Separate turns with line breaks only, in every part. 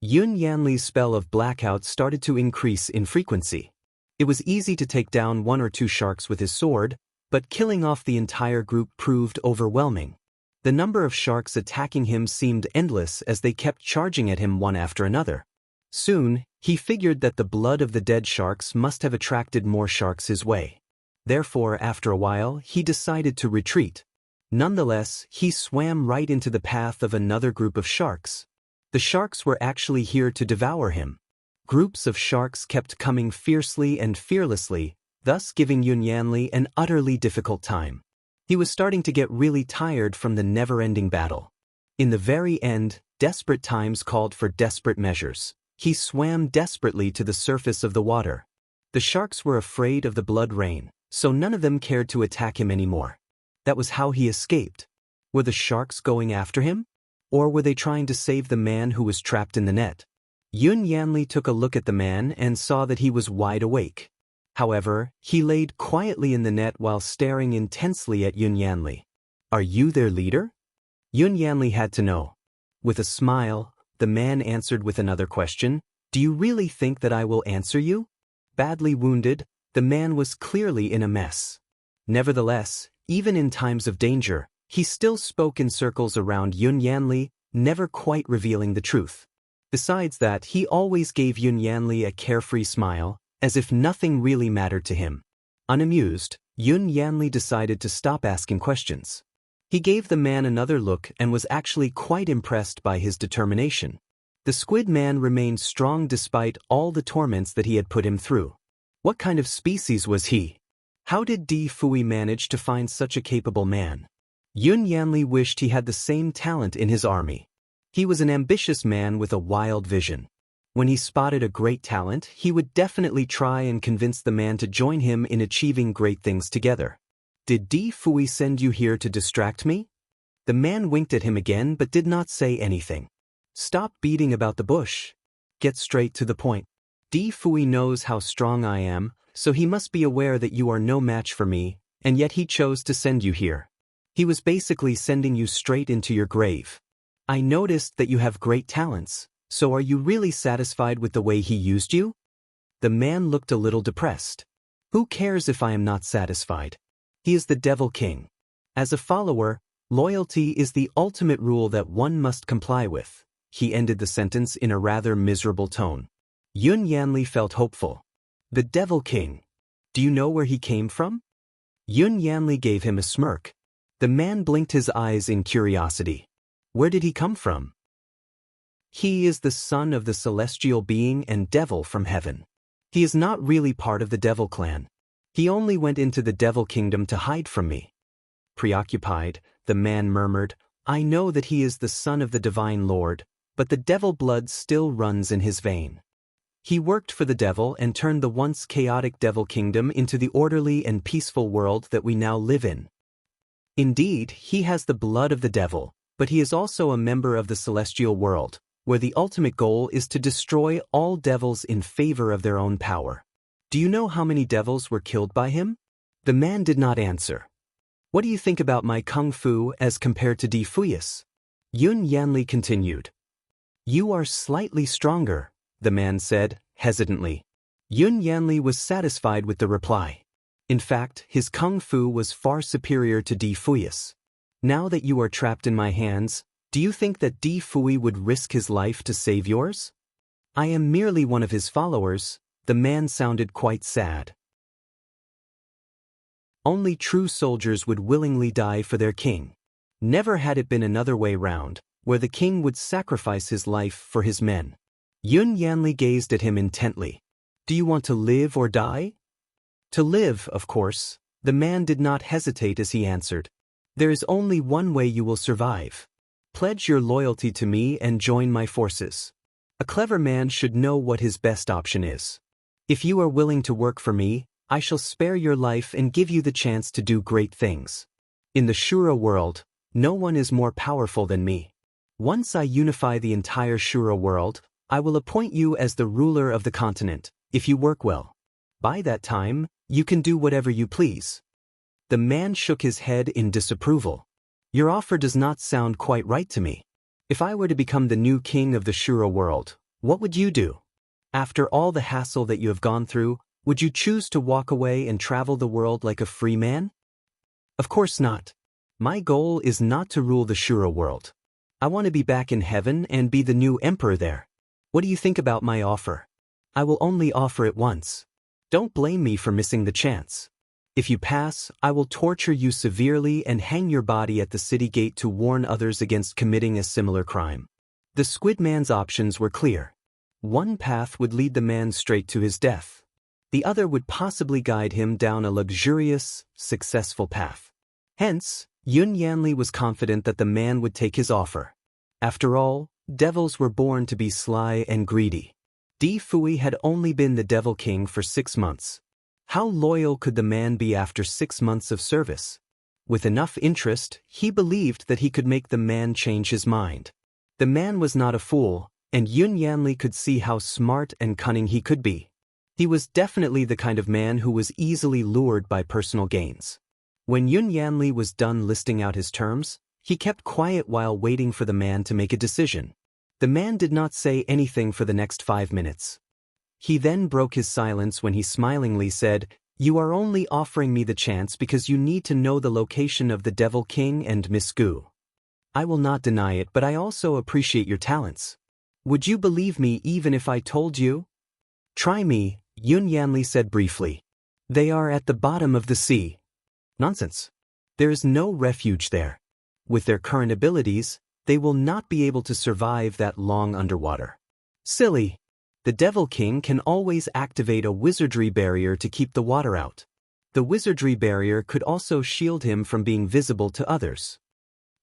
Yun Yanli's spell of blackout started to increase in frequency. It was easy to take down one or two sharks with his sword, but killing off the entire group proved overwhelming. The number of sharks attacking him seemed endless as they kept charging at him one after another. Soon, he figured that the blood of the dead sharks must have attracted more sharks his way. Therefore, after a while, he decided to retreat. Nonetheless, he swam right into the path of another group of sharks. The sharks were actually here to devour him. Groups of sharks kept coming fiercely and fearlessly, thus giving Yun Yanli an utterly difficult time. He was starting to get really tired from the never-ending battle. In the very end, desperate times called for desperate measures. He swam desperately to the surface of the water. The sharks were afraid of the blood rain, so none of them cared to attack him anymore. That was how he escaped. Were the sharks going after him? Or were they trying to save the man who was trapped in the net? Yun Yanli took a look at the man and saw that he was wide awake. However, he laid quietly in the net while staring intensely at Yun Yanli. "Are you their leader?" Yun Yanli had to know. With a smile, the man answered with another question. "Do you really think that I will answer you?" Badly wounded, the man was clearly in a mess. Nevertheless, even in times of danger, he still spoke in circles around Yun Yanli, never quite revealing the truth. Besides that, he always gave Yun Yanli a carefree smile, as if nothing really mattered to him. Unamused, Yun Yanli decided to stop asking questions. He gave the man another look and was actually quite impressed by his determination. The squid man remained strong despite all the torments that he had put him through. What kind of species was he? How did Di Fui manage to find such a capable man? Yun Yanli wished he had the same talent in his army. He was an ambitious man with a wild vision. When he spotted a great talent, he would definitely try and convince the man to join him in achieving great things together. "Did Di Fui send you here to distract me?" The man winked at him again but did not say anything. "Stop beating about the bush. Get straight to the point. Di Fui knows how strong I am, so he must be aware that you are no match for me, and yet he chose to send you here. He was basically sending you straight into your grave. I noticed that you have great talents, so are you really satisfied with the way he used you?" The man looked a little depressed. "Who cares if I am not satisfied? He is the Devil King. As a follower, loyalty is the ultimate rule that one must comply with." He ended the sentence in a rather miserable tone. Yun Yanli felt hopeful. "The Devil King. Do you know where he came from?" Yun Yanli gave him a smirk. The man blinked his eyes in curiosity. "Where did he come from?" "He is the son of the celestial being and devil from heaven. He is not really part of the Devil clan. He only went into the Devil Kingdom to hide from me." Preoccupied, the man murmured, "I know that he is the son of the Divine Lord, but the devil blood still runs in his vein. He worked for the devil and turned the once chaotic Devil Kingdom into the orderly and peaceful world that we now live in. Indeed, he has the blood of the devil, but he is also a member of the celestial world, where the ultimate goal is to destroy all devils in favor of their own power. Do you know how many devils were killed by him?" The man did not answer. "What do you think about my kung fu as compared to Di Fui's?" Yun Yanli continued. "You are slightly stronger," the man said, hesitantly. Yun Yanli was satisfied with the reply. In fact, his kung fu was far superior to Di Fui's. "Now that you are trapped in my hands, do you think that Di Fui would risk his life to save yours?" "I am merely one of his followers." The man sounded quite sad. Only true soldiers would willingly die for their king. Never had it been another way round, where the king would sacrifice his life for his men. Yun Yanli gazed at him intently. "Do you want to live or die?" "To live, of course." The man did not hesitate as he answered. "There is only one way you will survive. Pledge your loyalty to me and join my forces. A clever man should know what his best option is. If you are willing to work for me, I shall spare your life and give you the chance to do great things. In the Shura world, no one is more powerful than me. Once I unify the entire Shura world, I will appoint you as the ruler of the continent, if you work well. By that time, you can do whatever you please." The man shook his head in disapproval. "Your offer does not sound quite right to me. If I were to become the new king of the Shura world, What would you do? After all the hassle that you have gone through, would you choose to walk away and travel the world like a free man? Of course not. My goal is not to rule the Shura world. I want to be back in heaven and be the new emperor there. What do you think about my offer? I will only offer it once. Don't blame me for missing the chance. If you pass, I will torture you severely and hang your body at the city gate to warn others against committing a similar crime. The Squid Man's options were clear. One path would lead the man straight to his death. The other would possibly guide him down a luxurious, successful path. Hence, Yun Yanli was confident that the man would take his offer. After all, devils were born to be sly and greedy. Di Fui had only been the Devil King for 6 months. How loyal could the man be after 6 months of service? With enough interest, he believed that he could make the man change his mind. The man was not a fool, and Yun Yanli could see how smart and cunning he could be. He was definitely the kind of man who was easily lured by personal gains. When Yun Yanli was done listing out his terms, he kept quiet while waiting for the man to make a decision. The man did not say anything for the next 5 minutes. He then broke his silence when he smilingly said, "You are only offering me the chance because you need to know the location of the Devil King and Miss Gu. I will not deny it, but I also appreciate your talents. Would you believe me even if I told you?" "Try me," Yun Yanli said briefly. "They are at the bottom of the sea." "Nonsense. There is no refuge there. With their current abilities, they will not be able to survive that long underwater." "Silly. The Devil King can always activate a wizardry barrier to keep the water out. The wizardry barrier could also shield him from being visible to others."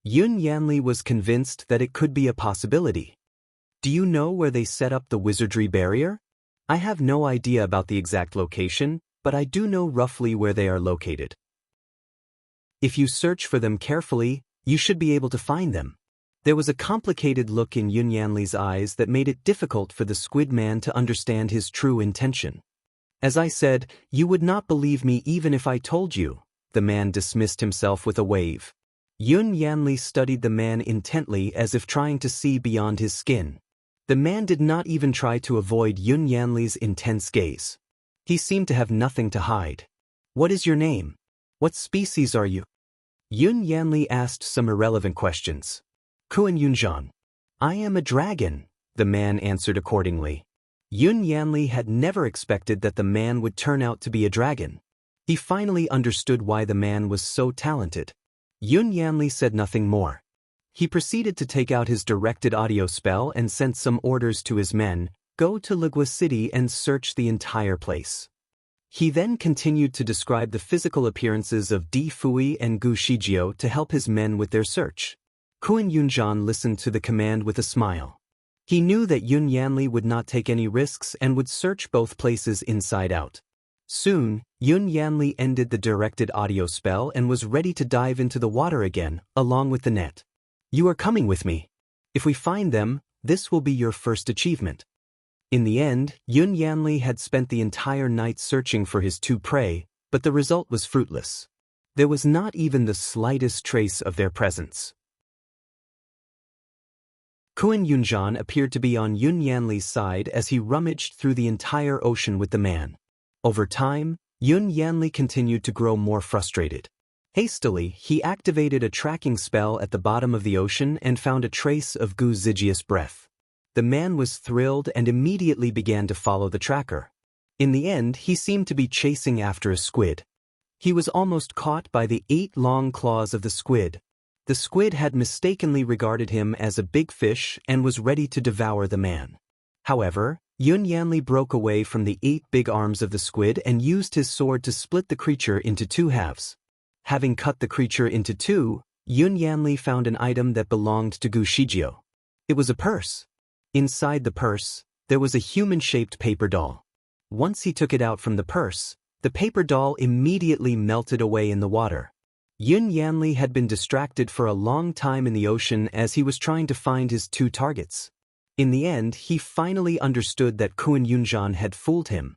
Yun Yanli was convinced that it could be a possibility. "Do you know where they set up the wizardry barrier?" "I have no idea about the exact location, but I do know roughly where they are located. If you search for them carefully, you should be able to find them." There was a complicated look in Yun Yanli's eyes that made it difficult for the Squid Man to understand his true intention. "As I said, you would not believe me even if I told you," the man dismissed himself with a wave. Yun Yanli studied the man intently as if trying to see beyond his skin. The man did not even try to avoid Yun Yanli's intense gaze. He seemed to have nothing to hide. "What is your name? What species are you?" Yun Yanli asked some irrelevant questions. "Kuan Yunjan. I am a dragon," the man answered accordingly. Yun Yanli had never expected that the man would turn out to be a dragon. He finally understood why the man was so talented. Yun Yanli said nothing more. He proceeded to take out his directed audio spell and sent some orders to his men, "Go to Ligua City and search the entire place." He then continued to describe the physical appearances of Di Fui and Gu Shijio to help his men with their search. Kuan Yunjan listened to the command with a smile. He knew that Yun Yanli would not take any risks and would search both places inside out. Soon, Yun Yanli ended the directed audio spell and was ready to dive into the water again, along with the net. "You are coming with me. If we find them, this will be your first achievement." In the end, Yun Yanli had spent the entire night searching for his two prey, but the result was fruitless. There was not even the slightest trace of their presence. Kuan Yunjan appeared to be on Yun Yanli's side as he rummaged through the entire ocean with the man. Over time, Yun Yanli continued to grow more frustrated. Hastily, he activated a tracking spell at the bottom of the ocean and found a trace of Gu Zijia's breath. The man was thrilled and immediately began to follow the tracker. In the end, he seemed to be chasing after a squid. He was almost caught by the 8 long claws of the squid. The squid had mistakenly regarded him as a big fish and was ready to devour the man. However, Yun Yanli broke away from the 8 big arms of the squid and used his sword to split the creature into 2 halves. Having cut the creature into 2, Yun Yanli found an item that belonged to Gu Shijio. It was a purse. Inside the purse, there was a human-shaped paper doll. Once he took it out from the purse, the paper doll immediately melted away in the water. Yun Yanli had been distracted for a long time in the ocean as he was trying to find his 2 targets. In the end, he finally understood that Kuan Yunjan had fooled him.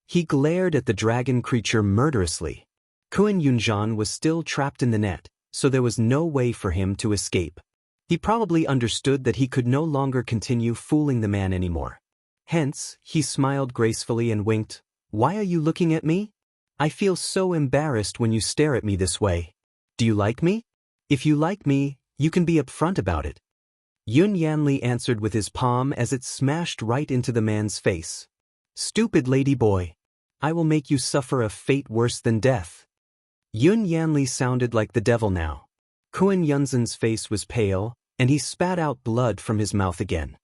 He glared at the dragon creature murderously. Kuan Yunjan was still trapped in the net, so there was no way for him to escape. He probably understood that he could no longer continue fooling the man anymore. Hence, he smiled gracefully and winked. Why are you looking at me? I feel so embarrassed when you stare at me this way. Do you like me? If you like me, you can be upfront about it. Yun Yanli answered with his palm as it smashed right into the man's face. Stupid lady boy. I will make you suffer a fate worse than death. Yun Yanli sounded like the devil now. Kuan Yunzhen's face was pale, and he spat out blood from his mouth again.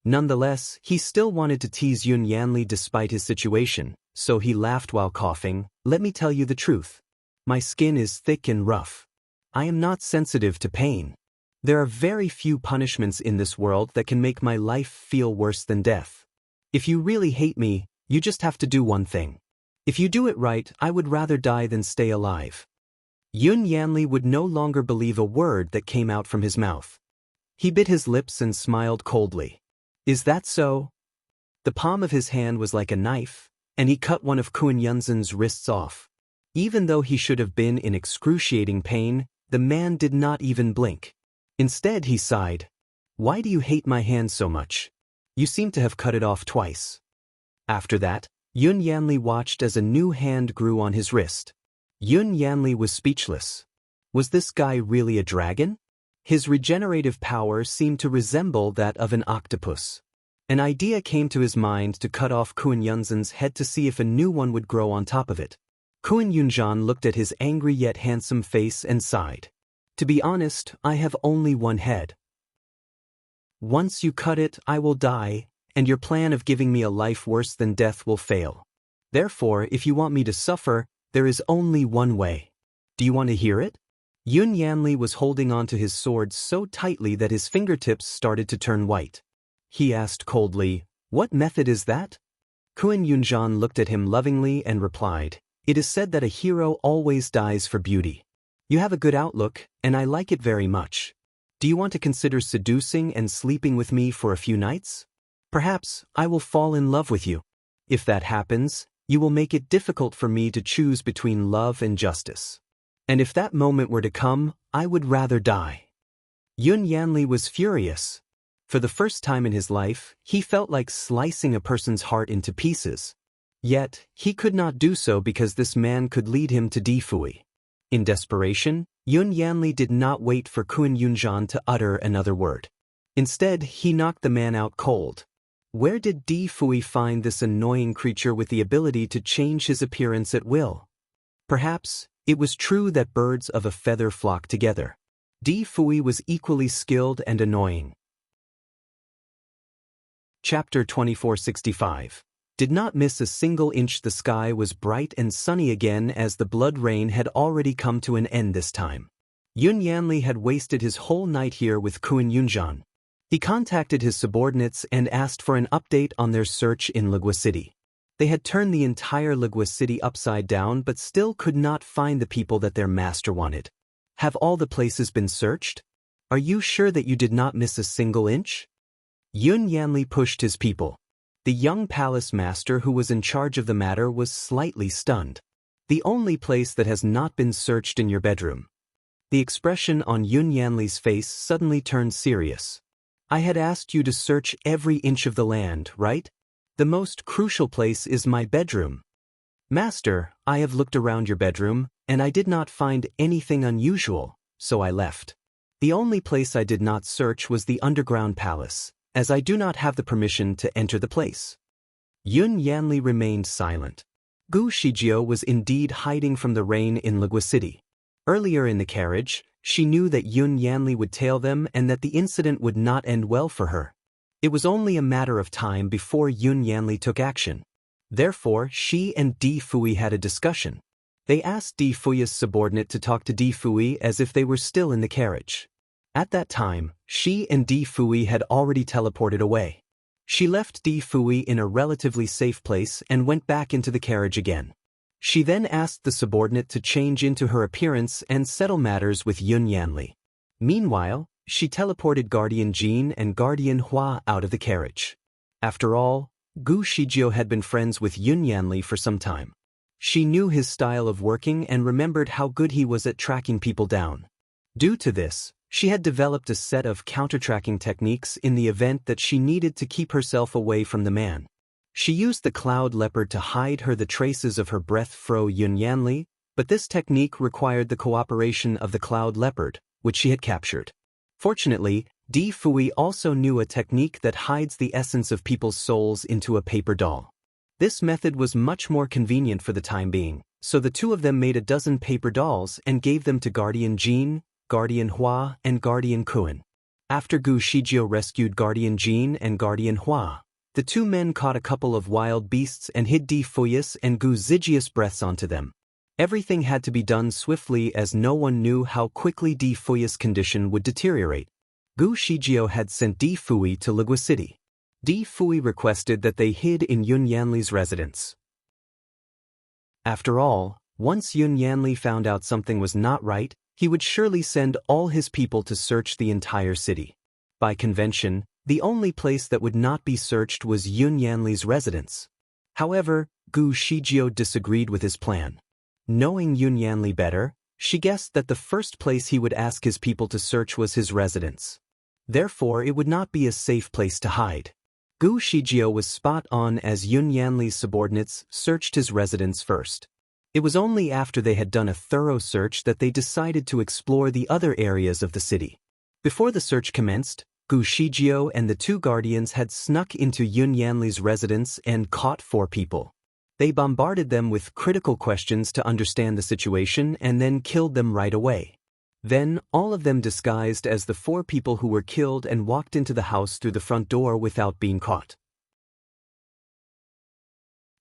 Nonetheless, he still wanted to tease Yun Yanli despite his situation, so he laughed while coughing. Let me tell you the truth. My skin is thick and rough. I am not sensitive to pain. There are very few punishments in this world that can make my life feel worse than death. If you really hate me, you just have to do one thing. If you do it right, I would rather die than stay alive. Yun Yanli would no longer believe a word that came out from his mouth. He bit his lips and smiled coldly. Is that so? The palm of his hand was like a knife, and he cut one of Kuan Yunzhen's wrists off. Even though he should have been in excruciating pain, the man did not even blink. Instead, he sighed. Why do you hate my hand so much? You seem to have cut it off twice. After that, Yun Yanli watched as a new hand grew on his wrist. Yun Yanli was speechless. Was this guy really a dragon? His regenerative power seemed to resemble that of an octopus. An idea came to his mind to cut off Kuan Yunzhen's head to see if a new one would grow on top of it. Kuan Yunzhen looked at his angry yet handsome face and sighed. To be honest, I have only one head. Once you cut it, I will die, and your plan of giving me a life worse than death will fail. Therefore, if you want me to suffer, there is only one way. Do you want to hear it? Yun Yanli was holding onto his sword so tightly that his fingertips started to turn white. He asked coldly, What method is that? Kuan Yunzhen looked at him lovingly and replied, It is said that a hero always dies for beauty. You have a good outlook, and I like it very much. Do you want to consider seducing and sleeping with me for a few nights? Perhaps I will fall in love with you. If that happens, you will make it difficult for me to choose between love and justice. And if that moment were to come, I would rather die. Yun Yanli was furious. For the first time in his life, he felt like slicing a person's heart into pieces. Yet, he could not do so because this man could lead him to Di Fui. In desperation, Yun Yanli did not wait for Kuan Yunzhen to utter another word. Instead, he knocked the man out cold. Where did Di Fui find this annoying creature with the ability to change his appearance at will? Perhaps, it was true that birds of a feather flock together. Di Fui was equally skilled and annoying. Chapter 2465. Did not miss a single inch. The sky was bright and sunny again as the blood rain had already come to an end this time. Yun Yanli had wasted his whole night here with Kuan Yunzhen. He contacted his subordinates and asked for an update on their search in Legua City. They had turned the entire Legua City upside down but still could not find the people that their master wanted. Have all the places been searched? Are you sure that you did not miss a single inch? Yun Yanli pushed his people. The young palace master who was in charge of the matter was slightly stunned. The only place that has not been searched in your bedroom. The expression on Yun Yanli's face suddenly turned serious. I had asked you to search every inch of the land, right? The most crucial place is my bedroom. Master, I have looked around your bedroom, and I did not find anything unusual, so I left. The only place I did not search was the underground palace, as I do not have the permission to enter the place. Yun Yanli remained silent. Gu Shijio was indeed hiding from the rain in Legua City. Earlier in the carriage, she knew that Yun Yanli would tail them and that the incident would not end well for her. It was only a matter of time before Yun Yanli took action. Therefore, she and Di Fui had a discussion. They asked Di Fui's subordinate to talk to Di Fui as if they were still in the carriage. At that time, she and Di Fui had already teleported away. She left Di Fui in a relatively safe place and went back into the carriage again. She then asked the subordinate to change into her appearance and settle matters with Yun Yanli. Meanwhile, she teleported Guardian Jean and Guardian Hua out of the carriage. After all, Gu Shijio had been friends with Yun Yanli for some time. She knew his style of working and remembered how good he was at tracking people down. Due to this, she had developed a set of counter-tracking techniques in the event that she needed to keep herself away from the man. She used the cloud leopard to hide the traces of her breath fro Yunyanli, but this technique required the cooperation of the cloud leopard, which she had captured. Fortunately, Di Fui also knew a technique that hides the essence of people's souls into a paper doll. This method was much more convenient for the time being, so the two of them made a dozen paper dolls and gave them to Guardian Jean, Guardian Hua, and Guardian Kuan. After Gu Shijio rescued Guardian Jean and Guardian Hua, the two men caught a couple of wild beasts and hid Di Fui's and Gu Zijia's breaths onto them. Everything had to be done swiftly as no one knew how quickly Di Fui's condition would deteriorate. Gu Shijio had sent Di Fui to Ligua City. Di Fui requested that they hid in Yun Yanli's residence. After all, once Yun Yanli found out something was not right, he would surely send all his people to search the entire city. By convention, the only place that would not be searched was Yun Yanli's residence. However, Gu Shijio disagreed with his plan. Knowing Yun Yanli better, she guessed that the first place he would ask his people to search was his residence. Therefore, it would not be a safe place to hide. Gu Shijio was spot on as Yun Yanli's subordinates searched his residence first. It was only after they had done a thorough search that they decided to explore the other areas of the city. Before the search commenced, Gu Shijio and the two guardians had snuck into Yun Yanli's residence and caught 4 people. They bombarded them with critical questions to understand the situation and then killed them right away. Then, all of them disguised as the 4 people who were killed and walked into the house through the front door without being caught.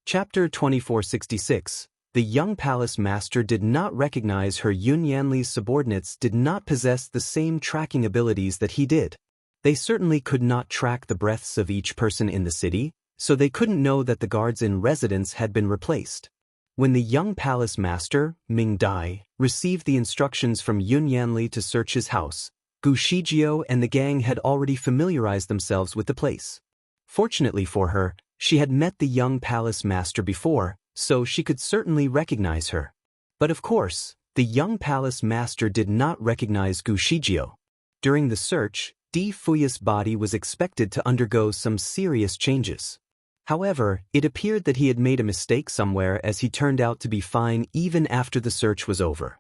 Chapter 2466. The young palace master did not recognize her. Yun Yanli's subordinates did not possess the same tracking abilities that he did. They certainly could not track the breaths of each person in the city, so they couldn't know that the guards in residence had been replaced. When the young palace master, Ming Dai, received the instructions from Yun Yanli to search his house, Gu Shijio and the gang had already familiarized themselves with the place. Fortunately for her, she had met the young palace master before, so she could certainly recognize her. But of course, the young palace master did not recognize Gu Shijio. During the search, Di Fui's body was expected to undergo some serious changes. However, it appeared that he had made a mistake somewhere as he turned out to be fine even after the search was over.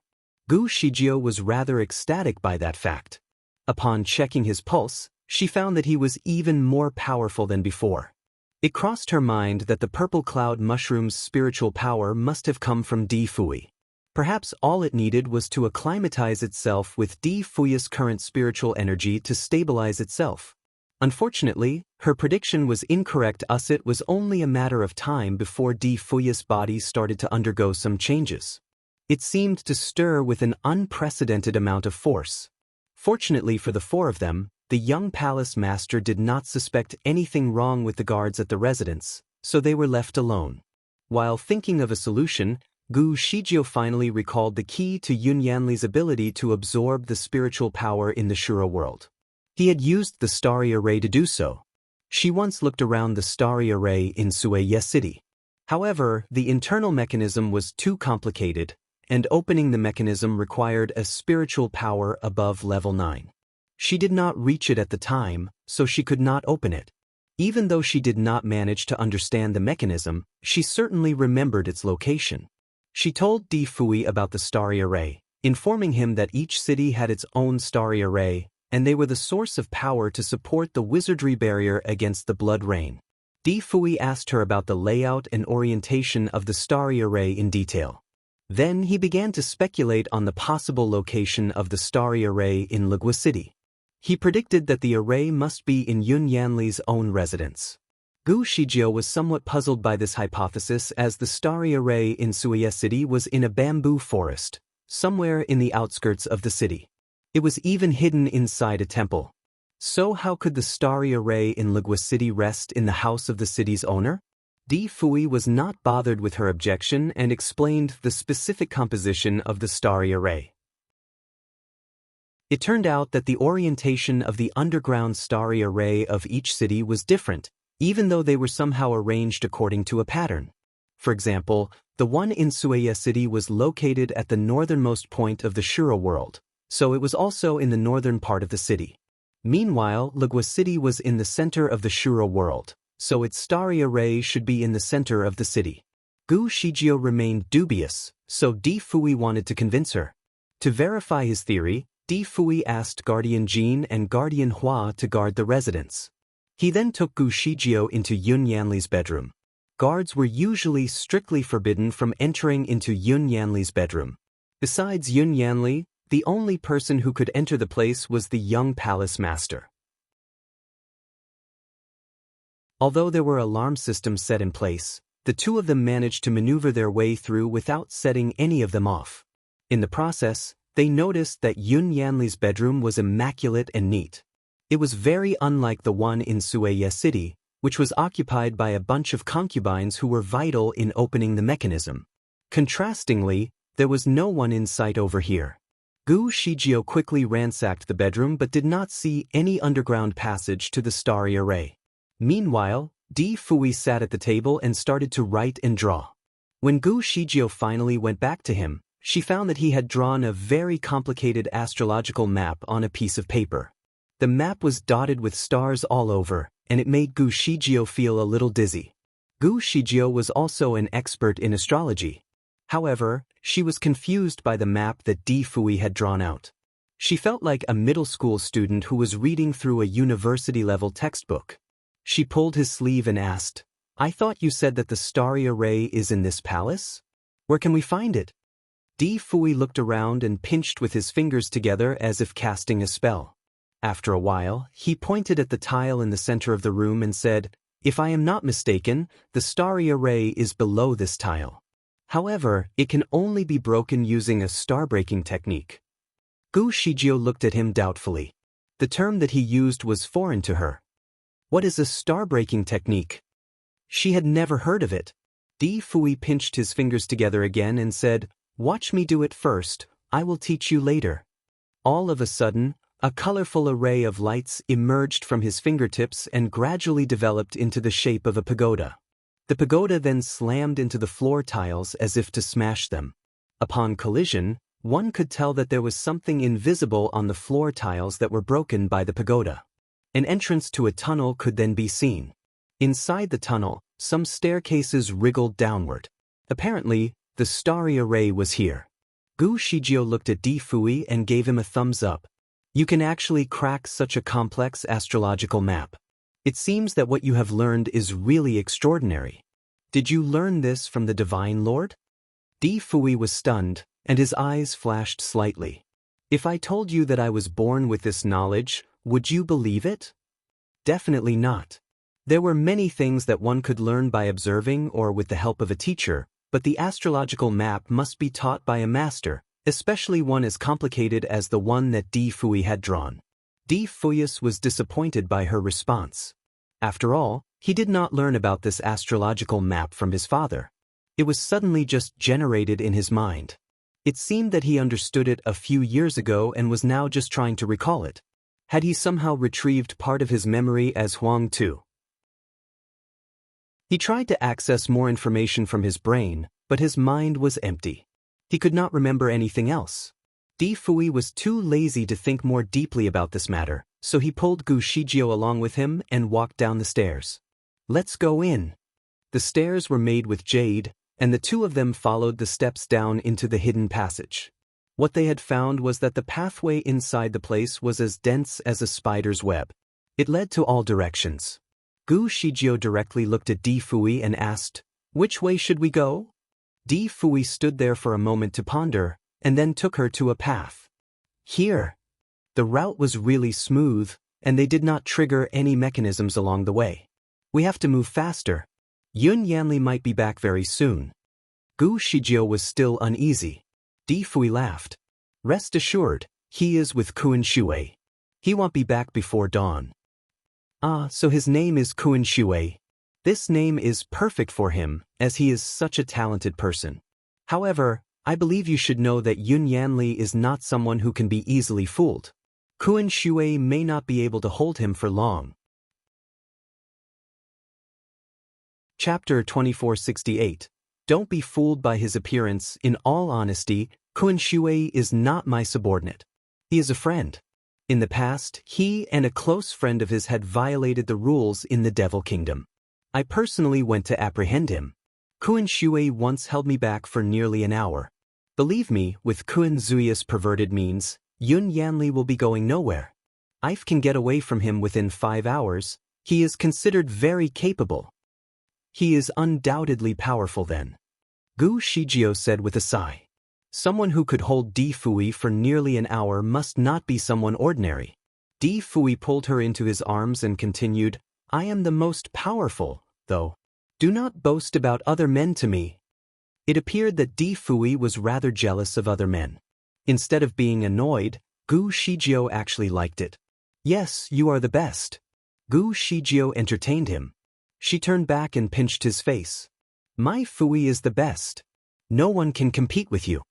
Gu Shijio was rather ecstatic by that fact. Upon checking his pulse, she found that he was even more powerful than before. It crossed her mind that the purple cloud mushroom's spiritual power must have come from Di Fui. Perhaps all it needed was to acclimatize itself with Di Fui's current spiritual energy to stabilize itself. Unfortunately, her prediction was incorrect as it was only a matter of time before Di Fui's body started to undergo some changes. It seemed to stir with an unprecedented amount of force. Fortunately for the 4 of them, the young palace master did not suspect anything wrong with the guards at the residence, so they were left alone. While thinking of a solution, Gu Shijio finally recalled the key to Yun Yanli's ability to absorb the spiritual power in the Shura world. He had used the starry array to do so. She once looked around the starry array in Sueye City. However, the internal mechanism was too complicated, and opening the mechanism required a spiritual power above level 9. She did not reach it at the time, so she could not open it. Even though she did not manage to understand the mechanism, she certainly remembered its location. She told Di Fui about the starry array, informing him that each city had its own starry array, and they were the source of power to support the wizardry barrier against the blood rain. Di Fui asked her about the layout and orientation of the starry array in detail. Then he began to speculate on the possible location of the starry array in Ligua City. He predicted that the array must be in Yun Yanli's own residence. Gu Shijio was somewhat puzzled by this hypothesis as the starry array in Sueye City was in a bamboo forest, somewhere in the outskirts of the city. It was even hidden inside a temple. So how could the starry array in Ligua City rest in the house of the city's owner? Di Fui was not bothered with her objection and explained the specific composition of the starry array. It turned out that the orientation of the underground starry array of each city was different, even though they were somehow arranged according to a pattern. For example, the one in Sueye City was located at the northernmost point of the Shura world, so it was also in the northern part of the city. Meanwhile, Ligua City was in the center of the Shura world, so its starry array should be in the center of the city. Gu Shijio remained dubious, so Di Fui wanted to convince her. To verify his theory, Di Fui asked Guardian Jin and Guardian Hua to guard the residence. He then took Gu Shijio into Yun Yanli's bedroom. Guards were usually strictly forbidden from entering into Yun Yanli's bedroom. Besides Yun Yanli, the only person who could enter the place was the young palace master. Although there were alarm systems set in place, the two of them managed to maneuver their way through without setting any of them off. In the process, they noticed that Yun Yanli's bedroom was immaculate and neat. It was very unlike the one in Sueye City, which was occupied by a bunch of concubines who were vital in opening the mechanism. Contrastingly, there was no one in sight over here. Gu Shijio quickly ransacked the bedroom but did not see any underground passage to the starry array. Meanwhile, Di Fui sat at the table and started to write and draw. When Gu Shijio finally went back to him, she found that he had drawn a very complicated astrological map on a piece of paper. The map was dotted with stars all over, and it made Gu Shijio feel a little dizzy. Gu Shijio was also an expert in astrology. However, she was confused by the map that Di Fui had drawn out. She felt like a middle school student who was reading through a university-level textbook. She pulled his sleeve and asked, "I thought you said that the starry array is in this palace? Where can we find it?" Di Fui looked around and pinched with his fingers together as if casting a spell. After a while, he pointed at the tile in the center of the room and said, "If I am not mistaken, the starry array is below this tile. However, it can only be broken using a star-breaking technique." Gu Shijio looked at him doubtfully. The term that he used was foreign to her. What is a star-breaking technique? She had never heard of it. Di Fui pinched his fingers together again and said, "Watch me do it first, I will teach you later." All of a sudden, a colorful array of lights emerged from his fingertips and gradually developed into the shape of a pagoda. The pagoda then slammed into the floor tiles as if to smash them. Upon collision, one could tell that there was something invisible on the floor tiles that were broken by the pagoda. An entrance to a tunnel could then be seen. Inside the tunnel, some staircases wriggled downward. Apparently, the starry array was here. Gu Shijio looked at Di Fui and gave him a thumbs up. "You can actually crack such a complex astrological map. It seems that what you have learned is really extraordinary. Did you learn this from the Divine Lord?" Di Fui was stunned, and his eyes flashed slightly. "If I told you that I was born with this knowledge, would you believe it?" Definitely not. There were many things that one could learn by observing or with the help of a teacher, but the astrological map must be taught by a master, especially one as complicated as the one that Di Fui had drawn. Di Fuius was disappointed by her response. After all, he did not learn about this astrological map from his father. It was suddenly just generated in his mind. It seemed that he understood it a few years ago and was now just trying to recall it. Had he somehow retrieved part of his memory as Huang Tu? He tried to access more information from his brain, but his mind was empty. He could not remember anything else. Di Fui was too lazy to think more deeply about this matter, so he pulled Gu Shijio along with him and walked down the stairs. "Let's go in." The stairs were made with jade, and the two of them followed the steps down into the hidden passage. What they had found was that the pathway inside the place was as dense as a spider's web. It led to all directions. Gu Shijio directly looked at Di Fui and asked, "Which way should we go?" Di Fui stood there for a moment to ponder, and then took her to a path. Here. The route was really smooth, and they did not trigger any mechanisms along the way. "We have to move faster. Yun Yanli might be back very soon." Gu Shijio was still uneasy. Di Fui laughed. "Rest assured, he is with Kuan Shui. He won't be back before dawn." "Ah, so his name is Kuan Shui. This name is perfect for him, as he is such a talented person. However, I believe you should know that Yun Yanli is not someone who can be easily fooled. Kuan Shui may not be able to hold him for long." Chapter 2468. Don't be fooled by his appearance. In all honesty, Kuan Shui is not my subordinate. He is a friend. In the past, he and a close friend of his had violated the rules in the Devil Kingdom. I personally went to apprehend him. Kuan Shui once held me back for nearly an hour. Believe me, with Kuan Zuya's perverted means, Yun Yanli will be going nowhere. If can get away from him within 5 hours, he is considered very capable. He is undoubtedly powerful then. Gu Shijio said with a sigh. Someone who could hold Di Fui for nearly an hour must not be someone ordinary. Di Fui pulled her into his arms and continued, I am the most powerful, though. Do not boast about other men to me. It appeared that Di Fui was rather jealous of other men. Instead of being annoyed, Gu Shijio actually liked it. Yes, you are the best. Gu Shijio entertained him. She turned back and pinched his face. My Fui is the best. No one can compete with you.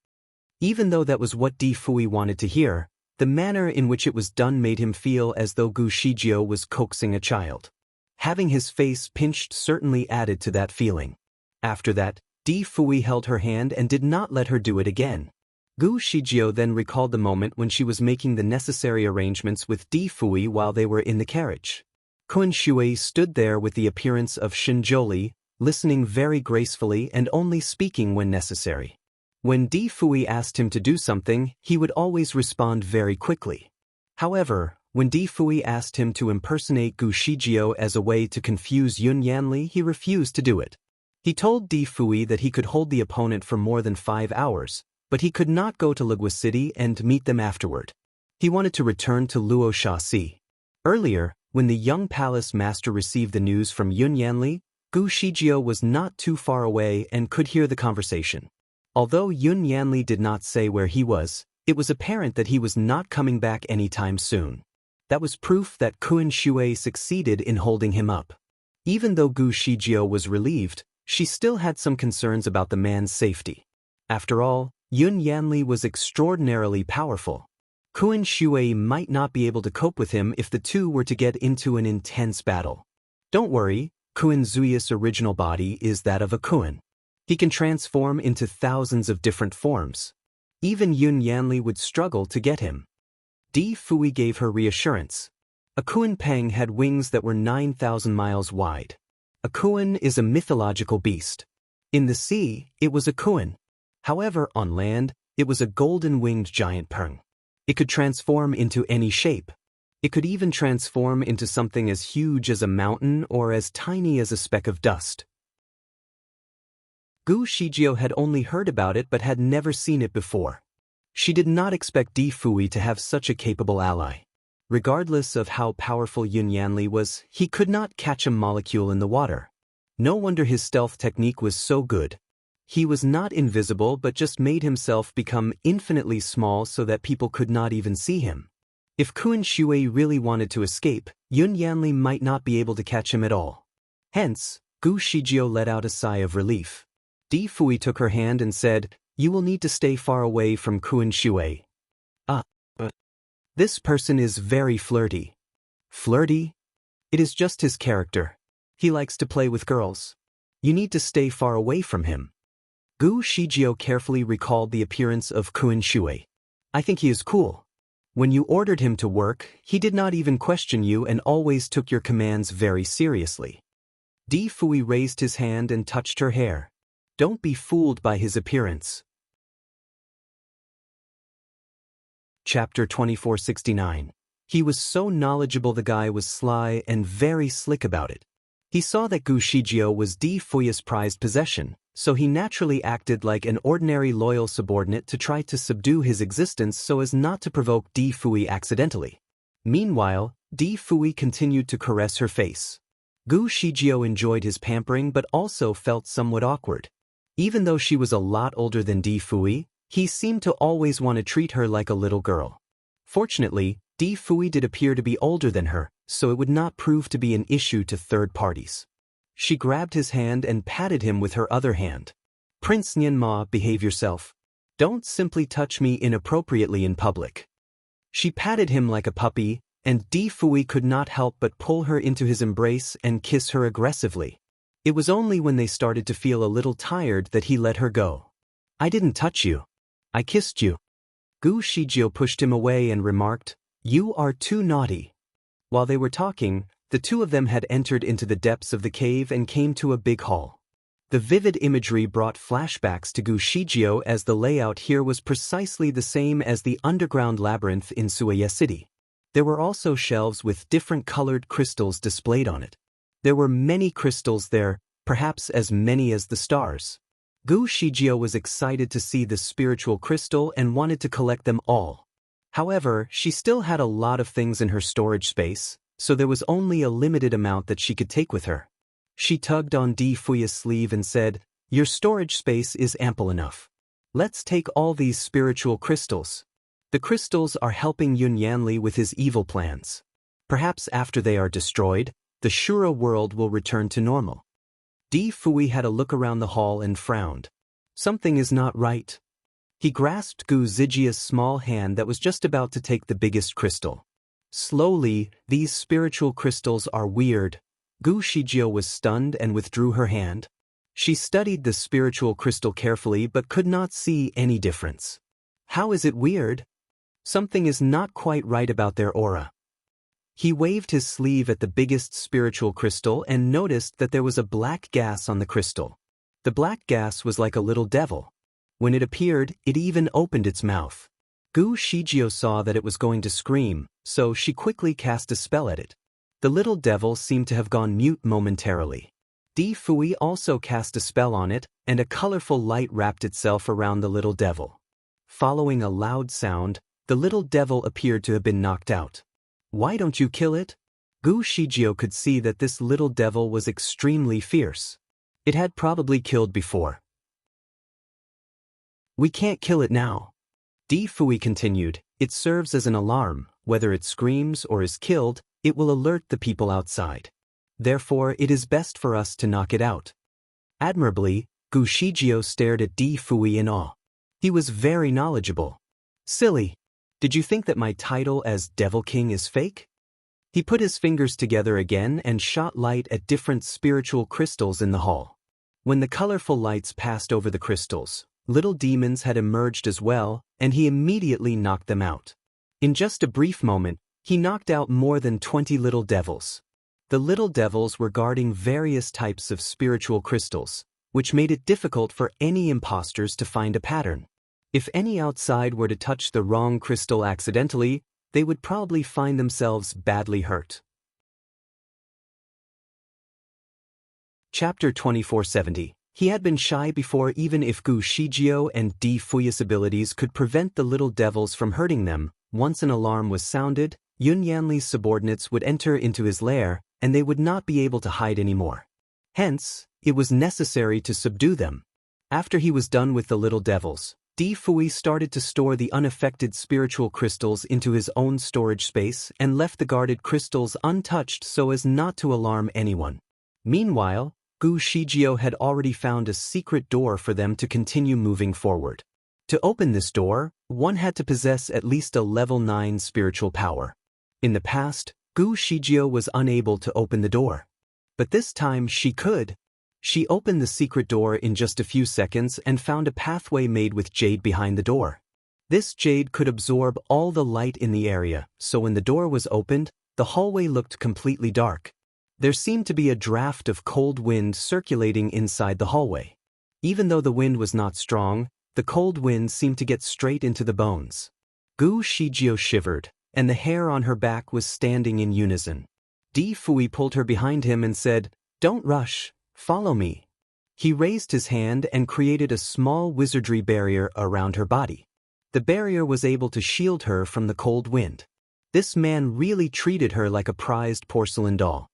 Even though that was what Di Fui wanted to hear, the manner in which it was done made him feel as though Gu Shijio was coaxing a child. Having his face pinched certainly added to that feeling. After that, Di Fui held her hand and did not let her do it again. Gu Shijio then recalled the moment when she was making the necessary arrangements with Di Fui while they were in the carriage. Kuan Shui stood there with the appearance of Shinjoli, listening very gracefully and only speaking when necessary. When Di Fui asked him to do something, he would always respond very quickly. However, when Di Fui asked him to impersonate Gu Shijio as a way to confuse Yun Yanli, he refused to do it. He told Di Fui that he could hold the opponent for more than 5 hours, but he could not go to Legua City and meet them afterward. He wanted to return to Luo Shaxi. Earlier, when the young palace master received the news from Yun Yanli, Gu Shijio was not too far away and could hear the conversation. Although Yun Yanli did not say where he was, it was apparent that he was not coming back anytime soon. That was proof that Kuan Shui succeeded in holding him up. Even though Gu Shijio was relieved, she still had some concerns about the man's safety. After all, Yun Yanli was extraordinarily powerful. Kuan Shui might not be able to cope with him if the two were to get into an intense battle. Don't worry, Kuan Zuya's original body is that of a Kuan. He can transform into thousands of different forms. Even Yun Yanli would struggle to get him. Di Fui gave her reassurance. A Kuan Peng had wings that were 9,000 miles wide. A Kuan is a mythological beast. In the sea, it was a Kuan. However, on land, it was a golden-winged giant Peng. It could transform into any shape. It could even transform into something as huge as a mountain or as tiny as a speck of dust. Gu Shijio had only heard about it but had never seen it before. She did not expect Di Fui to have such a capable ally. Regardless of how powerful Yun Yanli was, he could not catch a molecule in the water. No wonder his stealth technique was so good. He was not invisible but just made himself become infinitely small so that people could not even see him. If Kuan Shui really wanted to escape, Yun Yanli might not be able to catch him at all. Hence, Gu Shijio let out a sigh of relief. Di Fui took her hand and said, You will need to stay far away from Kuan Shui. This person is very flirty. Flirty? It is just his character. He likes to play with girls. You need to stay far away from him. Gu Shijio carefully recalled the appearance of Kuan Shui. I think he is cool. When you ordered him to work, he did not even question you and always took your commands very seriously. Di Fui raised his hand and touched her hair. Don't be fooled by his appearance. Chapter 2469. He was so knowledgeable the guy was sly and very slick about it. He saw that Gu Shijio was Di Fui's prized possession, so he naturally acted like an ordinary loyal subordinate to try to subdue his existence so as not to provoke Di Fui accidentally. Meanwhile, Di Fui continued to caress her face. Gu Shijio enjoyed his pampering but also felt somewhat awkward. Even though she was a lot older than Di Fui, he seemed to always want to treat her like a little girl. Fortunately, Di Fui did appear to be older than her, so it would not prove to be an issue to third parties. She grabbed his hand and patted him with her other hand. Prince Nianma, behave yourself. Don't simply touch me inappropriately in public. She patted him like a puppy, and Di Fui could not help but pull her into his embrace and kiss her aggressively. It was only when they started to feel a little tired that he let her go. I didn't touch you. I kissed you. Gu Shijio pushed him away and remarked, You are too naughty. While they were talking, The two of them had entered into the depths of the cave and came to a big hall. The vivid imagery brought flashbacks to Gu Shijio, as the layout here was precisely the same as the underground labyrinth in Suaya City. There were also shelves with different colored crystals displayed on it. There were many crystals there, perhaps as many as the stars. Gu Shijio was excited to see the spiritual crystal and wanted to collect them all. However, she still had a lot of things in her storage space, so there was only a limited amount that she could take with her. She tugged on Di Fuya's sleeve and said, "Your storage space is ample enough. Let's take all these spiritual crystals. The crystals are helping Yun Yanli with his evil plans. Perhaps after they are destroyed, the Shura world will return to normal." Di Fui had a look around the hall and frowned. Something is not right. He grasped Gu Zijia's small hand that was just about to take the biggest crystal. Slowly, "These spiritual crystals are weird." Gu Shijio was stunned and withdrew her hand. She studied the spiritual crystal carefully but could not see any difference. How is it weird? Something is not quite right about their aura. He waved his sleeve at the biggest spiritual crystal and noticed that there was a black gas on the crystal. The black gas was like a little devil. When it appeared, it even opened its mouth. Gu Shijio saw that it was going to scream, so she quickly cast a spell at it. The little devil seemed to have gone mute momentarily. Di Fui also cast a spell on it, and a colorful light wrapped itself around the little devil. Following a loud sound, the little devil appeared to have been knocked out. "Why don't you kill it?" Gu Shijio could see that this little devil was extremely fierce. It had probably killed before. "We can't kill it now." Di Fui continued, "It serves as an alarm. Whether it screams or is killed, it will alert the people outside. Therefore, it is best for us to knock it out." Admirably, Gu Shijio stared at Di Fui in awe. He was very knowledgeable. "Silly. Did you think that my title as Devil King is fake?" He put his fingers together again and shot light at different spiritual crystals in the hall. When the colorful lights passed over the crystals, little demons had emerged as well, and he immediately knocked them out. In just a brief moment, he knocked out more than 20 little devils. The little devils were guarding various types of spiritual crystals, which made it difficult for any imposters to find a pattern. If any outside were to touch the wrong crystal accidentally, they would probably find themselves badly hurt. Chapter 2470. He had been shy before, even if Gu Shijio and Di Fuya's abilities could prevent the little devils from hurting them. Once an alarm was sounded, Yun Yanli's subordinates would enter into his lair, and they would not be able to hide anymore. Hence, it was necessary to subdue them. After he was done with the little devils, Di Fui started to store the unaffected spiritual crystals into his own storage space and left the guarded crystals untouched so as not to alarm anyone. Meanwhile, Gu Shijio had already found a secret door for them to continue moving forward. To open this door, one had to possess at least a level 9 spiritual power. In the past, Gu Shijio was unable to open the door. But this time she could. She opened the secret door in just a few seconds and found a pathway made with jade behind the door. This jade could absorb all the light in the area, so when the door was opened, the hallway looked completely dark. There seemed to be a draft of cold wind circulating inside the hallway. Even though the wind was not strong, the cold wind seemed to get straight into the bones. Gu Shijio shivered, and the hair on her back was standing in unison. Di Fui pulled her behind him and said, "Don't rush, follow me." He raised his hand and created a small wizardry barrier around her body. The barrier was able to shield her from the cold wind. This man really treated her like a prized porcelain doll.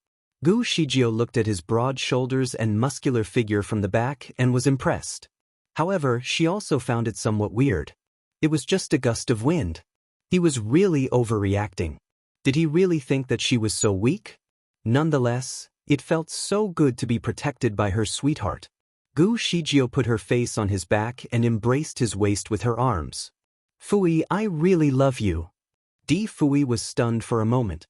Gu Shijio looked at his broad shoulders and muscular figure from the back and was impressed. However, she also found it somewhat weird. It was just a gust of wind. He was really overreacting. Did he really think that she was so weak? Nonetheless, it felt so good to be protected by her sweetheart. Gu Shijio put her face on his back and embraced his waist with her arms. "Fui, I really love you." Di Fui was stunned for a moment.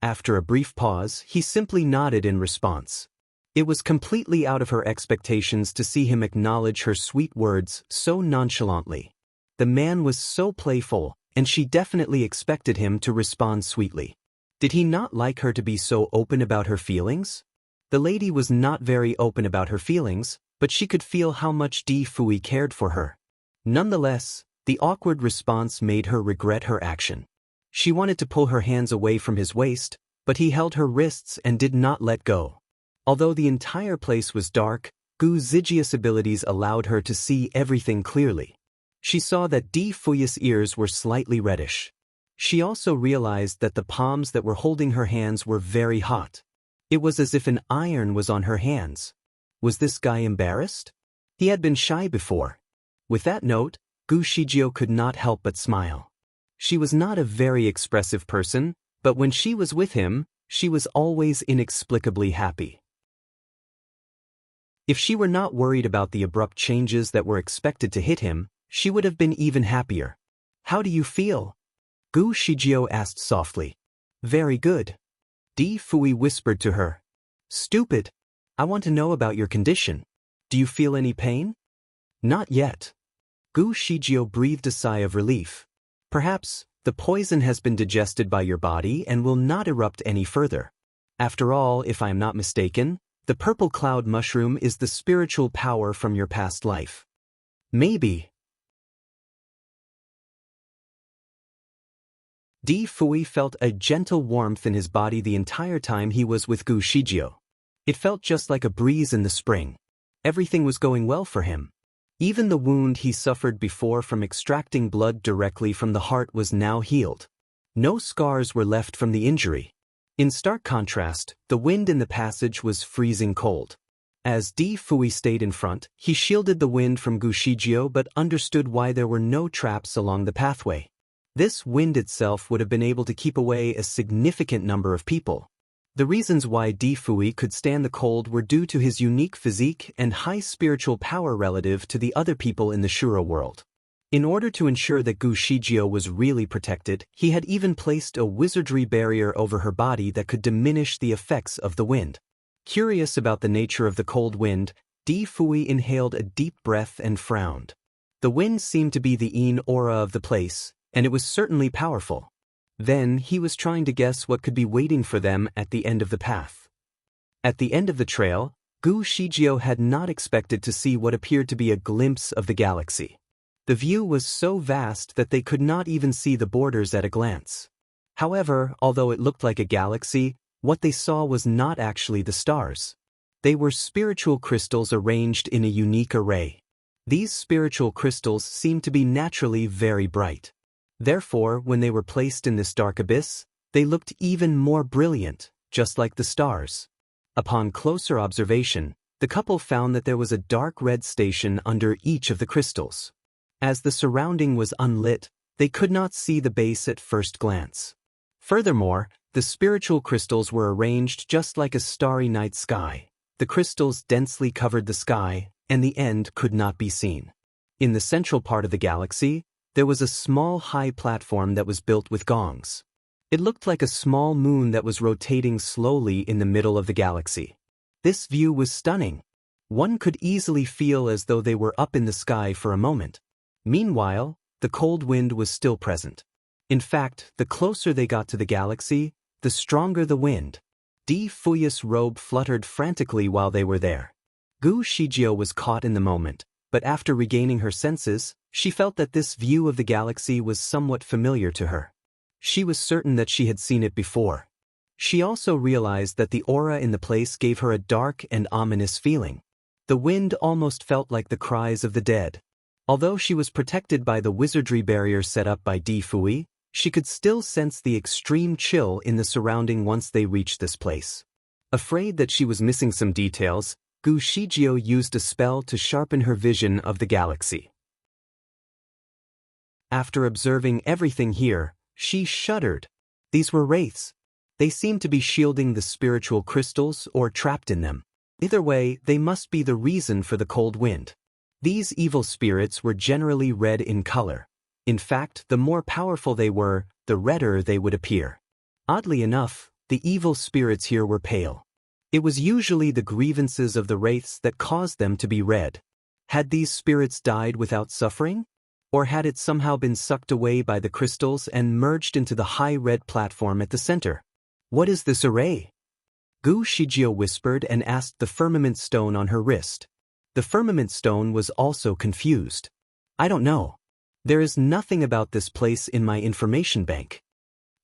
After a brief pause, he simply nodded in response. It was completely out of her expectations to see him acknowledge her sweet words so nonchalantly. The man was so playful, and she definitely expected him to respond sweetly. Did he not like her to be so open about her feelings? The lady was not very open about her feelings, but she could feel how much Di Fui cared for her. Nonetheless, the awkward response made her regret her action. She wanted to pull her hands away from his waist, but he held her wrists and did not let go. Although the entire place was dark, Gu Zijia's abilities allowed her to see everything clearly. She saw that Di Fui's ears were slightly reddish. She also realized that the palms that were holding her hands were very hot. It was as if an iron was on her hands. Was this guy embarrassed? He had been shy before. With that note, Gu Shijio could not help but smile. She was not a very expressive person, but when she was with him, she was always inexplicably happy. If she were not worried about the abrupt changes that were expected to hit him, she would have been even happier. How do you feel? Gu Shijio asked softly. Very good. Di Fui whispered to her. Stupid. I want to know about your condition. Do you feel any pain? Not yet. Gu Shijio breathed a sigh of relief. Perhaps, the poison has been digested by your body and will not erupt any further. After all, if I am not mistaken, the purple cloud mushroom is the spiritual power from your past life. Maybe. Di Fui felt a gentle warmth in his body the entire time he was with Gu Shijio. It felt just like a breeze in the spring. Everything was going well for him. Even the wound he suffered before from extracting blood directly from the heart was now healed. No scars were left from the injury. In stark contrast, the wind in the passage was freezing cold. As Di Fui stayed in front, he shielded the wind from Gu Shijio but understood why there were no traps along the pathway. This wind itself would have been able to keep away a significant number of people. The reasons why Di Fui could stand the cold were due to his unique physique and high spiritual power relative to the other people in the Shura world. In order to ensure that Gu Shijio was really protected, he had even placed a wizardry barrier over her body that could diminish the effects of the wind. Curious about the nature of the cold wind, Di Fui inhaled a deep breath and frowned. The wind seemed to be the Yin aura of the place, and it was certainly powerful. Then he was trying to guess what could be waiting for them at the end of the path. At the end of the trail, Gu Shijio had not expected to see what appeared to be a glimpse of the galaxy. The view was so vast that they could not even see the borders at a glance. However, although it looked like a galaxy, what they saw was not actually the stars. They were spiritual crystals arranged in a unique array. These spiritual crystals seemed to be naturally very bright. Therefore, when they were placed in this dark abyss, they looked even more brilliant, just like the stars. Upon closer observation, the couple found that there was a dark red station under each of the crystals. As the surrounding was unlit, they could not see the base at first glance. Furthermore, the spiritual crystals were arranged just like a starry night sky. The crystals densely covered the sky, and the end could not be seen. In the central part of the galaxy, there was a small high platform that was built with gongs. It looked like a small moon that was rotating slowly in the middle of the galaxy. This view was stunning. One could easily feel as though they were up in the sky for a moment. Meanwhile, the cold wind was still present. In fact, the closer they got to the galaxy, the stronger the wind. Di Fui's robe fluttered frantically while they were there. Gu Shijio was caught in the moment, but after regaining her senses, she felt that this view of the galaxy was somewhat familiar to her. She was certain that she had seen it before. She also realized that the aura in the place gave her a dark and ominous feeling. The wind almost felt like the cries of the dead. Although she was protected by the wizardry barrier set up by Di Fui, she could still sense the extreme chill in the surrounding once they reached this place. Afraid that she was missing some details, Gu Shijio used a spell to sharpen her vision of the galaxy. After observing everything here, she shuddered. These were wraiths. They seemed to be shielding the spiritual crystals or trapped in them. Either way, they must be the reason for the cold wind. These evil spirits were generally red in color. In fact, the more powerful they were, the redder they would appear. Oddly enough, the evil spirits here were pale. It was usually the grievances of the wraiths that caused them to be red. Had these spirits died without suffering? Or had it somehow been sucked away by the crystals and merged into the high red platform at the center? What is this array? Gu Shijio whispered and asked the firmament stone on her wrist. The firmament stone was also confused. I don't know. There is nothing about this place in my information bank.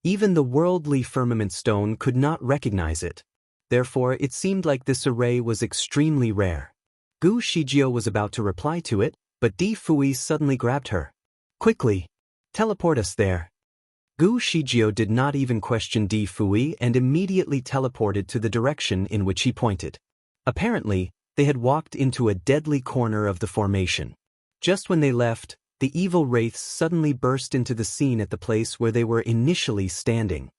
Even the worldly firmament stone could not recognize it. Therefore, it seemed like this array was extremely rare. Gu Shijio was about to reply to it, but Di Fui suddenly grabbed her. Quickly! Teleport us there. Gu Shijio did not even question Di Fui and immediately teleported to the direction in which he pointed. Apparently, they had walked into a deadly corner of the formation. Just when they left, the evil wraiths suddenly burst into the scene at the place where they were initially standing.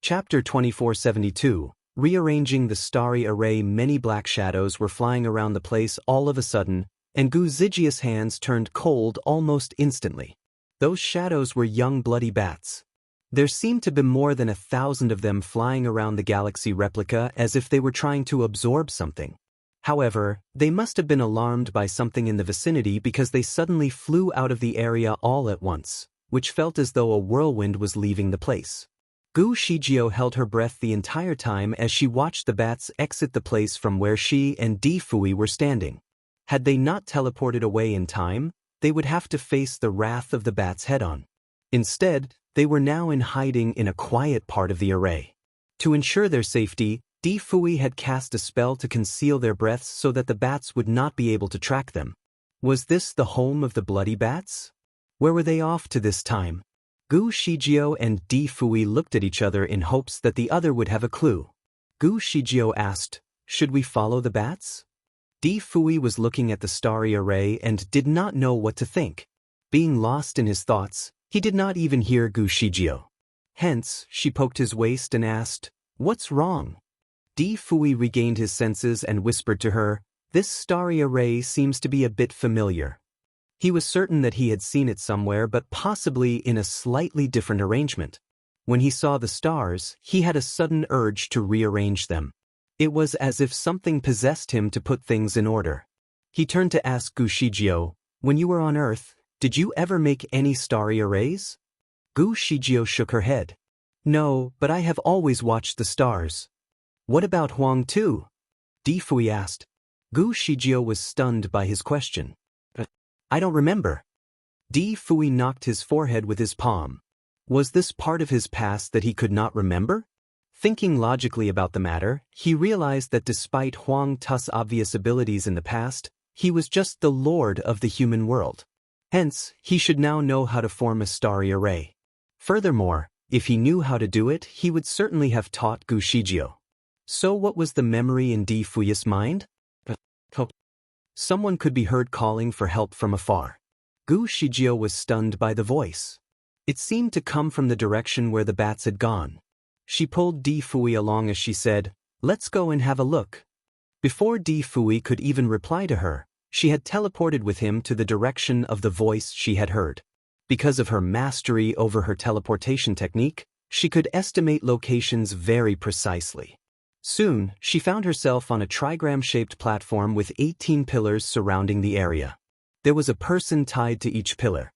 Chapter 2472. Rearranging the starry array. Many black shadows were flying around the place all of a sudden, and Gu Zijia's hands turned cold almost instantly. Those shadows were young bloody bats. There seemed to be more than 1,000 of them flying around the galaxy replica as if they were trying to absorb something. However, they must have been alarmed by something in the vicinity because they suddenly flew out of the area all at once, which felt as though a whirlwind was leaving the place. Gu Shijio held her breath the entire time as she watched the bats exit the place from where she and Di Fui were standing. Had they not teleported away in time, they would have to face the wrath of the bats head-on. Instead, they were now in hiding in a quiet part of the array. To ensure their safety, Di Fui had cast a spell to conceal their breaths so that the bats would not be able to track them. Was this the home of the bloody bats? Where were they off to this time? Gu Shijio and Di Fui looked at each other in hopes that the other would have a clue. Gu Shijio asked, "Should we follow the bats?" Di Fui was looking at the starry array and did not know what to think. Being lost in his thoughts, he did not even hear Gu Shijio. Hence, she poked his waist and asked, "What's wrong?" Di Fui regained his senses and whispered to her, "This starry array seems to be a bit familiar." He was certain that he had seen it somewhere, but possibly in a slightly different arrangement. When he saw the stars, he had a sudden urge to rearrange them. It was as if something possessed him to put things in order. He turned to ask Gu Shijio, "When you were on Earth, did you ever make any starry arrays?" Gu Shijio shook her head. "No, but I have always watched the stars." "What about Huang too?" Di Fui asked. Gu Shijio was stunned by his question. "I don't remember." Di Fui knocked his forehead with his palm. Was this part of his past that he could not remember? Thinking logically about the matter, he realized that despite Huang Tu's obvious abilities in the past, he was just the lord of the human world. Hence, he should now know how to form a starry array. Furthermore, if he knew how to do it, he would certainly have taught Gu Shijio. So what was the memory in Di Fui's mind? Someone could be heard calling for help from afar. Gu Shijio was stunned by the voice. It seemed to come from the direction where the bats had gone. She pulled Di Fui along as she said, "Let's go and have a look." Before Di Fui could even reply to her, she had teleported with him to the direction of the voice she had heard. Because of her mastery over her teleportation technique, she could estimate locations very precisely. Soon, she found herself on a trigram-shaped platform with 18 pillars surrounding the area. There was a person tied to each pillar.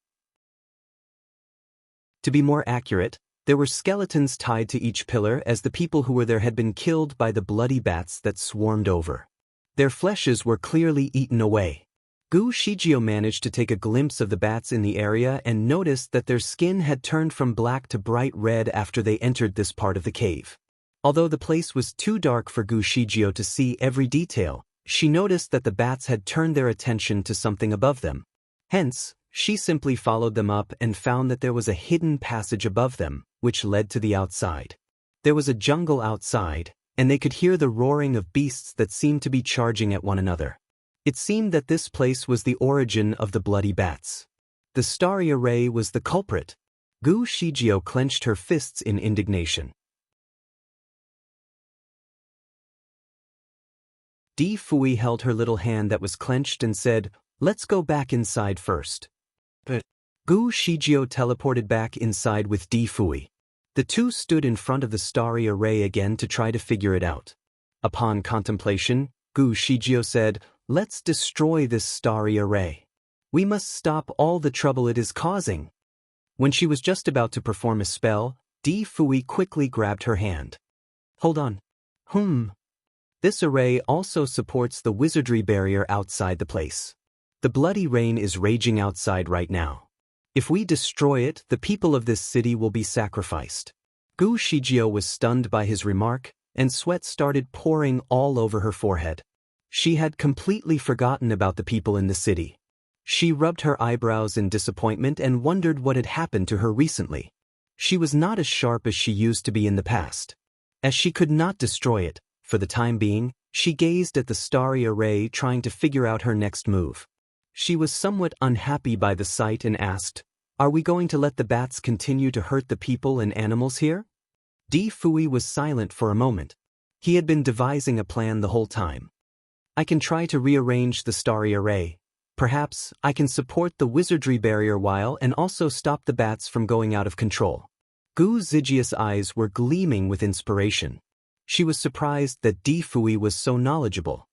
To be more accurate, there were skeletons tied to each pillar as the people who were there had been killed by the bloody bats that swarmed over. Their fleshes were clearly eaten away. Gu Shijio managed to take a glimpse of the bats in the area and noticed that their skin had turned from black to bright red after they entered this part of the cave. Although the place was too dark for Gu Shijio to see every detail, she noticed that the bats had turned their attention to something above them. Hence, she simply followed them up and found that there was a hidden passage above them, which led to the outside. There was a jungle outside, and they could hear the roaring of beasts that seemed to be charging at one another. It seemed that this place was the origin of the bloody bats. The starry array was the culprit. Gu Shijio clenched her fists in indignation. Di Fui held her little hand that was clenched and said, "Let's go back inside first." But Gu Shijio teleported back inside with Di Fui. The two stood in front of the starry array again to try to figure it out. Upon contemplation, Gu Shijio said, "Let's destroy this starry array. We must stop all the trouble it is causing." When she was just about to perform a spell, Di Fui quickly grabbed her hand. Hold on. This array also supports the wizardry barrier outside the place. The bloody rain is raging outside right now. If we destroy it, the people of this city will be sacrificed. Gu Shijio was stunned by his remark, and sweat started pouring all over her forehead. She had completely forgotten about the people in the city. She rubbed her eyebrows in disappointment and wondered what had happened to her recently. She was not as sharp as she used to be in the past. As she could not destroy it, for the time being, she gazed at the starry array trying to figure out her next move. She was somewhat unhappy by the sight and asked, "Are we going to let the bats continue to hurt the people and animals here?" Di Fui was silent for a moment. He had been devising a plan the whole time. "I can try to rearrange the starry array. Perhaps I can support the wizardry barrier while and also stop the bats from going out of control." Gu Zijia's eyes were gleaming with inspiration. She was surprised that Di Fui was so knowledgeable.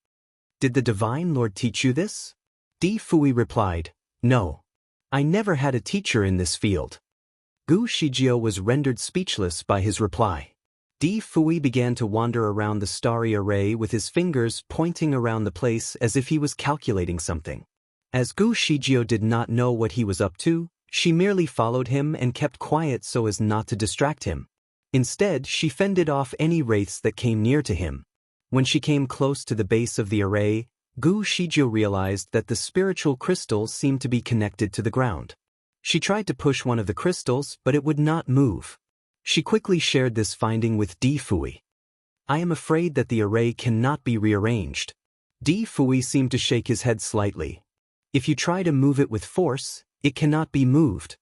"Did the Divine Lord teach you this?" Di Fui replied, "No. I never had a teacher in this field." Gu Shijio was rendered speechless by his reply. Di Fui began to wander around the starry array with his fingers pointing around the place as if he was calculating something. As Gu Shijio did not know what he was up to, she merely followed him and kept quiet so as not to distract him. Instead, she fended off any wraiths that came near to him. When she came close to the base of the array, Gu Shijio realized that the spiritual crystals seemed to be connected to the ground. She tried to push one of the crystals, but it would not move. She quickly shared this finding with Di Fui. "I am afraid that the array cannot be rearranged." Di Fui seemed to shake his head slightly. "If you try to move it with force, it cannot be moved.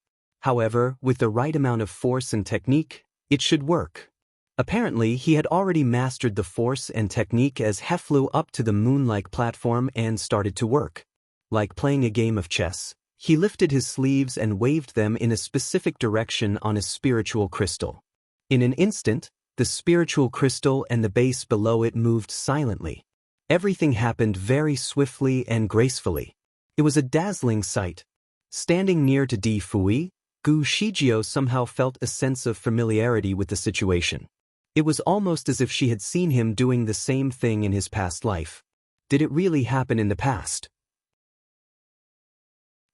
However, with the right amount of force and technique, it should work." Apparently, he had already mastered the force and technique as he flew up to the moon-like platform and started to work. Like playing a game of chess, he lifted his sleeves and waved them in a specific direction on a spiritual crystal. In an instant, the spiritual crystal and the base below it moved silently. Everything happened very swiftly and gracefully. It was a dazzling sight. Standing near to Di Fui, Gu Shijio somehow felt a sense of familiarity with the situation. It was almost as if she had seen him doing the same thing in his past life. Did it really happen in the past?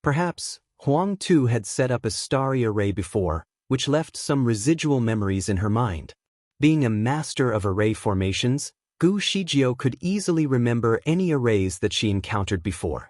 Perhaps, Huang Tu had set up a starry array before, which left some residual memories in her mind. Being a master of array formations, Gu Shijio could easily remember any arrays that she encountered before.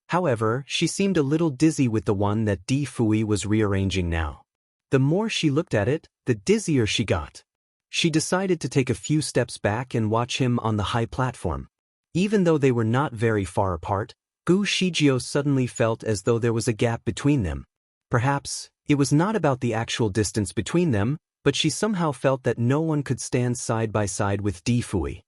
However, she seemed a little dizzy with the one that Di Fui was rearranging now. The more she looked at it, the dizzier she got. She decided to take a few steps back and watch him on the high platform. Even though they were not very far apart, Gu Shijio suddenly felt as though there was a gap between them. Perhaps, it was not about the actual distance between them, but she somehow felt that no one could stand side by side with Di Fui.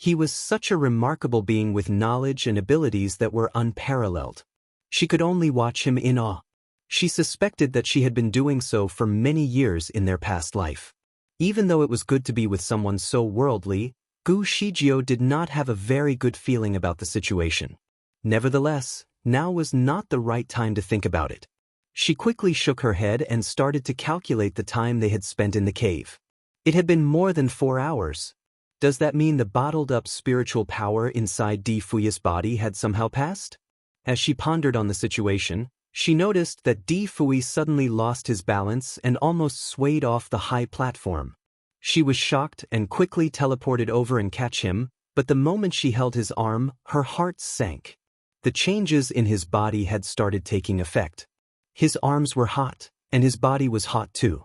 He was such a remarkable being with knowledge and abilities that were unparalleled. She could only watch him in awe. She suspected that she had been doing so for many years in their past life. Even though it was good to be with someone so worldly, Gu Shijio did not have a very good feeling about the situation. Nevertheless, now was not the right time to think about it. She quickly shook her head and started to calculate the time they had spent in the cave. It had been more than 4 hours. Does that mean the bottled-up spiritual power inside Di Fui's body had somehow passed? As she pondered on the situation, she noticed that Di Fui suddenly lost his balance and almost swayed off the high platform. She was shocked and quickly teleported over and catch him, but the moment she held his arm, her heart sank. The changes in his body had started taking effect. His arms were hot, and his body was hot too.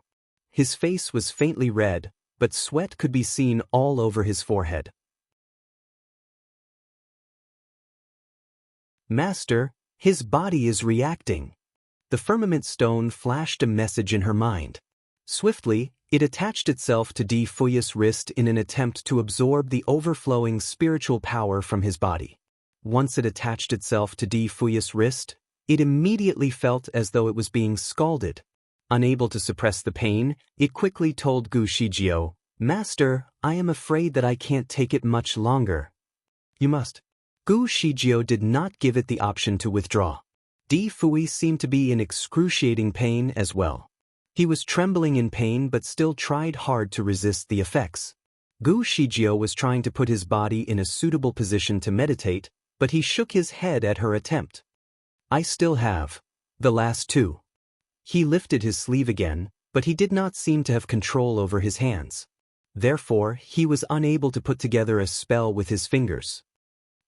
His face was faintly red, but sweat could be seen all over his forehead. "Master, his body is reacting." The firmament stone flashed a message in her mind. Swiftly, it attached itself to Di Fui's wrist in an attempt to absorb the overflowing spiritual power from his body. Once it attached itself to Di Fui's wrist, it immediately felt as though it was being scalded. Unable to suppress the pain, it quickly told Gu Shijio, "Master, I am afraid that I can't take it much longer." "You must." Gu Shijio did not give it the option to withdraw. Di Fui seemed to be in excruciating pain as well. He was trembling in pain but still tried hard to resist the effects. Gu Shijio was trying to put his body in a suitable position to meditate, but he shook his head at her attempt. I still have the last two. He lifted his sleeve again, but he did not seem to have control over his hands. Therefore, he was unable to put together a spell with his fingers.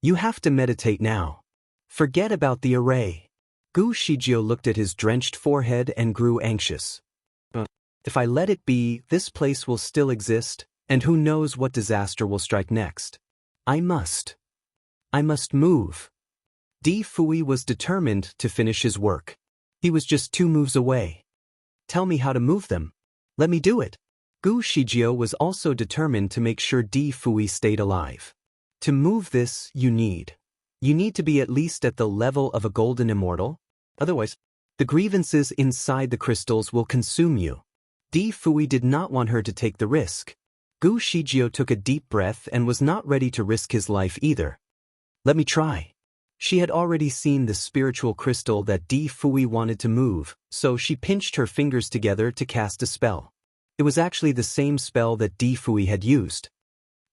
You have to meditate now. Forget about the array. Gu Shijio looked at his drenched forehead and grew anxious. If I let it be, this place will still exist, and who knows what disaster will strike next. I must move. Di Fui was determined to finish his work. He was just 2 moves away. Tell me how to move them. Let me do it. Gu Shijio was also determined to make sure Di Fui stayed alive. To move this, you need to be at least at the level of a golden immortal. Otherwise, the grievances inside the crystals will consume you. Di Fui did not want her to take the risk. Gu Shijio took a deep breath and was not ready to risk his life either. Let me try. She had already seen the spiritual crystal that Di Fui wanted to move, so she pinched her fingers together to cast a spell. It was actually the same spell that Di Fui had used.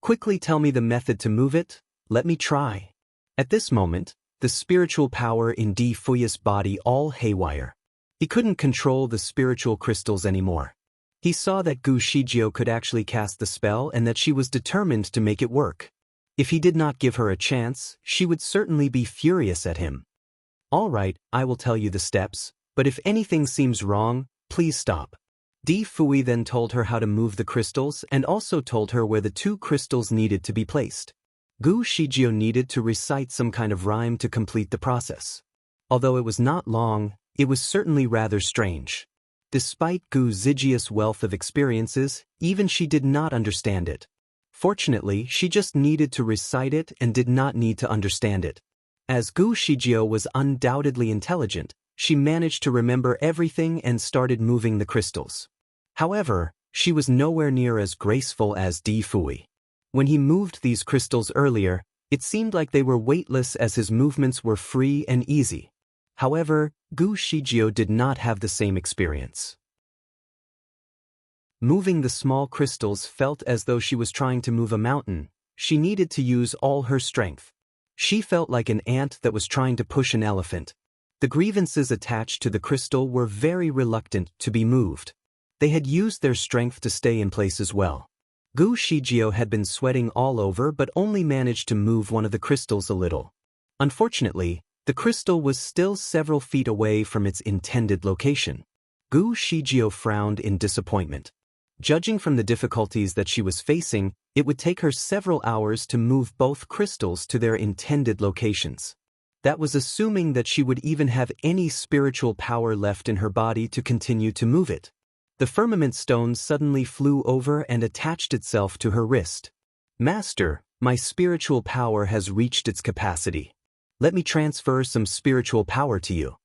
Quickly tell me the method to move it. Let me try. At this moment, the spiritual power in Di Fui's body all haywire. He couldn't control the spiritual crystals anymore. He saw that Gu Shijio could actually cast the spell and that she was determined to make it work. If he did not give her a chance, she would certainly be furious at him. All right, I will tell you the steps, but if anything seems wrong, please stop. Di Fui then told her how to move the crystals and also told her where the 2 crystals needed to be placed. Gu Shijio needed to recite some kind of rhyme to complete the process. Although it was not long, it was certainly rather strange. Despite Gu Zijia's wealth of experiences, even she did not understand it. Fortunately, she just needed to recite it and did not need to understand it. As Gu Shijio was undoubtedly intelligent, she managed to remember everything and started moving the crystals. However, she was nowhere near as graceful as Di Fui. When he moved these crystals earlier, it seemed like they were weightless as his movements were free and easy. However, Gu Shijio did not have the same experience. Moving the small crystals felt as though she was trying to move a mountain. She needed to use all her strength. She felt like an ant that was trying to push an elephant. The grievances attached to the crystal were very reluctant to be moved. They had used their strength to stay in place as well. Gu Shijio had been sweating all over but only managed to move one of the crystals a little. Unfortunately, the crystal was still several feet away from its intended location. Gu Shijio frowned in disappointment. Judging from the difficulties that she was facing, it would take her several hours to move both crystals to their intended locations. That was assuming that she would even have any spiritual power left in her body to continue to move it. The firmament stone suddenly flew over and attached itself to her wrist. Master, my spiritual power has reached its capacity. Let me transfer some spiritual power to you.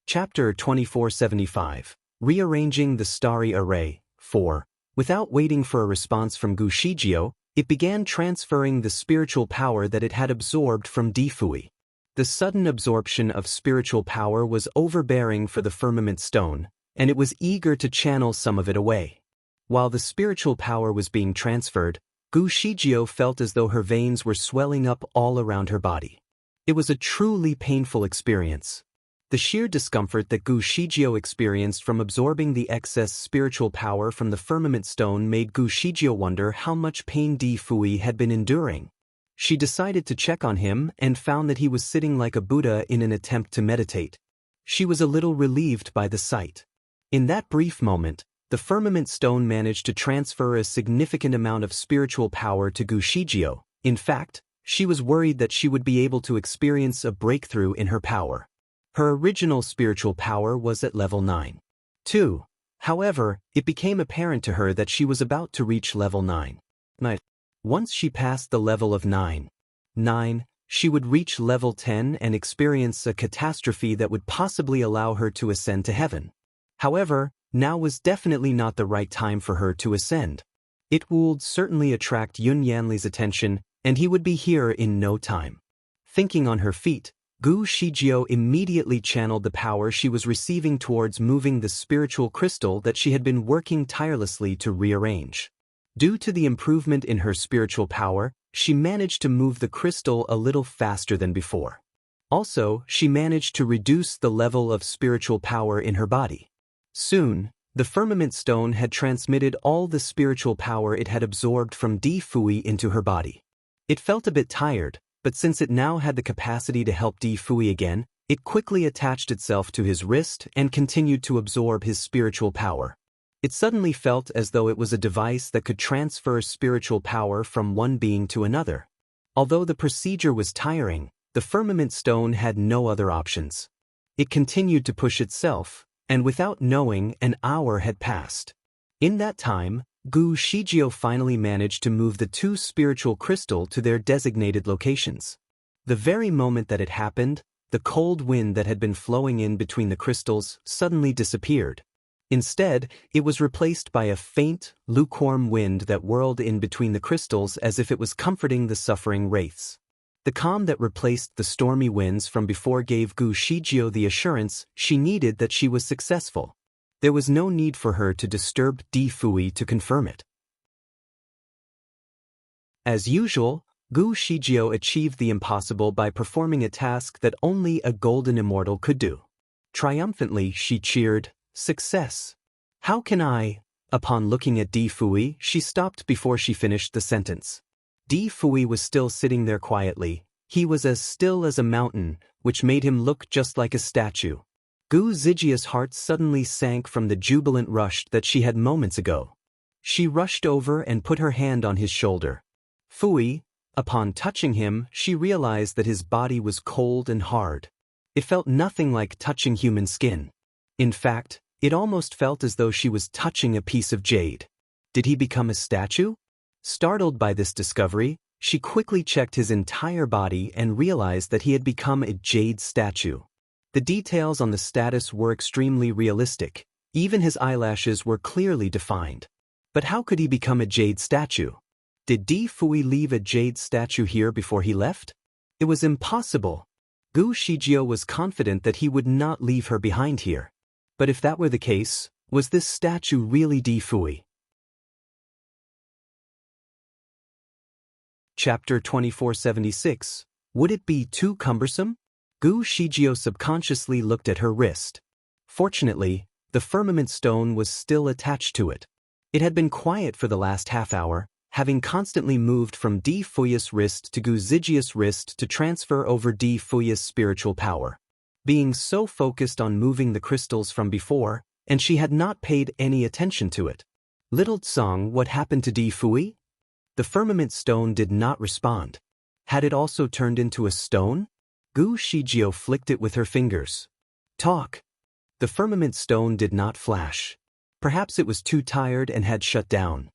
Chapter 2475. Rearranging the Starry Array. 4. Without waiting for a response from Gu Shijio, it began transferring the spiritual power that it had absorbed from Di Fui. The sudden absorption of spiritual power was overbearing for the firmament stone, and it was eager to channel some of it away. While the spiritual power was being transferred, Gu Shijio felt as though her veins were swelling up all around her body. It was a truly painful experience. The sheer discomfort that Gu Shijio experienced from absorbing the excess spiritual power from the firmament stone made Gu Shijio wonder how much pain Di Fui had been enduring. She decided to check on him and found that he was sitting like a Buddha in an attempt to meditate. She was a little relieved by the sight. In that brief moment, the firmament stone managed to transfer a significant amount of spiritual power to Gu Shijio. In fact, she was worried that she would be able to experience a breakthrough in her power. Her original spiritual power was at level 9. 2. However, it became apparent to her that she was about to reach level 9. Once she passed the level of 9, she would reach level 10 and experience a catastrophe that would possibly allow her to ascend to heaven. However, now was definitely not the right time for her to ascend. It would certainly attract Yun Yanli's attention, and he would be here in no time. Thinking on her feet, Gu Shijio immediately channeled the power she was receiving towards moving the spiritual crystal that she had been working tirelessly to rearrange. Due to the improvement in her spiritual power, she managed to move the crystal a little faster than before. Also, she managed to reduce the level of spiritual power in her body. Soon, the firmament stone had transmitted all the spiritual power it had absorbed from Di Fui into her body. It felt a bit tired, but since it now had the capacity to help Di Fui again, it quickly attached itself to his wrist and continued to absorb his spiritual power. It suddenly felt as though it was a device that could transfer spiritual power from one being to another. Although the procedure was tiring, the firmament stone had no other options. It continued to push itself, and without knowing, an hour had passed. In that time, Gu Shijio finally managed to move the two spiritual crystals to their designated locations. The very moment that it happened, the cold wind that had been flowing in between the crystals suddenly disappeared. Instead, it was replaced by a faint, lukewarm wind that whirled in between the crystals as if it was comforting the suffering wraiths. The calm that replaced the stormy winds from before gave Gu Shijio the assurance she needed that she was successful. There was no need for her to disturb Di Fui to confirm it. As usual, Gu Shijio achieved the impossible by performing a task that only a golden immortal could do. Triumphantly, she cheered, "Success! How can I?" Upon looking at Di Fui, she stopped before she finished the sentence. Di Fui was still sitting there quietly. He was as still as a mountain, which made him look just like a statue. Gu Zijia's heart suddenly sank from the jubilant rush that she had moments ago. She rushed over and put her hand on his shoulder. Fui, upon touching him, she realized that his body was cold and hard. It felt nothing like touching human skin. In fact, it almost felt as though she was touching a piece of jade. Did he become a statue? Startled by this discovery, she quickly checked his entire body and realized that he had become a jade statue. The details on the status were extremely realistic. Even his eyelashes were clearly defined. But how could he become a jade statue? Did Di Fui leave a jade statue here before he left? It was impossible. Gu Shijio was confident that he would not leave her behind here. But if that were the case, was this statue really Di Fui? Chapter 2476. Would it be too cumbersome? Gu Shijio subconsciously looked at her wrist. Fortunately, the firmament stone was still attached to it. It had been quiet for the last half hour, having constantly moved from Di Fui's wrist to Gu Zijia's wrist to transfer over Di Fui's spiritual power. Being so focused on moving the crystals from before, and she had not paid any attention to it. Little Tsang, what happened to Di Fui? The firmament stone did not respond. Had it also turned into a stone? Gu Shijio flicked it with her fingers. Talk. The firmament stone did not flash. Perhaps it was too tired and had shut down.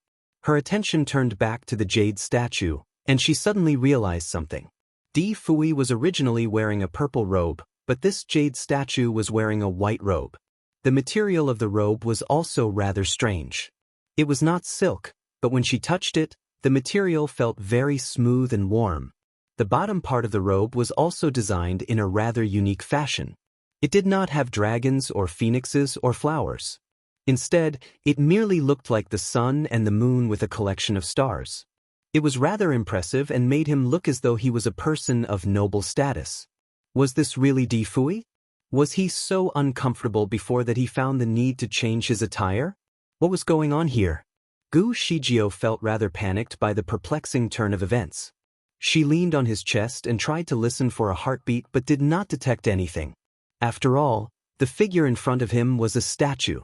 Her attention turned back to the jade statue, and she suddenly realized something. Di Fui was originally wearing a purple robe, but this jade statue was wearing a white robe. The material of the robe was also rather strange. It was not silk, but when she touched it, the material felt very smooth and warm. The bottom part of the robe was also designed in a rather unique fashion. It did not have dragons or phoenixes or flowers. Instead, it merely looked like the sun and the moon with a collection of stars. It was rather impressive and made him look as though he was a person of noble status. Was this really Di Fui? Was he so uncomfortable before that he found the need to change his attire? What was going on here? Gu Shijio felt rather panicked by the perplexing turn of events. She leaned on his chest and tried to listen for a heartbeat but did not detect anything. After all, the figure in front of him was a statue.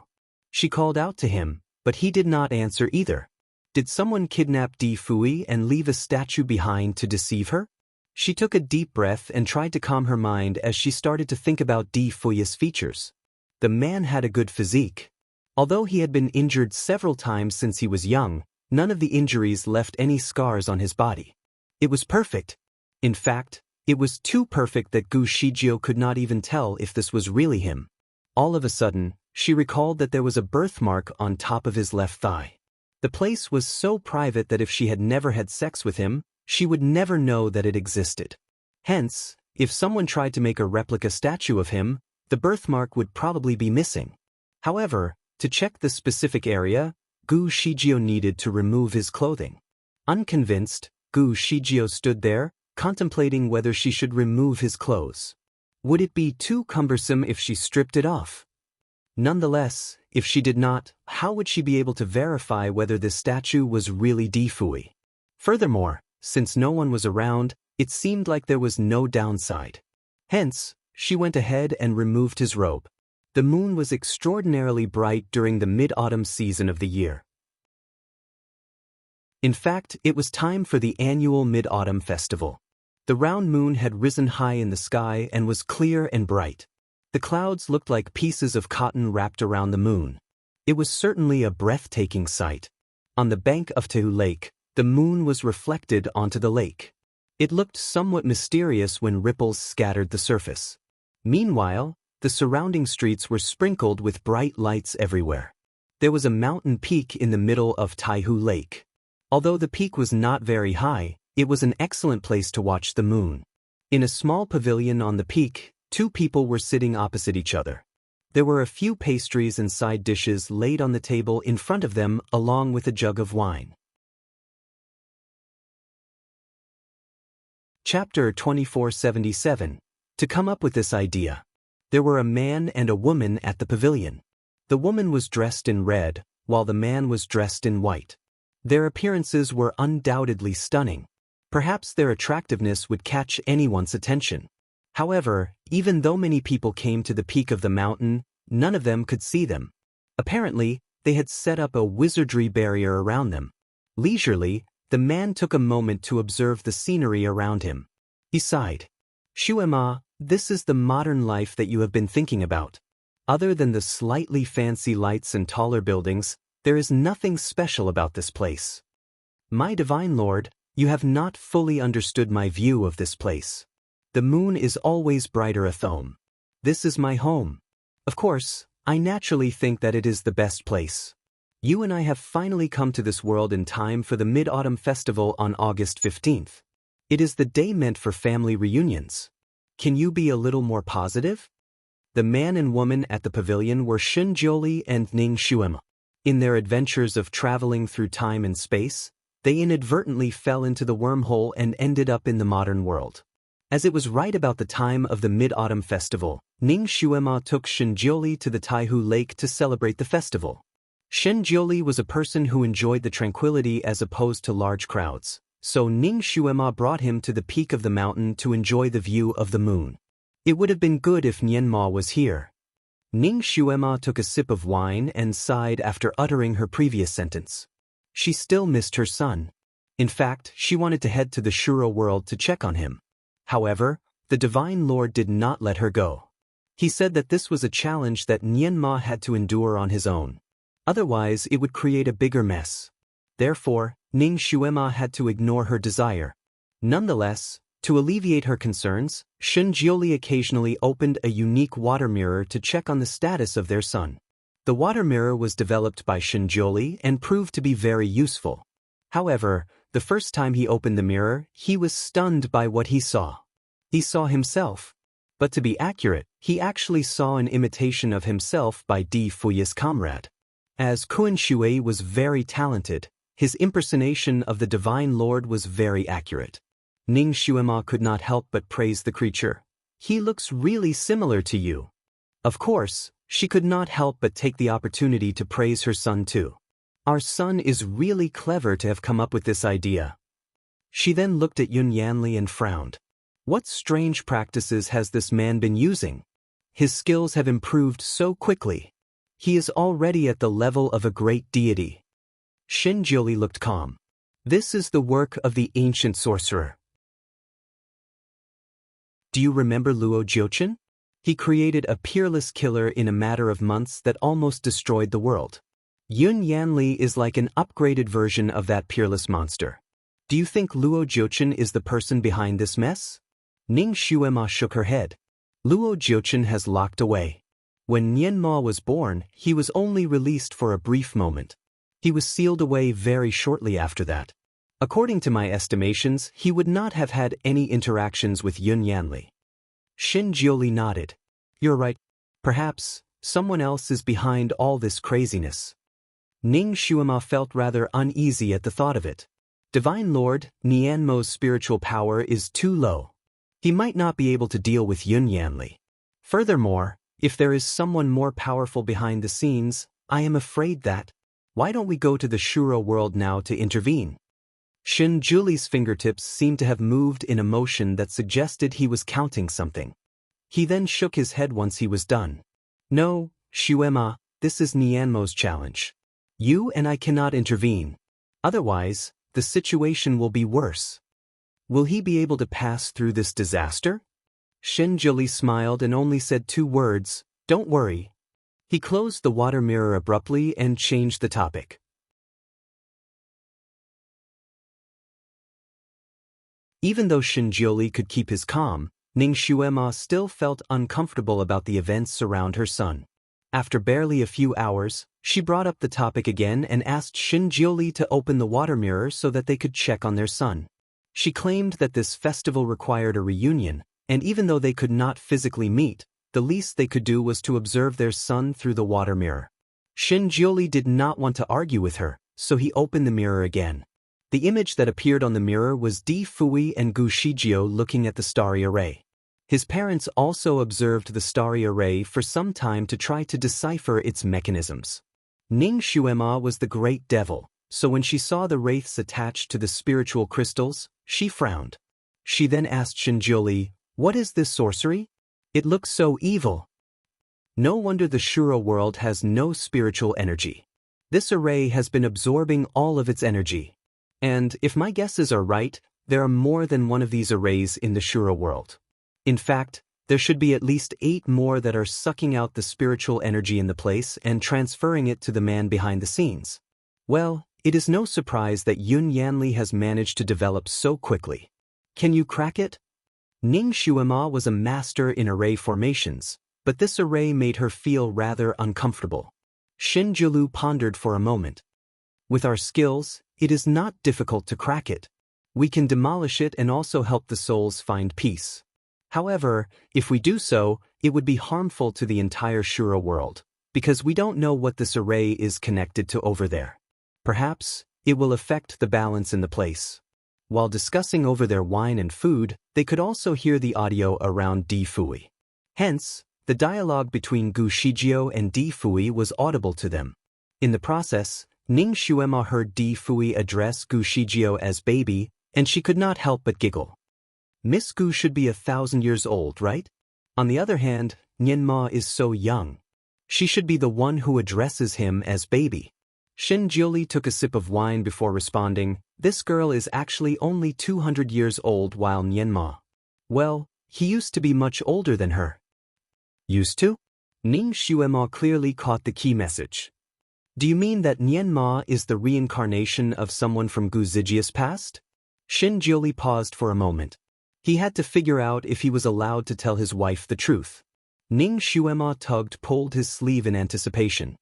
She called out to him, but he did not answer either. Did someone kidnap Di Fui and leave a statue behind to deceive her? She took a deep breath and tried to calm her mind as she started to think about Di Fui's features. The man had a good physique. Although he had been injured several times since he was young, none of the injuries left any scars on his body. It was perfect. In fact, it was too perfect that Gu Shijio could not even tell if this was really him. All of a sudden, she recalled that there was a birthmark on top of his left thigh. The place was so private that if she had never had sex with him, she would never know that it existed. Hence, If someone tried to make a replica statue of him, the birthmark would probably be missing. However, to check the specific area, Gu Shijio needed to remove his clothing. Unconvinced, Gu Shijio stood there, contemplating whether she should remove his clothes. Would it be too cumbersome if she stripped it off? Nonetheless, if she did not, how would she be able to verify whether this statue was really Difui? Furthermore, since no one was around, it seemed like there was no downside. Hence, she went ahead and removed his robe. The moon was extraordinarily bright during the mid-autumn season of the year. In fact, it was time for the annual Mid-Autumn Festival. The round moon had risen high in the sky and was clear and bright. The clouds looked like pieces of cotton wrapped around the moon. It was certainly a breathtaking sight. On the bank of Tehu Lake, the moon was reflected onto the lake. It looked somewhat mysterious when ripples scattered the surface. Meanwhile, the surrounding streets were sprinkled with bright lights everywhere. There was a mountain peak in the middle of Tehu Lake. Although the peak was not very high, it was an excellent place to watch the moon. In a small pavilion on the peak, two people were sitting opposite each other. There were a few pastries and side dishes laid on the table in front of them along with a jug of wine. Chapter 2477. To come up with this idea. There were a man and a woman at the pavilion. The woman was dressed in red, while the man was dressed in white. Their appearances were undoubtedly stunning. Perhaps their attractiveness would catch anyone's attention. However, even though many people came to the peak of the mountain, none of them could see them. Apparently, they had set up a wizardry barrier around them. Leisurely, the man took a moment to observe the scenery around him. He sighed. "Shuema, this is the modern life that you have been thinking about. Other than the slightly fancy lights and taller buildings, there is nothing special about this place. My divine lord, you have not fully understood my view of this place. The moon is always brighter at home. This is my home. Of course, I naturally think that it is the best place. You and I have finally come to this world in time for the Mid-Autumn Festival on August 15th. It is the day meant for family reunions. Can you be a little more positive?" The man and woman at the pavilion were Shinjoli and Ning Shuema. In their adventures of traveling through time and space, they inadvertently fell into the wormhole and ended up in the modern world. As it was right about the time of the Mid-Autumn Festival, Ning Shuema took Shinjoli to the Tehu Lake to celebrate the festival. Shinjoli was a person who enjoyed the tranquility as opposed to large crowds, so Ning Shuema brought him to the peak of the mountain to enjoy the view of the moon. It would have been good if Nianma was here. Ning Shuema took a sip of wine and sighed after uttering her previous sentence. She still missed her son. In fact, she wanted to head to the Shuro world to check on him. However, the Divine Lord did not let her go. He said that this was a challenge that Nianma had to endure on his own. Otherwise, it would create a bigger mess. Therefore, Ning Shuema had to ignore her desire. Nonetheless, to alleviate her concerns, Shinjoli occasionally opened a unique water mirror to check on the status of their son. The water mirror was developed by Shinjoli and proved to be very useful. However, the first time he opened the mirror, he was stunned by what he saw. He saw himself. But to be accurate, he actually saw an imitation of himself by Di Fuyi's comrade. As Kun Shui was very talented, his impersonation of the Divine Lord was very accurate. Ning Shuema could not help but praise the creature. "He looks really similar to you." Of course, she could not help but take the opportunity to praise her son too. "Our son is really clever to have come up with this idea." She then looked at Yun Yanli and frowned. What strange practices has this man been using? His skills have improved so quickly. He is already at the level of a great deity. Shinjoli looked calm. This is the work of the ancient sorcerer. Do you remember Luo Jiuchen? He created a peerless killer in a matter of months that almost destroyed the world. Yun Yanli is like an upgraded version of that peerless monster. Do you think Luo Jiuchen is the person behind this mess? Ning Shuema shook her head. Luo Jiuchen has locked away. When Nianma was born, he was only released for a brief moment. He was sealed away very shortly after that. According to my estimations, he would not have had any interactions with Yun Yanli. Shin Jioli nodded. You're right. Perhaps someone else is behind all this craziness. Ning Xuema felt rather uneasy at the thought of it. Divine Lord Nianmo's spiritual power is too low. He might not be able to deal with Yun Yanli. Furthermore, if there is someone more powerful behind the scenes, I am afraid that. Why don't we go to the Shuro world now to intervene? Shin Jioli's fingertips seemed to have moved in a motion that suggested he was counting something. He then shook his head once he was done. No, Xuema, this is Nianmo's challenge. You and I cannot intervene. Otherwise, the situation will be worse. Will he be able to pass through this disaster? Shin Jioli smiled and only said 2 words, don't worry. He closed the water mirror abruptly and changed the topic. Even though Shin Jioli could keep his calm, Ning Xuema still felt uncomfortable about the events around her son. After barely a few hours, she brought up the topic again and asked Shin Jioli to open the water mirror so that they could check on their son. She claimed that this festival required a reunion, and even though they could not physically meet, the least they could do was to observe their son through the water mirror. Shin Jioli did not want to argue with her, so he opened the mirror again. The image that appeared on the mirror was Di Fui and Gu Shijio looking at the starry array. His parents also observed the starry array for some time to try to decipher its mechanisms. Ning Xuema was the great devil, so when she saw the wraiths attached to the spiritual crystals, she frowned. She then asked Shin Jioli, what is this sorcery? It looks so evil. No wonder the Shuro world has no spiritual energy. This array has been absorbing all of its energy. And, if my guesses are right, there are more than one of these arrays in the Shuro world. In fact, there should be at least 8 more that are sucking out the spiritual energy in the place and transferring it to the man behind the scenes. Well, it is no surprise that Yun Yanli has managed to develop so quickly. Can you crack it? Ning Xuema was a master in array formations, but this array made her feel rather uncomfortable. Shin Jiolu pondered for a moment. With our skills, it is not difficult to crack it. We can demolish it and also help the souls find peace. However, if we do so, it would be harmful to the entire Shuro world, because we don't know what this array is connected to over there. Perhaps, it will affect the balance in the place. While discussing over their wine and food, they could also hear the audio around Di Fui. Hence, the dialogue between Gu Shijio and Di Fui was audible to them. In the process, Ning Xuema heard Di Fui address Gu Shijio as baby, and she could not help but giggle. Miss Gu should be 1,000 years old, right? On the other hand, Nianma is so young. She should be the one who addresses him as baby. Shin Jioli took a sip of wine before responding, this girl is actually only 200 years old while Nianma. Well, he used to be much older than her. Used to? Ning Xuema clearly caught the key message. Do you mean that Nianma is the reincarnation of someone from Gu Zijia's past? Shin Jioli paused for a moment. He had to figure out if he was allowed to tell his wife the truth. Ning Xuema pulled his sleeve in anticipation.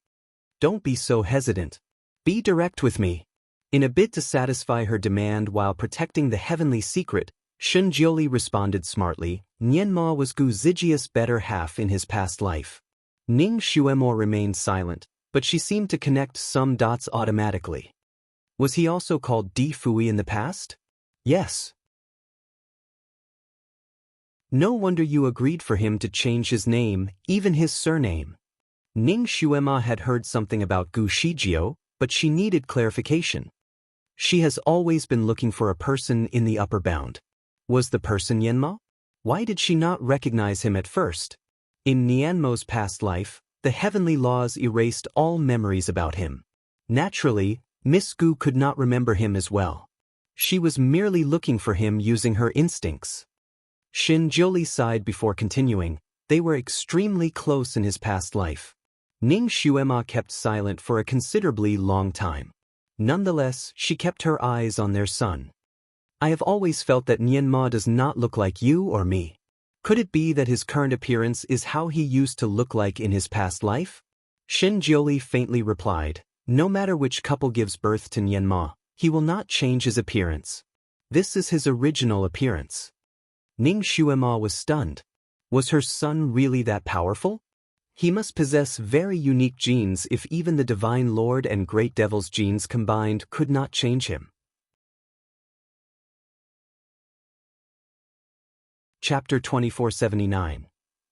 Don't be so hesitant. Be direct with me. In a bid to satisfy her demand while protecting the heavenly secret, Shin Jioli responded smartly, Nianma was Gu Zijia's better half in his past life. Ning Xuema remained silent, but she seemed to connect some dots automatically. Was he also called Di Fui in the past? Yes. No wonder you agreed for him to change his name, even his surname. Ning Xuema had heard something about Gu Shijio, but she needed clarification. She has always been looking for a person in the upper bound. Was the person Nianma? Why did she not recognize him at first? In Nianmo's past life, the heavenly laws erased all memories about him. Naturally, Miss Gu could not remember him as well. She was merely looking for him using her instincts. Shin Jioli sighed before continuing, they were extremely close in his past life. Ning Xuema kept silent for a considerably long time. Nonetheless, she kept her eyes on their son. I have always felt that Nianma does not look like you or me. Could it be that his current appearance is how he used to look like in his past life? Shin Jioli faintly replied, no matter which couple gives birth to Nianma, he will not change his appearance. This is his original appearance. Ning Xuema was stunned. Was her son really that powerful? He must possess very unique genes if even the Divine Lord and Great Devil's genes combined could not change him. Chapter 2479.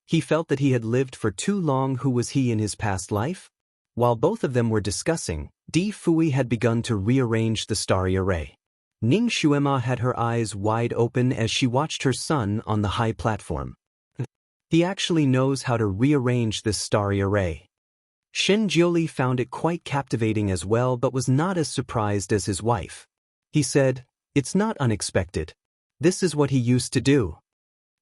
He felt that he had lived for too long. Who was he in his past life? While both of them were discussing, Di Fui had begun to rearrange the starry array. Ning Xuema had her eyes wide open as she watched her son on the high platform. He actually knows how to rearrange this starry array. Shen Jiuli found it quite captivating as well, but was not as surprised as his wife. He said, "It's not unexpected. This is what he used to do."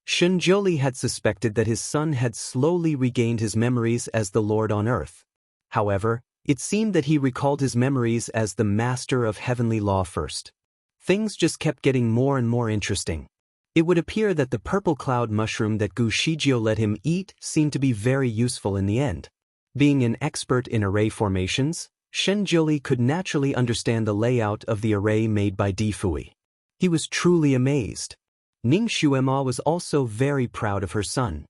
Shen Jiuli had suspected that his son had slowly regained his memories as the Lord on earth. However, it seemed that he recalled his memories as the master of heavenly law first. Things just kept getting more and more interesting. It would appear that the purple cloud mushroom that Gu Shijio let him eat seemed to be very useful in the end. Being an expert in array formations, Shen Jiuli could naturally understand the layout of the array made by Di Fui. He was truly amazed. Ning Xuema was also very proud of her son.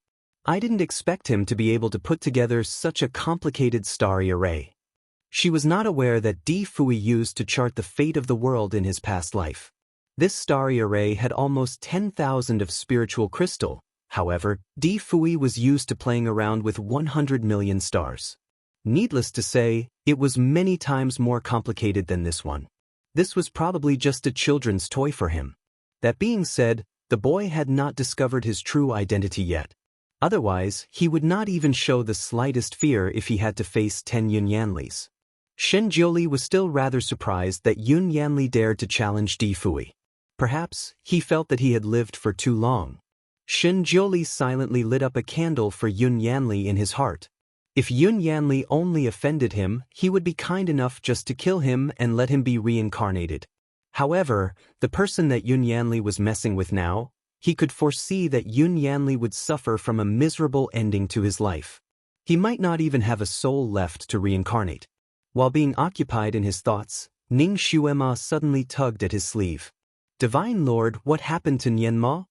I didn't expect him to be able to put together such a complicated starry array. She was not aware that Di Fui used to chart the fate of the world in his past life. This starry array had almost 10,000 of spiritual crystal. However, Di Fui was used to playing around with 100 million stars. Needless to say, it was many times more complicated than this one. This was probably just a children's toy for him. That being said, the boy had not discovered his true identity yet. Otherwise, he would not even show the slightest fear if he had to face 10 Yun Yanlis. Shen Jiuli was still rather surprised that Yun Yanli dared to challenge Di Fui. Perhaps, he felt that he had lived for too long. Shen Jiuli silently lit up a candle for Yun Yanli in his heart. If Yun Yanli only offended him, he would be kind enough just to kill him and let him be reincarnated. However, the person that Yun Yanli was messing with now, he could foresee that Yun Yanli would suffer from a miserable ending to his life. He might not even have a soul left to reincarnate. While being occupied in his thoughts, Ning Xuema suddenly tugged at his sleeve. "Divine Lord, what happened to Nianma?"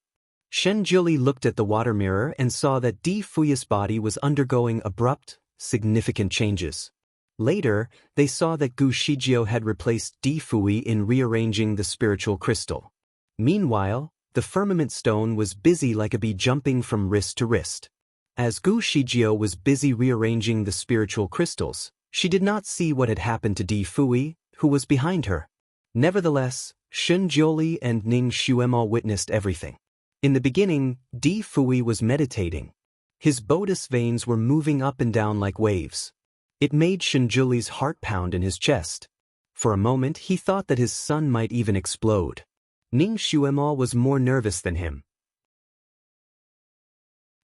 Shen Jiuli looked at the water mirror and saw that Di Fui's body was undergoing abrupt, significant changes. Later, they saw that Gu Shijio had replaced Di Fui in rearranging the spiritual crystal. Meanwhile, the firmament stone was busy like a bee jumping from wrist to wrist. As Gu Shijio was busy rearranging the spiritual crystals, she did not see what had happened to Di Fui, who was behind her. Nevertheless, Shen Jiuli and Ning Xuema witnessed everything. In the beginning, Di Fui was meditating. His bodus veins were moving up and down like waves. It made Shen Jiuli's heart pound in his chest. For a moment he thought that his son might even explode. Ning Xuema was more nervous than him.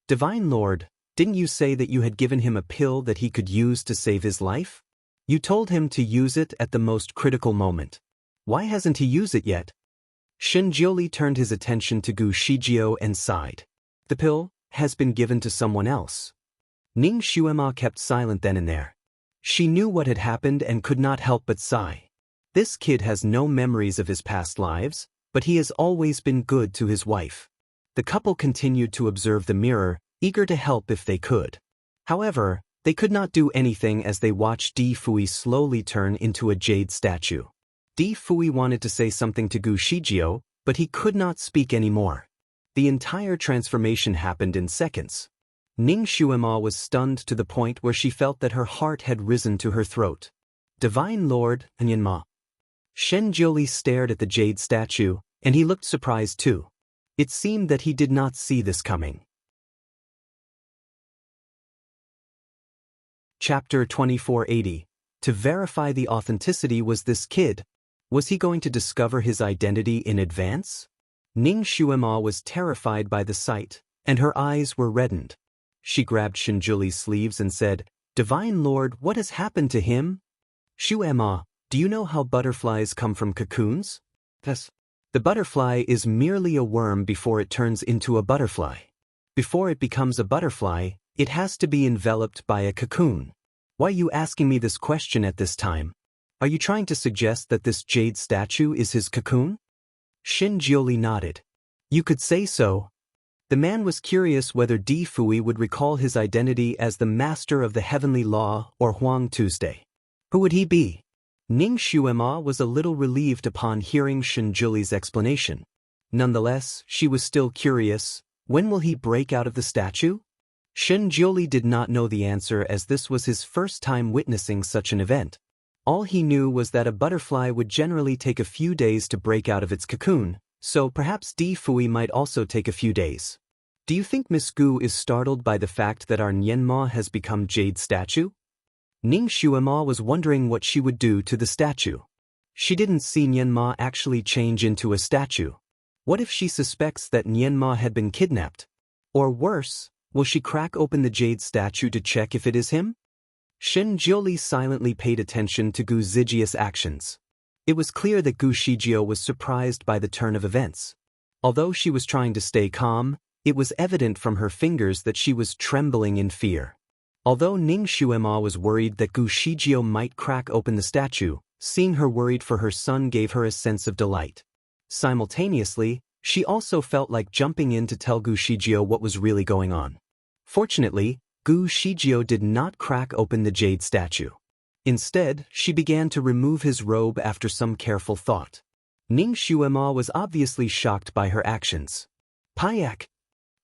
"Divine Lord, didn't you say that you had given him a pill that he could use to save his life? You told him to use it at the most critical moment. Why hasn't he used it yet?" Shen Jiuli turned his attention to Gu Shijio and sighed. "The pill has been given to someone else." Ning Xuema kept silent then and there. She knew what had happened and could not help but sigh. This kid has no memories of his past lives, but he has always been good to his wife. The couple continued to observe the mirror, eager to help if they could. However, they could not do anything as they watched Di Fui slowly turn into a jade statue. Di Fui wanted to say something to Gu Shijio, but he could not speak anymore. The entire transformation happened in seconds. Ning Xuema was stunned to the point where she felt that her heart had risen to her throat. "Divine Lord, Nianma." Shen Jiuli stared at the jade statue, and he looked surprised too. It seemed that he did not see this coming. Chapter 2480. To verify the authenticity was this kid. Was he going to discover his identity in advance? Ning Xuema was terrified by the sight, and her eyes were reddened. She grabbed Shen Jiuli's sleeves and said, "Divine Lord, what has happened to him?" "Xuema, do you know how butterflies come from cocoons?" "Yes." "The butterfly is merely a worm before it turns into a butterfly. Before it becomes a butterfly, it has to be enveloped by a cocoon. Why are you asking me this question at this time? Are you trying to suggest that this jade statue is his cocoon?" Shen Jiuli nodded. "You could say so." The man was curious whether Di Fui would recall his identity as the master of the heavenly law or Huang Tuesday. Who would he be? Ning Xuema was a little relieved upon hearing Shen Juli's explanation. Nonetheless, she was still curious. When will he break out of the statue? Shen Juli did not know the answer, as this was his first time witnessing such an event. All he knew was that a butterfly would generally take a few days to break out of its cocoon, so perhaps Di Fui might also take a few days. Do you think Miss Gu is startled by the fact that our Nianma has become jade statue? Ning Xuema was wondering what she would do to the statue. She didn't see Nianma actually change into a statue. What if she suspects that Nianma had been kidnapped? Or worse, will she crack open the jade statue to check if it is him? Shen Jiuli silently paid attention to Gu Zijia's actions. It was clear that Gu Shijio was surprised by the turn of events. Although she was trying to stay calm, it was evident from her fingers that she was trembling in fear. Although Ning Xuema was worried that Gu Shijio might crack open the statue, seeing her worried for her son gave her a sense of delight. Simultaneously, she also felt like jumping in to tell Gu Shijio what was really going on. Fortunately, Gu Shijio did not crack open the jade statue. Instead, she began to remove his robe after some careful thought. Ning Xuema was obviously shocked by her actions. Payak!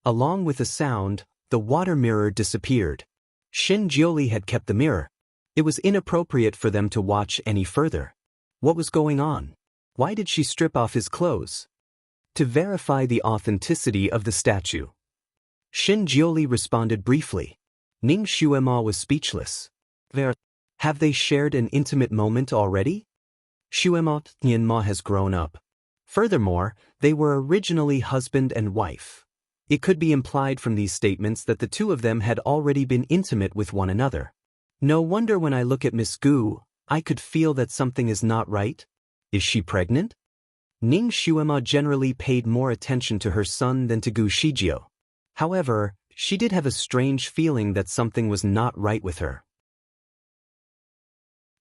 Along with a sound, the water mirror disappeared. Shen Jiuli had kept the mirror. It was inappropriate for them to watch any further. What was going on? Why did she strip off his clothes? To verify the authenticity of the statue. Shen Jiuli responded briefly. Ning Xuema was speechless. Have they shared an intimate moment already? Xuema Nianma has grown up. Furthermore, they were originally husband and wife. It could be implied from these statements that the two of them had already been intimate with one another. No wonder when I look at Miss Gu, I could feel that something is not right. Is she pregnant? Ning Xuema generally paid more attention to her son than to Gu Shijio. However, she did have a strange feeling that something was not right with her.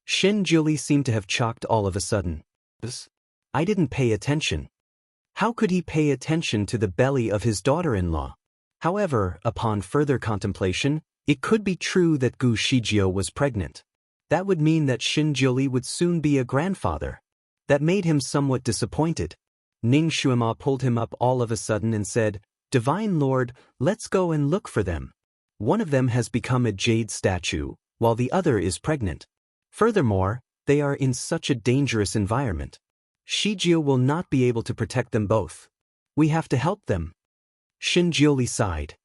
Shen Juli seemed to have chalked all of a sudden. I didn't pay attention. How could he pay attention to the belly of his daughter-in-law? However, upon further contemplation, it could be true that Gu Shijio was pregnant. That would mean that Shen Juli would soon be a grandfather. That made him somewhat disappointed. Ning Xuema pulled him up all of a sudden and said, "Divine Lord, let's go and look for them. One of them has become a jade statue, while the other is pregnant. Furthermore, they are in such a dangerous environment. Shijio will not be able to protect them both. We have to help them." Shen Jiuli sighed.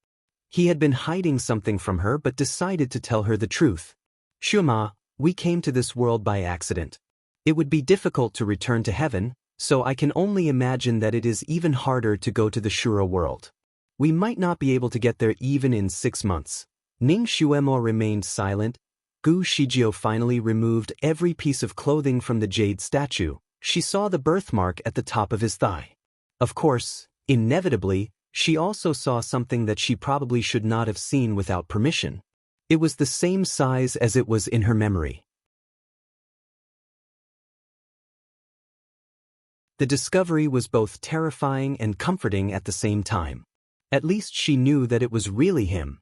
He had been hiding something from her but decided to tell her the truth. "Xuema, we came to this world by accident. It would be difficult to return to heaven, so I can only imagine that it is even harder to go to the Shura world. We might not be able to get there even in 6 months." Ning Xuema remained silent. Gu Shijio finally removed every piece of clothing from the jade statue. She saw the birthmark at the top of his thigh. Of course, inevitably, she also saw something that she probably should not have seen without permission. It was the same size as it was in her memory. The discovery was both terrifying and comforting at the same time. At least she knew that it was really him.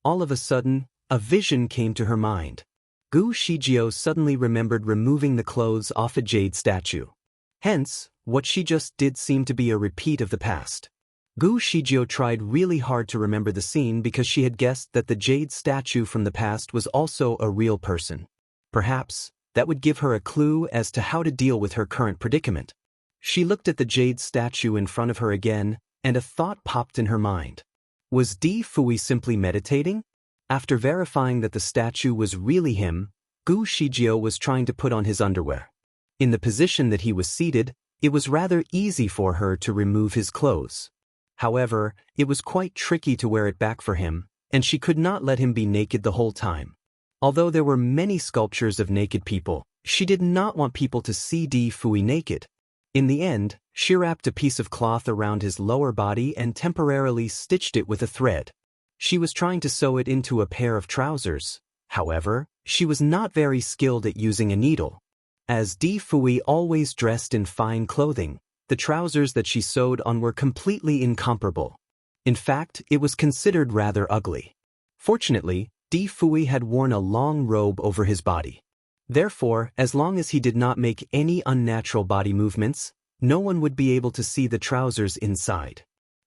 All of a sudden, a vision came to her mind. Gu Shijio suddenly remembered removing the clothes off a jade statue. Hence, what she just did seemed to be a repeat of the past. Gu Shijio tried really hard to remember the scene because she had guessed that the jade statue from the past was also a real person. Perhaps, that would give her a clue as to how to deal with her current predicament. She looked at the jade statue in front of her again, and a thought popped in her mind. Was Di Fui simply meditating? After verifying that the statue was really him, Gu Shijio was trying to put on his underwear. In the position that he was seated, it was rather easy for her to remove his clothes. However, it was quite tricky to wear it back for him, and she could not let him be naked the whole time. Although there were many sculptures of naked people, she did not want people to see Di Fui naked. In the end, she wrapped a piece of cloth around his lower body and temporarily stitched it with a thread. She was trying to sew it into a pair of trousers. However, she was not very skilled at using a needle. As Di Fui always dressed in fine clothing, the trousers that she sewed on were completely incomparable. In fact, it was considered rather ugly. Fortunately, Di Fui had worn a long robe over his body. Therefore, as long as he did not make any unnatural body movements, no one would be able to see the trousers inside.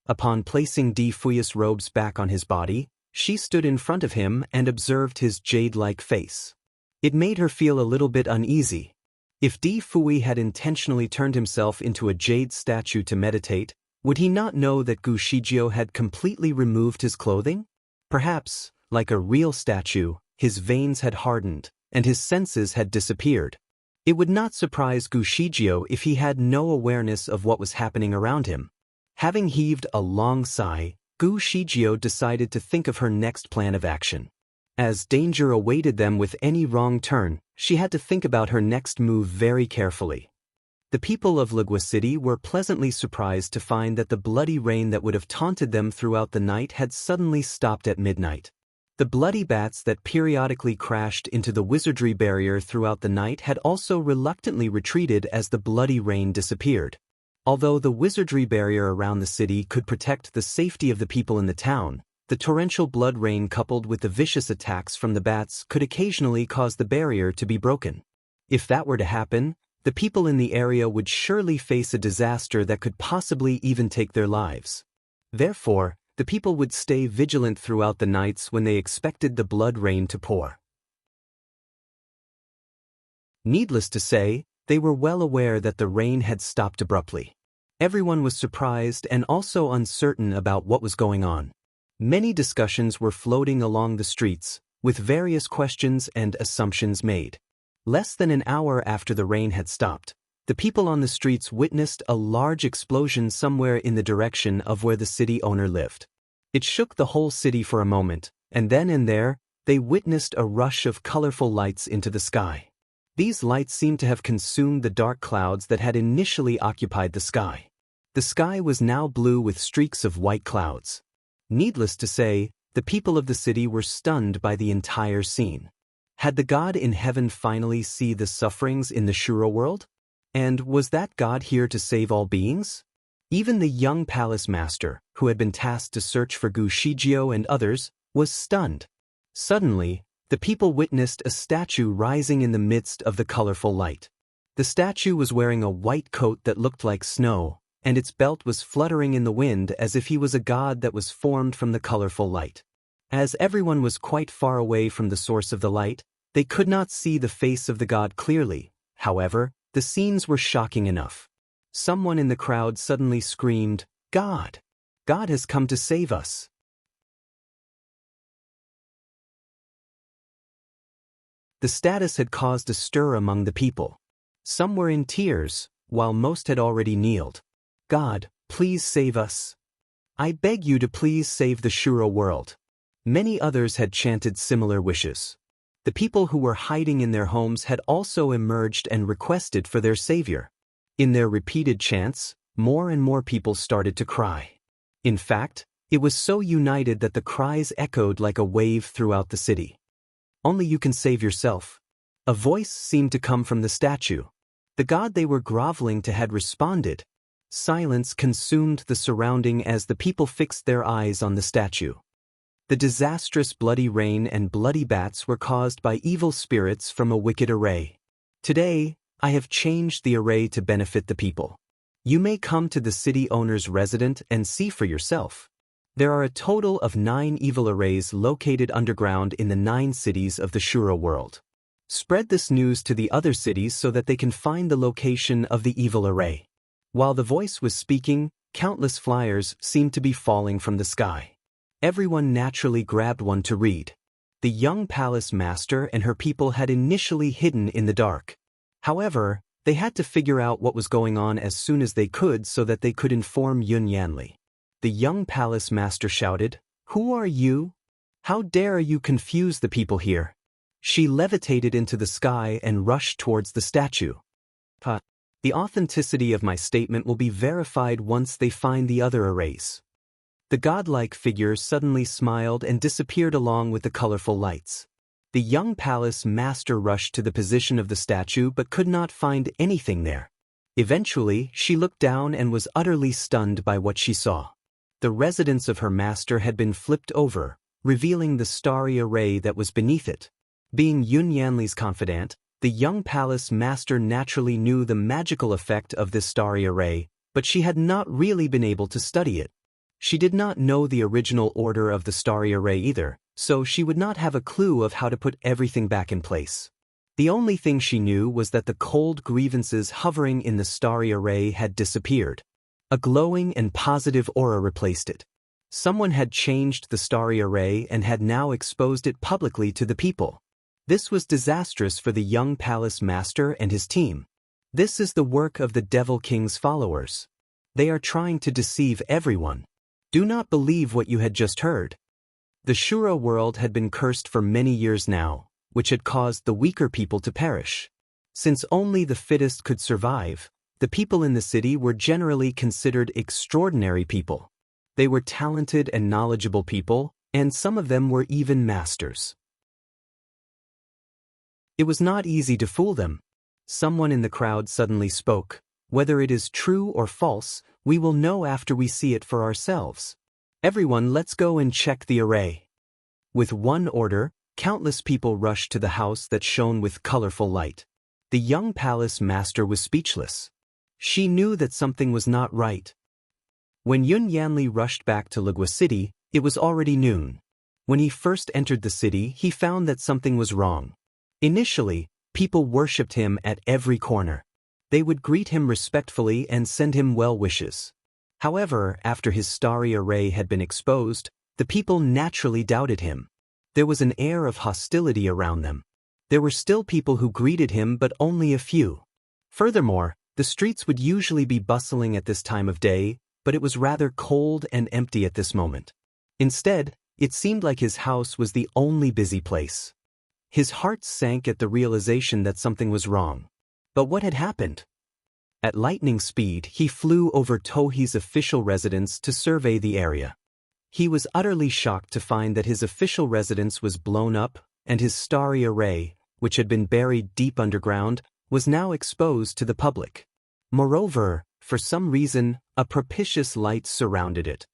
Upon placing Di Fui's robes back on his body, she stood in front of him and observed his jade-like face. It made her feel a little bit uneasy. If Di Fui had intentionally turned himself into a jade statue to meditate, would he not know that Gu Shijio had completely removed his clothing? Perhaps, like a real statue, his veins had hardened, and his senses had disappeared. It would not surprise Gu Shijio if he had no awareness of what was happening around him. Having heaved a long sigh, Gu Shijio decided to think of her next plan of action. As danger awaited them with any wrong turn, she had to think about her next move very carefully. The people of Legua City were pleasantly surprised to find that the bloody rain that would have taunted them throughout the night had suddenly stopped at midnight. The bloody bats that periodically crashed into the wizardry barrier throughout the night had also reluctantly retreated as the bloody rain disappeared. Although the wizardry barrier around the city could protect the safety of the people in the town, the torrential blood rain coupled with the vicious attacks from the bats could occasionally cause the barrier to be broken. If that were to happen, the people in the area would surely face a disaster that could possibly even take their lives. Therefore, the people would stay vigilant throughout the nights when they expected the blood rain to pour. Needless to say, they were well aware that the rain had stopped abruptly. Everyone was surprised and also uncertain about what was going on. Many discussions were floating along the streets, with various questions and assumptions made. Less than an hour after the rain had stopped, the people on the streets witnessed a large explosion somewhere in the direction of where the city owner lived. It shook the whole city for a moment, and then and there, they witnessed a rush of colorful lights into the sky. These lights seemed to have consumed the dark clouds that had initially occupied the sky. The sky was now blue with streaks of white clouds. Needless to say, the people of the city were stunned by the entire scene. Had the God in heaven finally seen the sufferings in the Shuro world? And was that God here to save all beings? Even the young palace master, who had been tasked to search for Gu Shijio and others, was stunned. Suddenly, the people witnessed a statue rising in the midst of the colorful light. The statue was wearing a white coat that looked like snow, and its belt was fluttering in the wind as if he was a god that was formed from the colorful light. As everyone was quite far away from the source of the light, they could not see the face of the god clearly. However, the scenes were shocking enough. Someone in the crowd suddenly screamed, "God! God has come to save us!" The status had caused a stir among the people. Some were in tears, while most had already kneeled. "God, please save us. I beg you to please save the Shuro world." Many others had chanted similar wishes. The people who were hiding in their homes had also emerged and requested for their savior. In their repeated chants, more and more people started to cry. In fact, it was so united that the cries echoed like a wave throughout the city. "Only you can save yourself." A voice seemed to come from the statue. The god they were groveling to had responded. Silence consumed the surrounding as the people fixed their eyes on the statue. The disastrous bloody rain and bloody bats were caused by evil spirits from a wicked array. Today, I have changed the array to benefit the people. You may come to the city owner's residence and see for yourself. There are a total of 9 evil arrays located underground in the 9 cities of the Shuro world. Spread this news to the other cities so that they can find the location of the evil array. While the voice was speaking, countless flyers seemed to be falling from the sky. Everyone naturally grabbed one to read. The young palace master and her people had initially hidden in the dark. However, they had to figure out what was going on as soon as they could so that they could inform Yun Yanli. The young palace master shouted, "Who are you? How dare you confuse the people here?" She levitated into the sky and rushed towards the statue. The authenticity of my statement will be verified once they find the other arrays. The godlike figure suddenly smiled and disappeared along with the colorful lights. The young palace master rushed to the position of the statue but could not find anything there. Eventually, she looked down and was utterly stunned by what she saw. the residence of her master had been flipped over, revealing the starry array that was beneath it. Being Yun Yanli's confidant, the young palace master naturally knew the magical effect of this starry array, but she had not really been able to study it. She did not know the original order of the starry array either, so she would not have a clue of how to put everything back in place. The only thing she knew was that the cold grievances hovering in the starry array had disappeared. A glowing and positive aura replaced it. Someone had changed the starry array and had now exposed it publicly to the people. This was disastrous for the young palace master and his team. This is the work of the Devil King's followers. They are trying to deceive everyone. Do not believe what you had just heard. The Shura world had been cursed for many years now, which had caused the weaker people to perish. Since only the fittest could survive, the people in the city were generally considered extraordinary people. They were talented and knowledgeable people, and some of them were even masters. It was not easy to fool them. Someone in the crowd suddenly spoke. Whether it is true or false, we will know after we see it for ourselves. Everyone, let's go and check the array. With one order, countless people rushed to the house that shone with colorful light. The young palace master was speechless. She knew that something was not right. When Yun Yanli rushed back to Lagua City, it was already noon. When he first entered the city, he found that something was wrong. Initially, people worshipped him at every corner. They would greet him respectfully and send him well wishes. However, after his starry array had been exposed, the people naturally doubted him. There was an air of hostility around them. There were still people who greeted him, but only a few. Furthermore, the streets would usually be bustling at this time of day, but it was rather cold and empty at this moment. Instead, it seemed like his house was the only busy place. His heart sank at the realization that something was wrong. But what had happened? At lightning speed, he flew over Tohi's official residence to survey the area. He was utterly shocked to find that his official residence was blown up, and his starry array, which had been buried deep underground, was now exposed to the public. Moreover, for some reason, a propitious light surrounded it.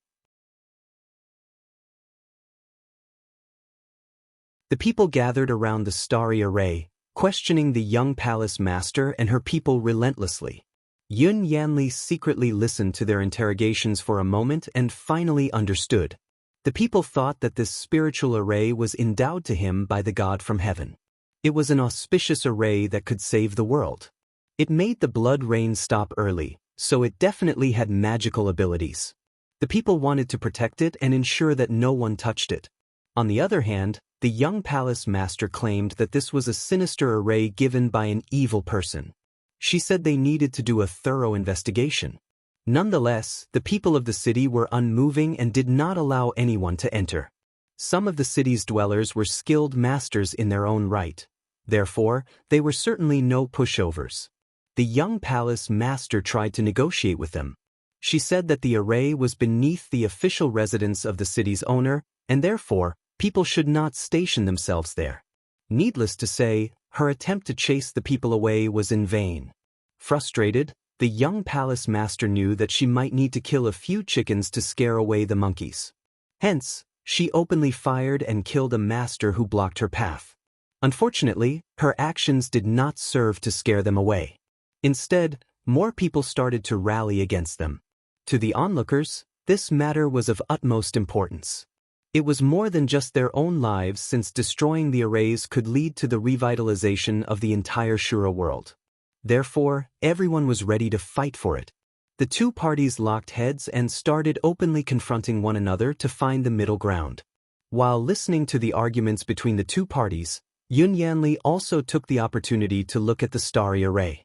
The people gathered around the starry array, questioning the young palace master and her people relentlessly. Yun Yanli secretly listened to their interrogations for a moment and finally understood. The people thought that this spiritual array was endowed to him by the god from heaven. It was an auspicious array that could save the world. It made the blood rain stop early, so it definitely had magical abilities. The people wanted to protect it and ensure that no one touched it. On the other hand, the young palace master claimed that this was a sinister array given by an evil person. She said they needed to do a thorough investigation. Nonetheless, the people of the city were unmoving and did not allow anyone to enter. Some of the city's dwellers were skilled masters in their own right. Therefore, they were certainly no pushovers. The young palace master tried to negotiate with them. She said that the array was beneath the official residence of the city's owner, and therefore, people should not station themselves there. Needless to say, her attempt to chase the people away was in vain. Frustrated, the young palace master knew that she might need to kill a few chickens to scare away the monkeys. Hence, she openly fired and killed a master who blocked her path. Unfortunately, her actions did not serve to scare them away. Instead, more people started to rally against them. To the onlookers, this matter was of utmost importance. It was more than just their own lives, since destroying the arrays could lead to the revitalization of the entire Shura world. Therefore, everyone was ready to fight for it. The two parties locked heads and started openly confronting one another to find the middle ground. While listening to the arguments between the two parties, Yun Yanli also took the opportunity to look at the starry array.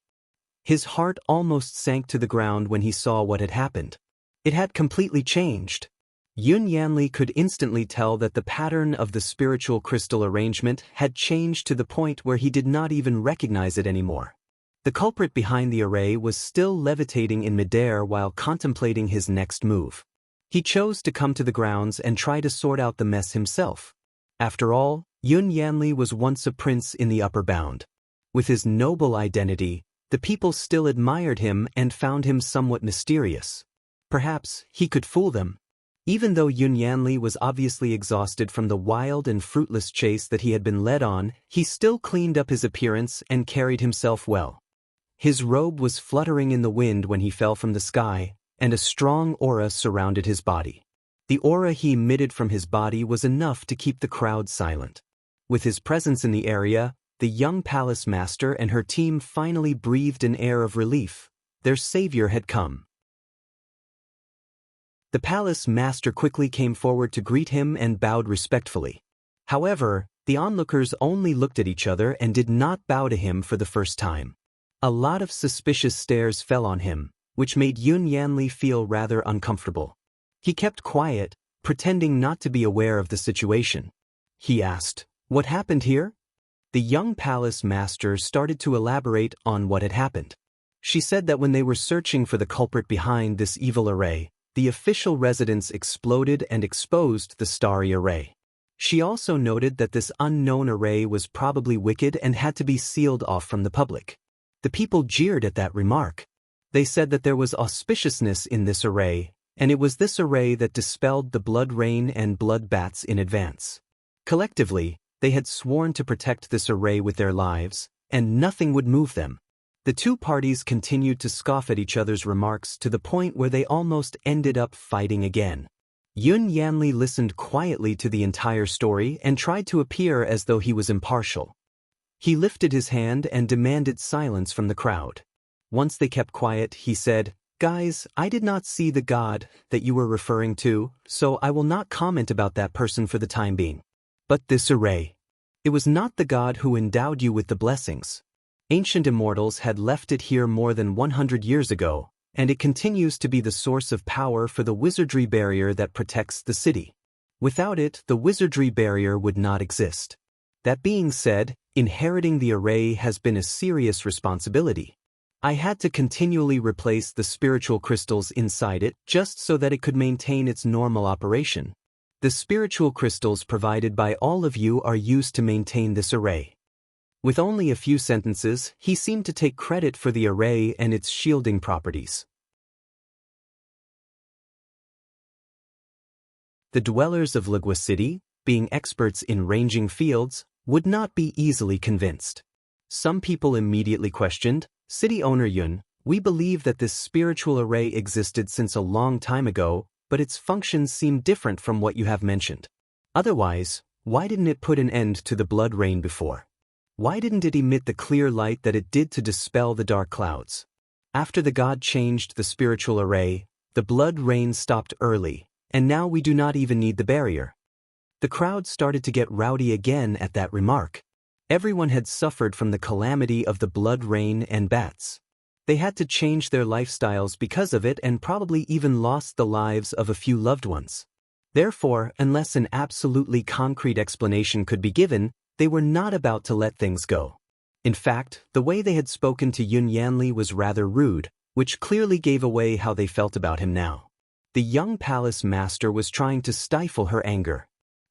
His heart almost sank to the ground when he saw what had happened. It had completely changed. Yun Yanli could instantly tell that the pattern of the spiritual crystal arrangement had changed to the point where he did not even recognize it anymore. The culprit behind the array was still levitating in midair while contemplating his next move. He chose to come to the grounds and try to sort out the mess himself. After all, Yun Yanli was once a prince in the upper bound. With his noble identity, the people still admired him and found him somewhat mysterious. Perhaps he could fool them. Even though Yun Yanli was obviously exhausted from the wild and fruitless chase that he had been led on, he still cleaned up his appearance and carried himself well. His robe was fluttering in the wind when he fell from the sky, and a strong aura surrounded his body. The aura he emitted from his body was enough to keep the crowd silent. With his presence in the area, the young palace master and her team finally breathed an air of relief. Their savior had come. The palace master quickly came forward to greet him and bowed respectfully. However, the onlookers only looked at each other and did not bow to him for the first time. A lot of suspicious stares fell on him, which made Yun Yanli feel rather uncomfortable. He kept quiet, pretending not to be aware of the situation. He asked, "What happened here?" The young palace master started to elaborate on what had happened. She said that when they were searching for the culprit behind this evil array, the official residence exploded and exposed the starry array. She also noted that this unknown array was probably wicked and had to be sealed off from the public. The people jeered at that remark. They said that there was auspiciousness in this array, and it was this array that dispelled the blood rain and blood bats in advance. Collectively, they had sworn to protect this array with their lives, and nothing would move them. The two parties continued to scoff at each other's remarks to the point where they almost ended up fighting again. Yun Yanli listened quietly to the entire story and tried to appear as though he was impartial. He lifted his hand and demanded silence from the crowd. Once they kept quiet, he said, "Guys, I did not see the god that you were referring to, so I will not comment about that person for the time being. But this array. It was not the god who endowed you with the blessings. Ancient immortals had left it here more than 100 years ago, and it continues to be the source of power for the wizardry barrier that protects the city. Without it, the wizardry barrier would not exist. That being said, inheriting the array has been a serious responsibility. I had to continually replace the spiritual crystals inside it just so that it could maintain its normal operation. The spiritual crystals provided by all of you are used to maintain this array." With only a few sentences, he seemed to take credit for the array and its shielding properties. The dwellers of Lagua City, being experts in ranging fields, would not be easily convinced. Some people immediately questioned, "City owner Yun, we believe that this spiritual array existed since a long time ago, but its functions seem different from what you have mentioned. Otherwise, why didn't it put an end to the blood rain before? Why didn't it emit the clear light that it did to dispel the dark clouds? After the god changed the spiritual array, the blood rain stopped early, and now we do not even need the barrier." The crowd started to get rowdy again at that remark. Everyone had suffered from the calamity of the blood rain and bats. They had to change their lifestyles because of it and probably even lost the lives of a few loved ones. Therefore, unless an absolutely concrete explanation could be given, they were not about to let things go. In fact, the way they had spoken to Yun Yanli was rather rude, which clearly gave away how they felt about him now. The young palace master was trying to stifle her anger.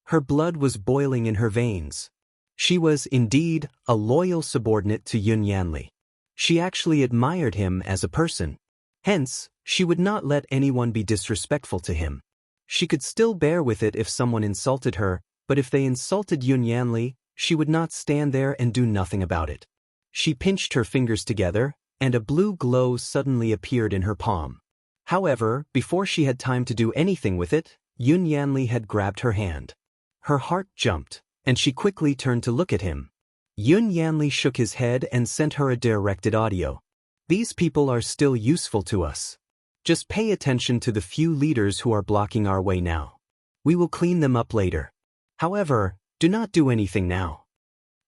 Her blood was boiling in her veins. She was, indeed, a loyal subordinate to Yun Yanli. She actually admired him as a person. Hence, she would not let anyone be disrespectful to him. She could still bear with it if someone insulted her, but if they insulted Yun Yanli, she would not stand there and do nothing about it. She pinched her fingers together, and a blue glow suddenly appeared in her palm. However, before she had time to do anything with it, Yun Yanli had grabbed her hand. Her heart jumped, and she quickly turned to look at him. Yun Yanli shook his head and sent her a directed audio. "These people are still useful to us. Just pay attention to the few leaders who are blocking our way now. We will clean them up later. However, do not do anything now."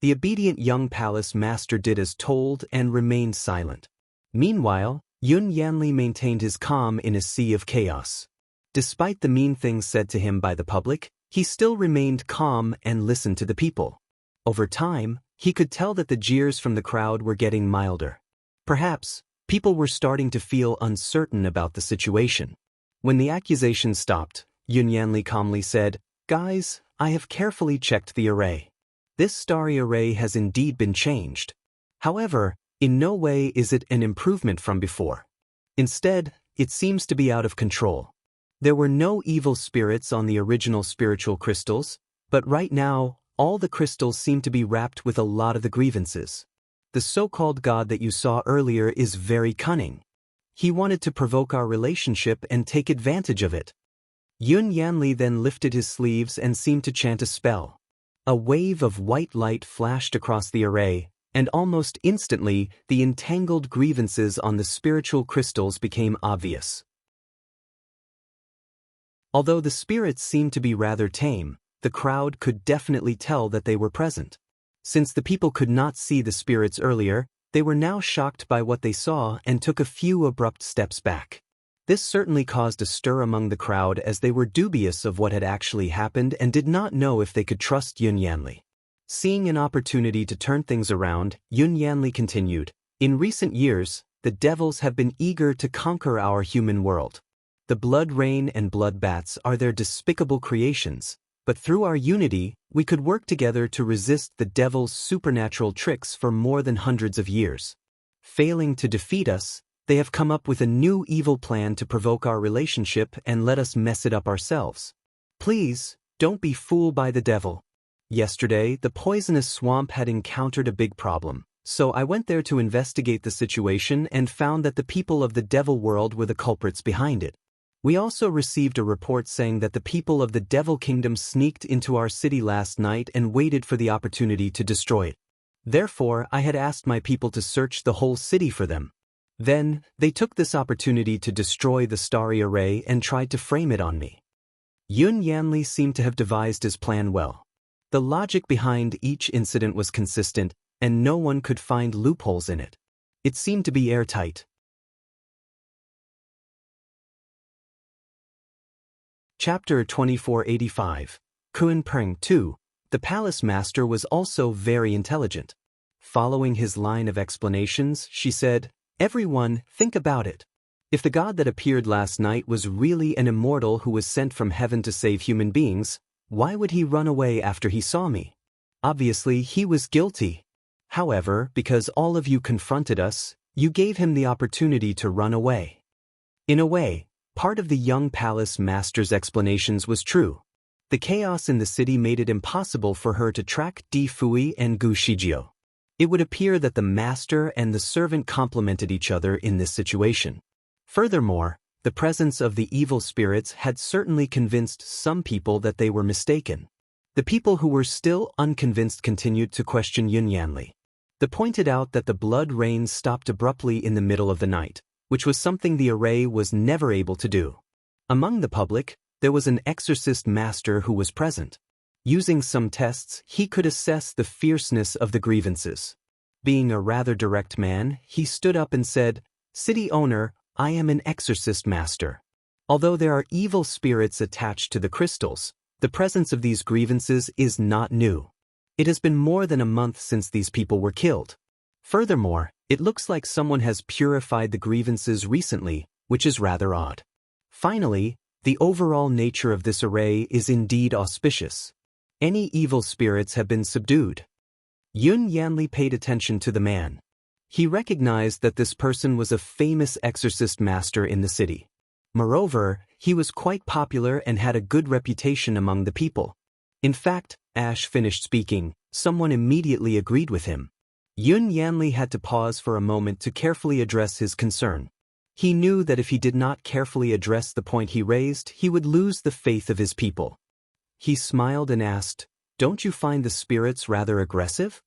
The obedient young palace master did as told and remained silent. Meanwhile, Yun Yanli maintained his calm in a sea of chaos. Despite the mean things said to him by the public, he still remained calm and listened to the people. Over time, he could tell that the jeers from the crowd were getting milder. Perhaps, people were starting to feel uncertain about the situation. When the accusations stopped, Yun Yanli calmly said, "Guys, I have carefully checked the array. This starry array has indeed been changed. However, in no way is it an improvement from before. Instead, it seems to be out of control. There were no evil spirits on the original spiritual crystals, but right now, all the crystals seem to be wrapped with a lot of the grievances. The so-called god that you saw earlier is very cunning. He wanted to provoke our relationship and take advantage of it. Yun Yanli then lifted his sleeves and seemed to chant a spell. A wave of white light flashed across the array, and almost instantly, the entangled grievances on the spiritual crystals became obvious. Although the spirits seemed to be rather tame, the crowd could definitely tell that they were present. Since the people could not see the spirits earlier, they were now shocked by what they saw and took a few abrupt steps back. This certainly caused a stir among the crowd as they were dubious of what had actually happened and did not know if they could trust Yun Yanli. Seeing an opportunity to turn things around, Yun Yanli continued, "In recent years, the devils have been eager to conquer our human world. The blood rain and blood bats are their despicable creations, but through our unity, we could work together to resist the devil's supernatural tricks for more than hundreds of years. Failing to defeat us, they have come up with a new evil plan to provoke our relationship and let us mess it up ourselves. Please, don't be fooled by the devil. Yesterday, the poisonous swamp had encountered a big problem, so I went there to investigate the situation and found that the people of the devil world were the culprits behind it. We also received a report saying that the people of the Devil Kingdom sneaked into our city last night and waited for the opportunity to destroy it. Therefore, I had asked my people to search the whole city for them. Then, they took this opportunity to destroy the starry array and tried to frame it on me." Yun Yanli seemed to have devised his plan well. The logic behind each incident was consistent, and no one could find loopholes in it. It seemed to be airtight. Chapter 2485. Kun Peng 2. The palace master was also very intelligent. Following his line of explanations, she said, "Everyone, think about it. If the god that appeared last night was really an immortal who was sent from heaven to save human beings, why would he run away after he saw me? Obviously, he was guilty. However, because all of you confronted us, you gave him the opportunity to run away." In a way, part of the young palace master's explanations was true. The chaos in the city made it impossible for her to track Di Fui and Gu Shijio. It would appear that the master and the servant complemented each other in this situation. Furthermore, the presence of the evil spirits had certainly convinced some people that they were mistaken. The people who were still unconvinced continued to question Yun Yanli. They pointed out that the blood rain stopped abruptly in the middle of the night, which was something the array was never able to do. Among the public, there was an exorcist master who was present. Using some tests, he could assess the fierceness of the grievances. Being a rather direct man, he stood up and said, "City owner, I am an exorcist master. Although there are evil spirits attached to the crystals, the presence of these grievances is not new. It has been more than a month since these people were killed. Furthermore, it looks like someone has purified the grievances recently, which is rather odd. Finally, the overall nature of this array is indeed auspicious. Any evil spirits have been subdued." Yun Yanli paid attention to the man. He recognized that this person was a famous exorcist master in the city. Moreover, he was quite popular and had a good reputation among the people. In fact, Ash finished speaking, someone immediately agreed with him. Yun Yanli had to pause for a moment to carefully address his concern. He knew that if he did not carefully address the point he raised, he would lose the faith of his people. He smiled and asked, "Don't you find the spirits rather aggressive?"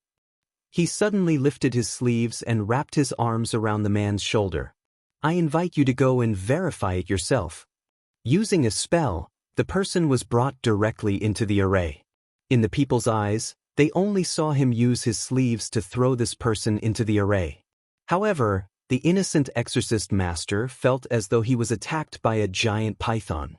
He suddenly lifted his sleeves and wrapped his arms around the man's shoulder. "I invite you to go and verify it yourself." Using a spell, the person was brought directly into the array. In the people's eyes, they only saw him use his sleeves to throw this person into the array. However, the innocent exorcist master felt as though he was attacked by a giant python.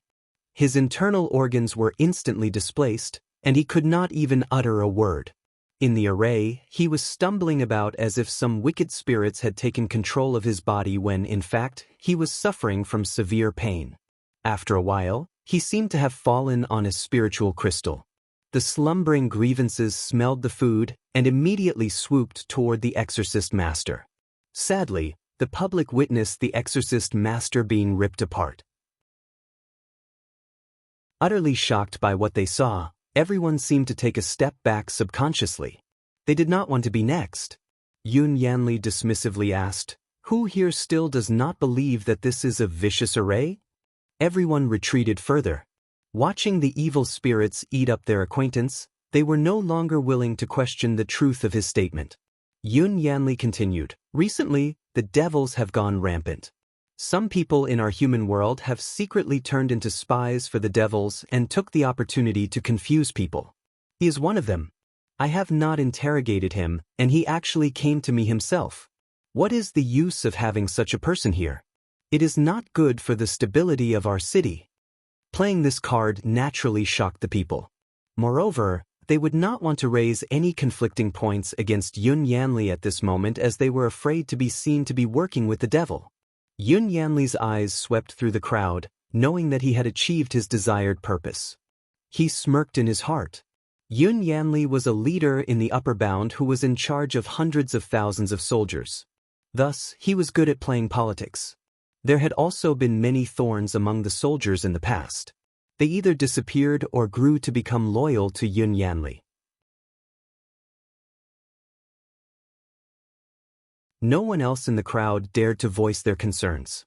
His internal organs were instantly displaced, and he could not even utter a word. In the array, he was stumbling about as if some wicked spirits had taken control of his body when, in fact, he was suffering from severe pain. After a while, he seemed to have fallen on a spiritual crystal. The slumbering grievances smelled the food and immediately swooped toward the exorcist master. Sadly, the public witnessed the exorcist master being ripped apart. Utterly shocked by what they saw, everyone seemed to take a step back subconsciously. They did not want to be next. Yun Yanli dismissively asked, "Who here still does not believe that this is a vicious array?" Everyone retreated further. Watching the evil spirits eat up their acquaintance, they were no longer willing to question the truth of his statement. Yun Yanli continued, "Recently, the devils have gone rampant. Some people in our human world have secretly turned into spies for the devils and took the opportunity to confuse people. He is one of them. I have not interrogated him, and he actually came to me himself. What is the use of having such a person here? It is not good for the stability of our city." Playing this card naturally shocked the people. Moreover, they would not want to raise any conflicting points against Yun Yanli at this moment, as they were afraid to be seen to be working with the devil. Yun Yanli's eyes swept through the crowd, knowing that he had achieved his desired purpose. He smirked in his heart. Yun Yanli was a leader in the upper bound who was in charge of hundreds of thousands of soldiers. Thus, he was good at playing politics. There had also been many thorns among the soldiers in the past. They either disappeared or grew to become loyal to Yun Yanli. No one else in the crowd dared to voice their concerns.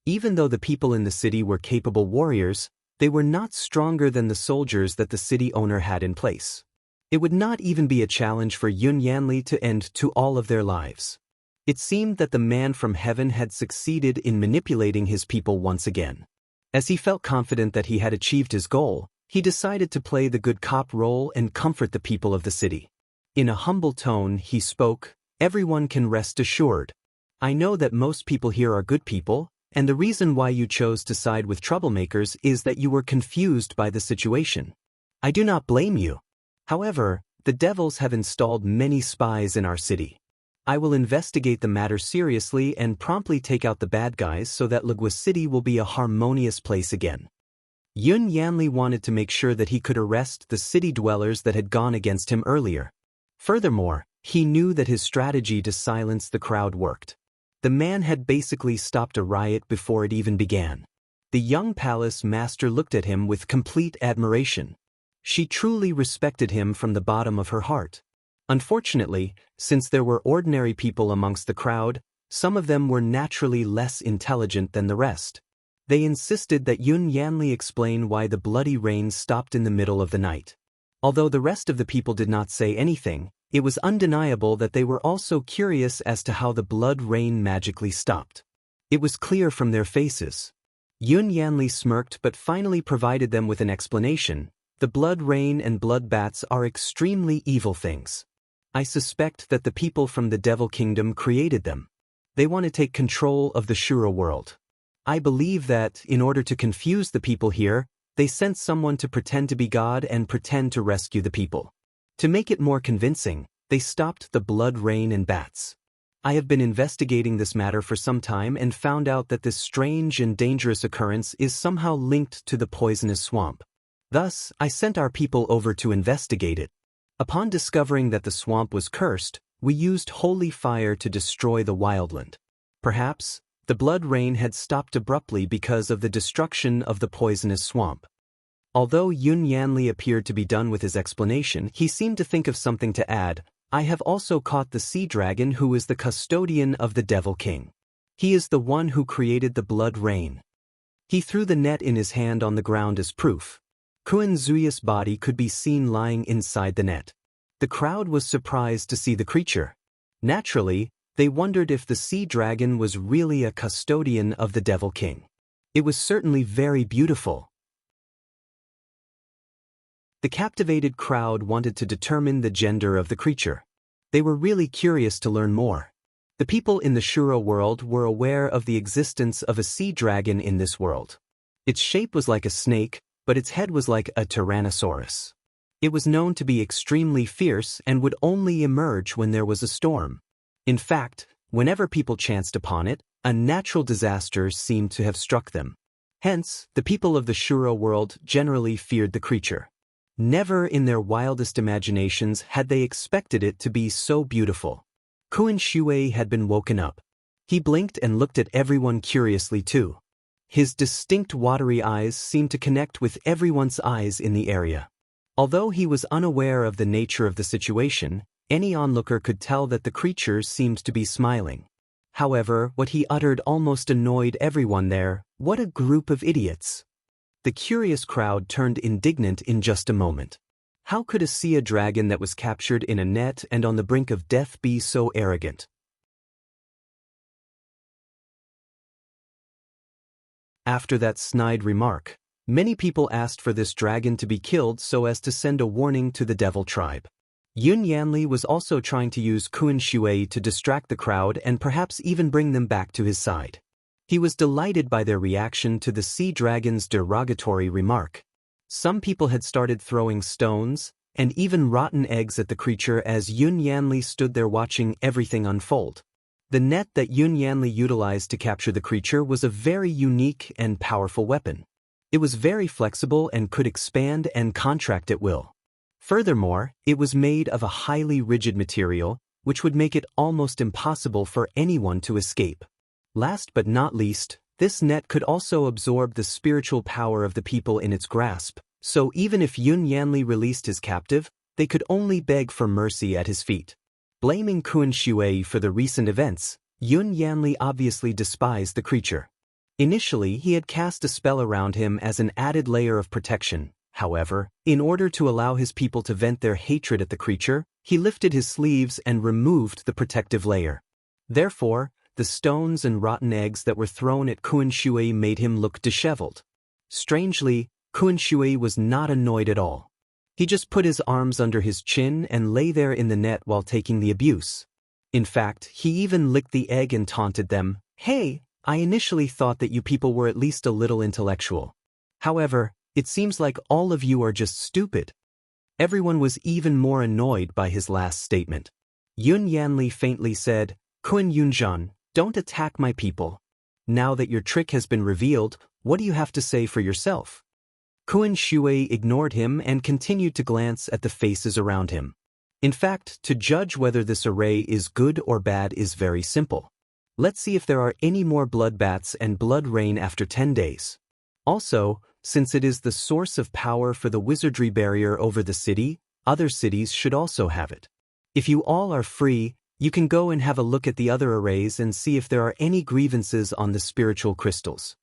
Even though the people in the city were capable warriors, they were not stronger than the soldiers that the city owner had in place. It would not even be a challenge for Yun Yanli to end to all of their lives. It seemed that the man from heaven had succeeded in manipulating his people once again. As he felt confident that he had achieved his goal, he decided to play the good cop role and comfort the people of the city. In a humble tone, he spoke, "Everyone can rest assured. I know that most people here are good people, and the reason why you chose to side with troublemakers is that you were confused by the situation. I do not blame you. However, the devils have installed many spies in our city. I will investigate the matter seriously and promptly take out the bad guys so that Lagua City will be a harmonious place again." Yun Yanli wanted to make sure that he could arrest the city dwellers that had gone against him earlier. Furthermore, he knew that his strategy to silence the crowd worked. The man had basically stopped a riot before it even began. The young palace master looked at him with complete admiration. She truly respected him from the bottom of her heart. Unfortunately, since there were ordinary people amongst the crowd, some of them were naturally less intelligent than the rest. They insisted that Yun Yanli explain why the bloody rain stopped in the middle of the night. Although the rest of the people did not say anything, it was undeniable that they were also curious as to how the blood rain magically stopped. It was clear from their faces. Yun Yanli smirked but finally provided them with an explanation. "The blood rain and blood bats are extremely evil things. I suspect that the people from the Devil Kingdom created them. They want to take control of the Shura world. I believe that, in order to confuse the people here, they sent someone to pretend to be God and pretend to rescue the people. To make it more convincing, they stopped the blood rain and bats. I have been investigating this matter for some time and found out that this strange and dangerous occurrence is somehow linked to the poisonous swamp. Thus, I sent our people over to investigate it. Upon discovering that the swamp was cursed, we used holy fire to destroy the wildland. Perhaps, the blood rain had stopped abruptly because of the destruction of the poisonous swamp." Although Yun Yanli appeared to be done with his explanation, he seemed to think of something to add. "I have also caught the sea dragon who is the custodian of the Devil King. He is the one who created the blood rain." He threw the net in his hand on the ground as proof. Kun Zuyu's body could be seen lying inside the net. The crowd was surprised to see the creature. Naturally, they wondered if the sea dragon was really a custodian of the Devil King. It was certainly very beautiful. The captivated crowd wanted to determine the gender of the creature. They were really curious to learn more. The people in the Shura world were aware of the existence of a sea dragon in this world. Its shape was like a snake, but its head was like a tyrannosaurus. It was known to be extremely fierce and would only emerge when there was a storm. In fact, whenever people chanced upon it, a natural disaster seemed to have struck them. Hence, the people of the Shura world generally feared the creature. Never in their wildest imaginations had they expected it to be so beautiful. Kun Shui had been woken up. He blinked and looked at everyone curiously too. His distinct watery eyes seemed to connect with everyone's eyes in the area. Although he was unaware of the nature of the situation, any onlooker could tell that the creature seemed to be smiling. However, what he uttered almost annoyed everyone there. What a group of idiots! The curious crowd turned indignant in just a moment. How could a sea dragon that was captured in a net and on the brink of death be so arrogant? After that snide remark, many people asked for this dragon to be killed so as to send a warning to the devil tribe. Yun Yanli was also trying to use Kun Shui to distract the crowd and perhaps even bring them back to his side. He was delighted by their reaction to the sea dragon's derogatory remark. Some people had started throwing stones and even rotten eggs at the creature as Yun Yanli stood there watching everything unfold. The net that Yun Yanli utilized to capture the creature was a very unique and powerful weapon. It was very flexible and could expand and contract at will. Furthermore, it was made of a highly rigid material, which would make it almost impossible for anyone to escape. Last but not least, this net could also absorb the spiritual power of the people in its grasp, so even if Yun Yanli released his captive, they could only beg for mercy at his feet. Blaming Kun Shui for the recent events, Yun Yanli obviously despised the creature. Initially, he had cast a spell around him as an added layer of protection. However, in order to allow his people to vent their hatred at the creature, he lifted his sleeves and removed the protective layer. Therefore, the stones and rotten eggs that were thrown at Kun Shui made him look disheveled. Strangely, Kun Shui was not annoyed at all. He just put his arms under his chin and lay there in the net while taking the abuse. In fact, he even licked the egg and taunted them, "Hey, I initially thought that you people were at least a little intellectual. However, it seems like all of you are just stupid." Everyone was even more annoyed by his last statement. Yun Yanli faintly said, "Kun Yunzhan, don't attack my people. Now that your trick has been revealed, what do you have to say for yourself?" Kun Shui ignored him and continued to glance at the faces around him. In fact, to judge whether this array is good or bad is very simple. Let's see if there are any more bloodbaths and blood rain after 10 days. Also, since it is the source of power for the wizardry barrier over the city, other cities should also have it. If you all are free, you can go and have a look at the other arrays and see if there are any grievances on the spiritual crystals.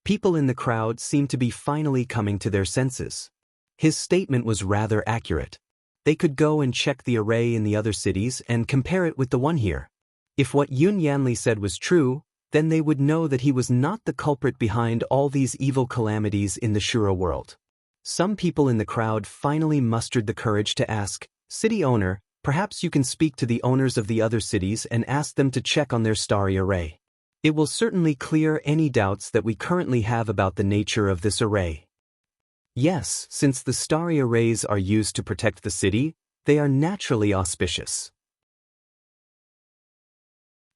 People in the crowd seemed to be finally coming to their senses. His statement was rather accurate. They could go and check the array in the other cities and compare it with the one here. If what Yun Yanli said was true, then they would know that he was not the culprit behind all these evil calamities in the Shura world. Some people in the crowd finally mustered the courage to ask, "City owner, perhaps you can speak to the owners of the other cities and ask them to check on their starry array. It will certainly clear any doubts that we currently have about the nature of this array." Yes, since the starry arrays are used to protect the city, they are naturally auspicious.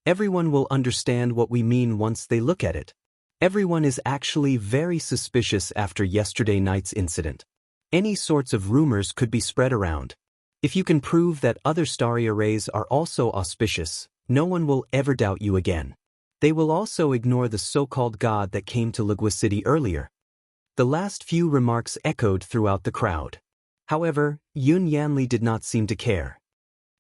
Everyone will understand what we mean once they look at it. Everyone is actually very suspicious after yesterday night's incident. Any sorts of rumors could be spread around. If you can prove that other starry arrays are also auspicious, no one will ever doubt you again. They will also ignore the so-called god that came to Lagua City earlier. The last few remarks echoed throughout the crowd. However, Yun Yanli did not seem to care.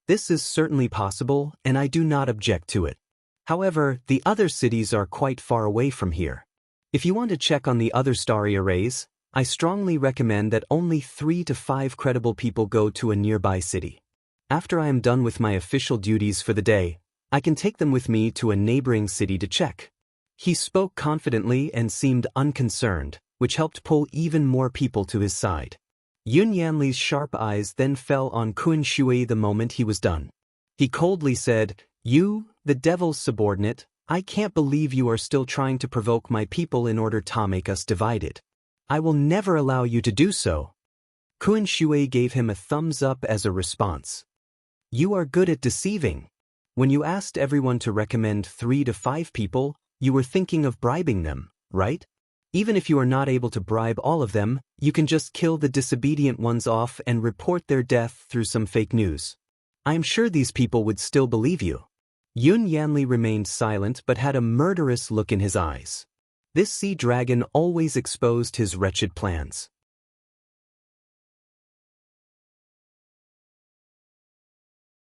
This is certainly possible, and I do not object to it. However, the other cities are quite far away from here. If you want to check on the other starry arrays, I strongly recommend that only 3 to 5 credible people go to a nearby city. After I am done with my official duties for the day, I can take them with me to a neighboring city to check. He spoke confidently and seemed unconcerned, which helped pull even more people to his side. Yun Yanli's sharp eyes then fell on Kun Shui the moment he was done. He coldly said, "You, the devil's subordinate, I can't believe you are still trying to provoke my people in order to make us divided. I will never allow you to do so." Kun Shui gave him a thumbs up as a response. "You are good at deceiving. When you asked everyone to recommend 3 to 5 people, you were thinking of bribing them, right? Even if you are not able to bribe all of them, you can just kill the disobedient ones off and report their death through some fake news. I am sure these people would still believe you." Yun Yanli remained silent but had a murderous look in his eyes. This sea dragon always exposed his wretched plans.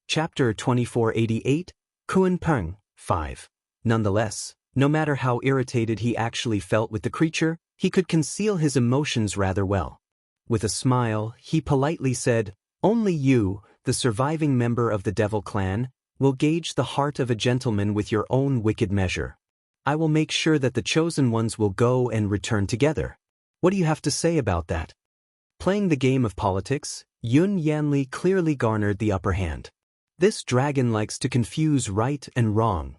Chapter 2488, Kuan Peng, 5. Nonetheless, no matter how irritated he actually felt with the creature, he could conceal his emotions rather well. With a smile, he politely said, "Only you, the surviving member of the Devil clan, will gauge the heart of a gentleman with your own wicked measure. I will make sure that the chosen ones will go and return together. What do you have to say about that?" Playing the game of politics, Yun Yanli clearly garnered the upper hand. This dragon likes to confuse right and wrong.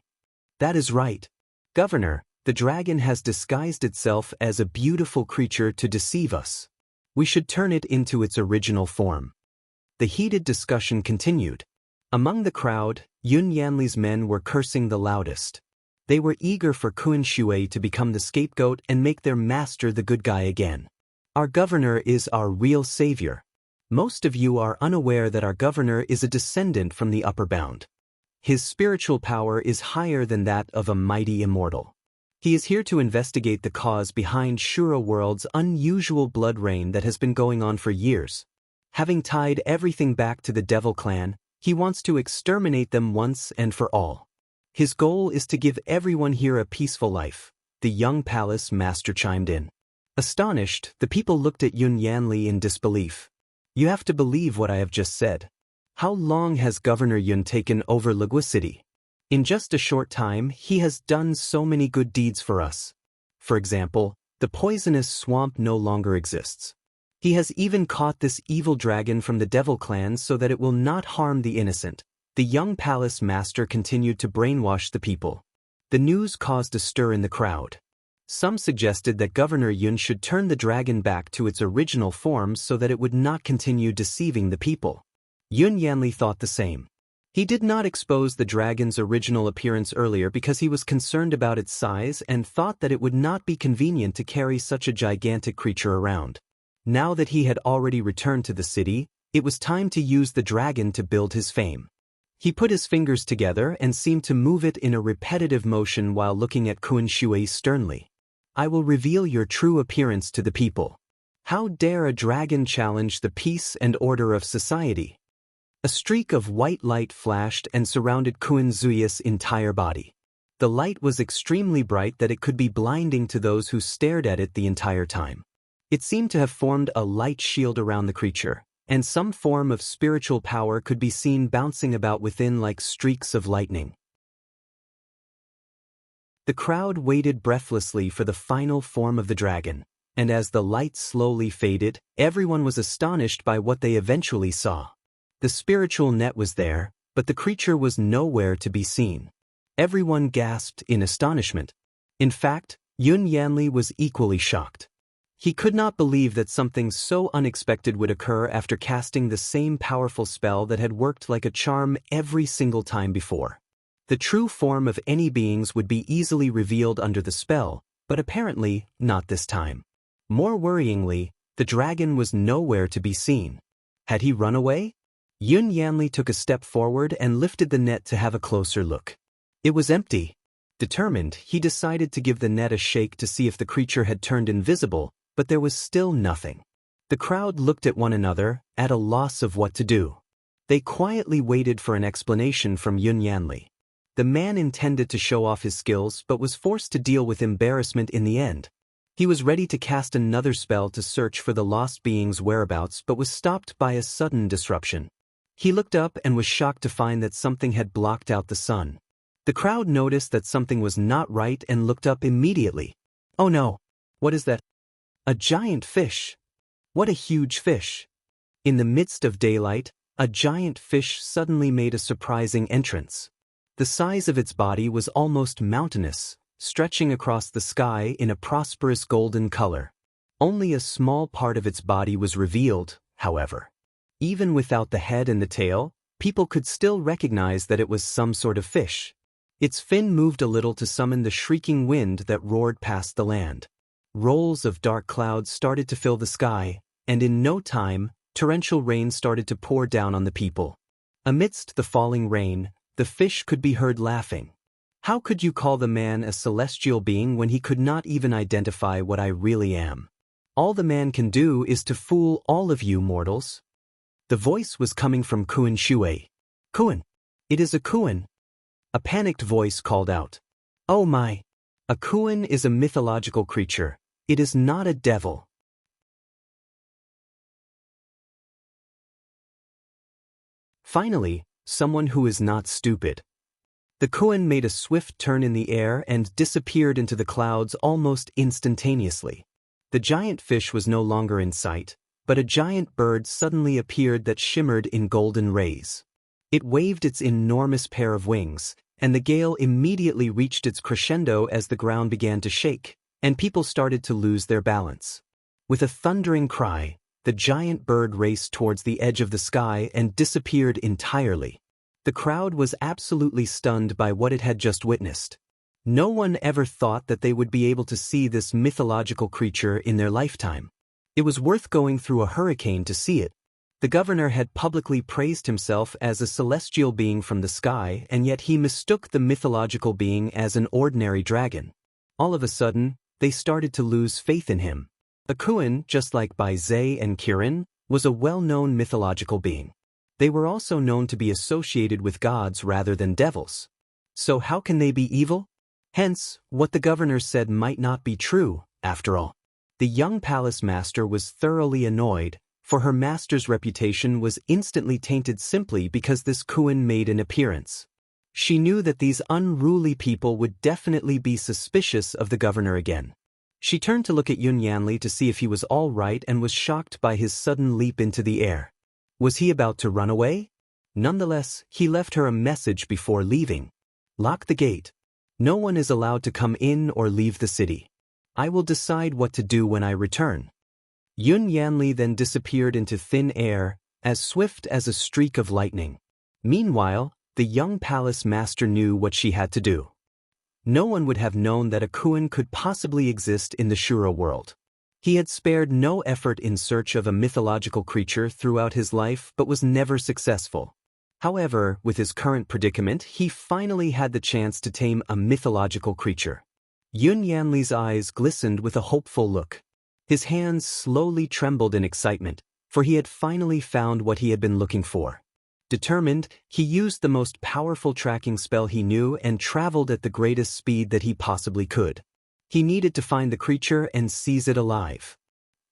That is right. Governor, the dragon has disguised itself as a beautiful creature to deceive us. We should turn it into its original form. The heated discussion continued. Among the crowd, Yun Yanli's men were cursing the loudest. They were eager for Kuan Shui to become the scapegoat and make their master the good guy again. Our governor is our real savior. Most of you are unaware that our governor is a descendant from the upper bound. His spiritual power is higher than that of a mighty immortal. He is here to investigate the cause behind Shura World's unusual blood rain that has been going on for years. Having tied everything back to the Devil clan, he wants to exterminate them once and for all. His goal is to give everyone here a peaceful life, the young palace master chimed in. Astonished, the people looked at Yun Yanli in disbelief. You have to believe what I have just said. How long has Governor Yun taken over Lagua City? In just a short time, he has done so many good deeds for us. For example, the poisonous swamp no longer exists. He has even caught this evil dragon from the Devil clan so that it will not harm the innocent. The young palace master continued to brainwash the people. The news caused a stir in the crowd. Some suggested that Governor Yun should turn the dragon back to its original form so that it would not continue deceiving the people. Yun Yanli thought the same. He did not expose the dragon's original appearance earlier because he was concerned about its size and thought that it would not be convenient to carry such a gigantic creature around. Now that he had already returned to the city, it was time to use the dragon to build his fame. He put his fingers together and seemed to move it in a repetitive motion while looking at Kuan Shui sternly. I will reveal your true appearance to the people. How dare a dragon challenge the peace and order of society? A streak of white light flashed and surrounded Kuan Zui's entire body. The light was extremely bright that it could be blinding to those who stared at it the entire time. It seemed to have formed a light shield around the creature, and some form of spiritual power could be seen bouncing about within like streaks of lightning. The crowd waited breathlessly for the final form of the dragon, and as the light slowly faded, everyone was astonished by what they eventually saw. The spiritual net was there, but the creature was nowhere to be seen. Everyone gasped in astonishment. In fact, Yun Yanli was equally shocked. He could not believe that something so unexpected would occur after casting the same powerful spell that had worked like a charm every single time before. The true form of any beings would be easily revealed under the spell, but apparently not this time. More worryingly, the dragon was nowhere to be seen. Had he run away? Yun Yanli took a step forward and lifted the net to have a closer look. It was empty. Determined, he decided to give the net a shake to see if the creature had turned invisible, but there was still nothing. The crowd looked at one another, at a loss of what to do. They quietly waited for an explanation from Yun Yanli. The man intended to show off his skills but was forced to deal with embarrassment in the end. He was ready to cast another spell to search for the lost being's whereabouts but was stopped by a sudden disruption. He looked up and was shocked to find that something had blocked out the sun. The crowd noticed that something was not right and looked up immediately. Oh no! What is that? A giant fish! What a huge fish! In the midst of daylight, a giant fish suddenly made a surprising entrance. The size of its body was almost mountainous, stretching across the sky in a prosperous golden color. Only a small part of its body was revealed, however. Even without the head and the tail, people could still recognize that it was some sort of fish. Its fin moved a little to summon the shrieking wind that roared past the land. Rolls of dark clouds started to fill the sky, and in no time, torrential rain started to pour down on the people. Amidst the falling rain, the fish could be heard laughing. How could you call the man a celestial being when he could not even identify what I really am? All the man can do is to fool all of you mortals." The voice was coming from Kuan Shui. "Kuan! It is a Kuan!" A panicked voice called out. "Oh my! A Kuan is a mythological creature. It is not a devil." Finally, someone who is not stupid. The Kuan made a swift turn in the air and disappeared into the clouds almost instantaneously. The giant fish was no longer in sight, but a giant bird suddenly appeared that shimmered in golden rays. It waved its enormous pair of wings, and the gale immediately reached its crescendo as the ground began to shake, and people started to lose their balance. With a thundering cry, the giant bird raced towards the edge of the sky and disappeared entirely. The crowd was absolutely stunned by what it had just witnessed. No one ever thought that they would be able to see this mythological creature in their lifetime. It was worth going through a hurricane to see it. The governor had publicly praised himself as a celestial being from the sky, and yet he mistook the mythological being as an ordinary dragon. All of a sudden, they started to lose faith in him. A Kuan, just like Bai Zhe and Kirin, was a well-known mythological being. They were also known to be associated with gods rather than devils. So how can they be evil? Hence, what the governor said might not be true, after all. The young palace master was thoroughly annoyed, for her master's reputation was instantly tainted simply because this Kuan made an appearance. She knew that these unruly people would definitely be suspicious of the governor again. She turned to look at Yun Yanli to see if he was all right and was shocked by his sudden leap into the air. Was he about to run away? Nonetheless, he left her a message before leaving. "Lock the gate. No one is allowed to come in or leave the city. I will decide what to do when I return." Yun Yanli then disappeared into thin air, as swift as a streak of lightning. Meanwhile, the young palace master knew what she had to do. No one would have known that a Kuan could possibly exist in the Shura world. He had spared no effort in search of a mythological creature throughout his life but was never successful. However, with his current predicament, he finally had the chance to tame a mythological creature. Yun Yanli's eyes glistened with a hopeful look. His hands slowly trembled in excitement, for he had finally found what he had been looking for. Determined, he used the most powerful tracking spell he knew and traveled at the greatest speed that he possibly could. He needed to find the creature and seize it alive.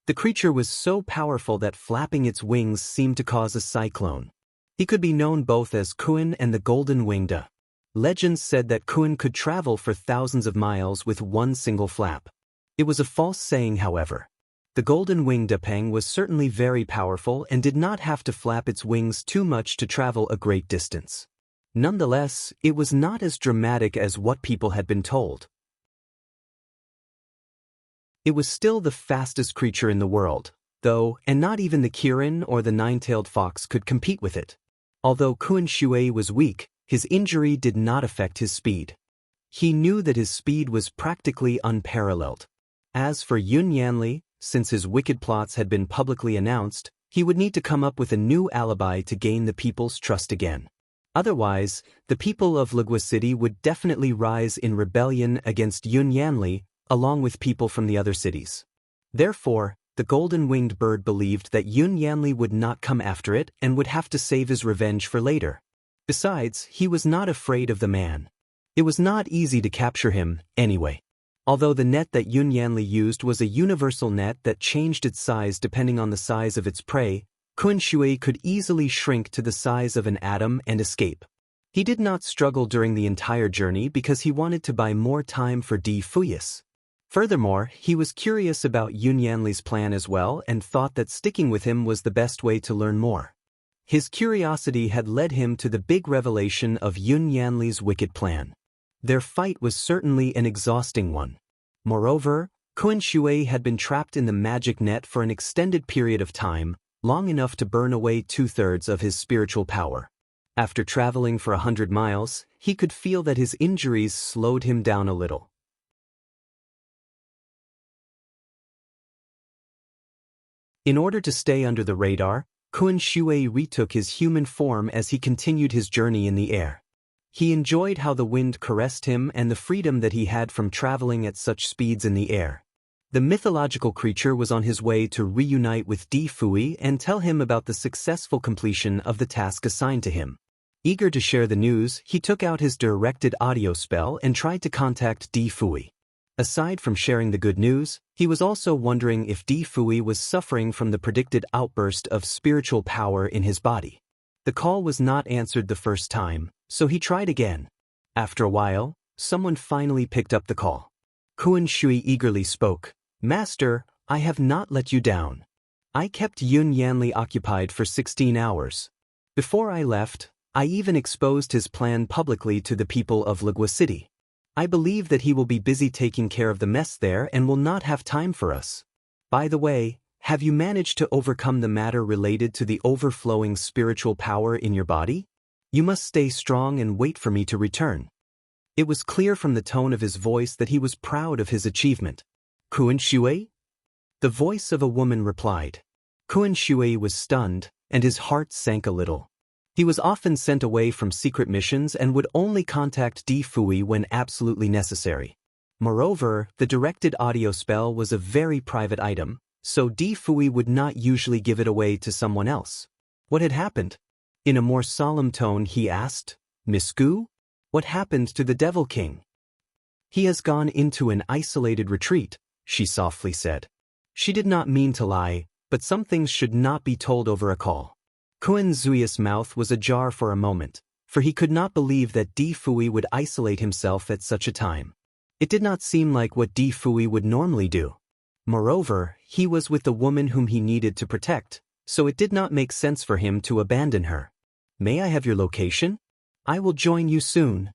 The creature was so powerful that flapping its wings seemed to cause a cyclone. He could be known both as Kuan and the Golden Winged. Legends said that Kuan could travel for thousands of miles with one single flap. It was a false saying, however. The Golden Winged Peng was certainly very powerful and did not have to flap its wings too much to travel a great distance. Nonetheless, it was not as dramatic as what people had been told. It was still the fastest creature in the world, though, and not even the Kirin or the nine-tailed fox could compete with it. Although Kuan Shui was weak, his injury did not affect his speed. He knew that his speed was practically unparalleled. As for Yun Yanli, since his wicked plots had been publicly announced, he would need to come up with a new alibi to gain the people's trust again. Otherwise, the people of Legua City would definitely rise in rebellion against Yun Yanli, along with people from the other cities. Therefore, the golden-winged bird believed that Yun Yanli would not come after it and would have to save his revenge for later. Besides, he was not afraid of the man. It was not easy to capture him, anyway. Although the net that Yun Yanli used was a universal net that changed its size depending on the size of its prey, Kuan Shui could easily shrink to the size of an atom and escape. He did not struggle during the entire journey because he wanted to buy more time for Di Fuyus. Furthermore, he was curious about Yun Yanli's plan as well and thought that sticking with him was the best way to learn more. His curiosity had led him to the big revelation of Yun Yanli's wicked plan. Their fight was certainly an exhausting one. Moreover, Kuan Shui had been trapped in the magic net for an extended period of time, long enough to burn away 2/3 of his spiritual power. After traveling for 100 miles, he could feel that his injuries slowed him down a little. In order to stay under the radar, Kuan Shui retook his human form as he continued his journey in the air. He enjoyed how the wind caressed him and the freedom that he had from traveling at such speeds in the air. The mythological creature was on his way to reunite with Di Fui and tell him about the successful completion of the task assigned to him. Eager to share the news, he took out his directed audio spell and tried to contact Di Fui. Aside from sharing the good news, he was also wondering if Di Fui was suffering from the predicted outburst of spiritual power in his body. The call was not answered the first time, so he tried again. After a while, someone finally picked up the call. Kuan Shui eagerly spoke. "Master, I have not let you down. I kept Yun Yanli occupied for 16 hours. Before I left, I even exposed his plan publicly to the people of Legua City. I believe that he will be busy taking care of the mess there and will not have time for us. By the way, have you managed to overcome the matter related to the overflowing spiritual power in your body? You must stay strong and wait for me to return." It was clear from the tone of his voice that he was proud of his achievement. "Kuan Shui?" The voice of a woman replied. Kuan Shui was stunned, and his heart sank a little. He was often sent away from secret missions and would only contact Di Fui when absolutely necessary. Moreover, the directed audio spell was a very private item, so Di Fui would not usually give it away to someone else. What had happened? In a more solemn tone he asked, "Miss Gu? What happened to the Devil King?" "He has gone into an isolated retreat," she softly said. She did not mean to lie, but some things should not be told over a call. Kuan Zui's mouth was ajar for a moment, for he could not believe that Di Fui would isolate himself at such a time. It did not seem like what Di Fui would normally do. Moreover, he was with the woman whom he needed to protect, so it did not make sense for him to abandon her. "May I have your location? I will join you soon."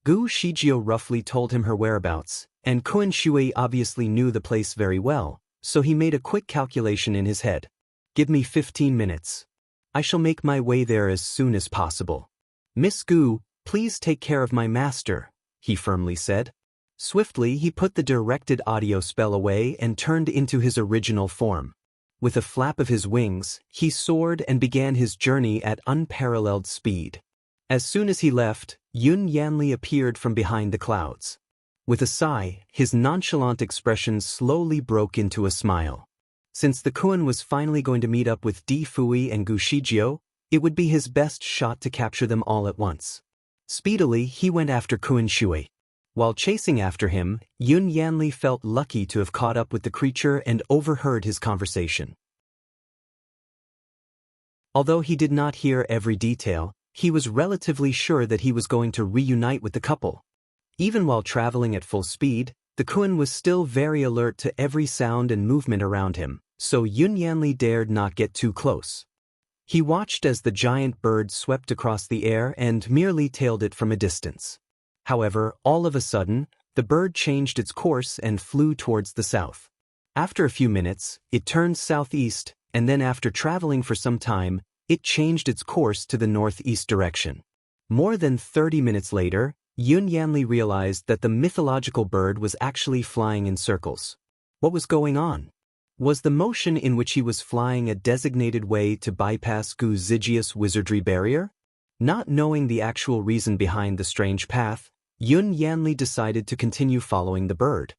Gu Shijio roughly told him her whereabouts, and Kuan Shui obviously knew the place very well, so he made a quick calculation in his head. "Give me 15 minutes. I shall make my way there as soon as possible." "Miss Gu, please take care of my master," he firmly said. Swiftly he put the directed audio spell away and turned into his original form. With a flap of his wings, he soared and began his journey at unparalleled speed. As soon as he left, Yun Yanli appeared from behind the clouds. With a sigh, his nonchalant expression slowly broke into a smile. Since the Kuan was finally going to meet up with Di Fui and Gu Shijio, it would be his best shot to capture them all at once. Speedily, he went after Kuan Shui. While chasing after him, Yun Yanli felt lucky to have caught up with the creature and overheard his conversation. Although he did not hear every detail, he was relatively sure that he was going to reunite with the couple. Even while traveling at full speed, the Kuan was still very alert to every sound and movement around him, so Yun Yanli dared not get too close. He watched as the giant bird swept across the air and merely tailed it from a distance. However, all of a sudden, the bird changed its course and flew towards the south. After a few minutes, it turned southeast, and then after traveling for some time, it changed its course to the northeast direction. More than 30 minutes later, Yun Yanli realized that the mythological bird was actually flying in circles. What was going on? Was the motion in which he was flying a designated way to bypass Gu Zijia's wizardry barrier? Not knowing the actual reason behind the strange path, Yun Yanli decided to continue following the bird.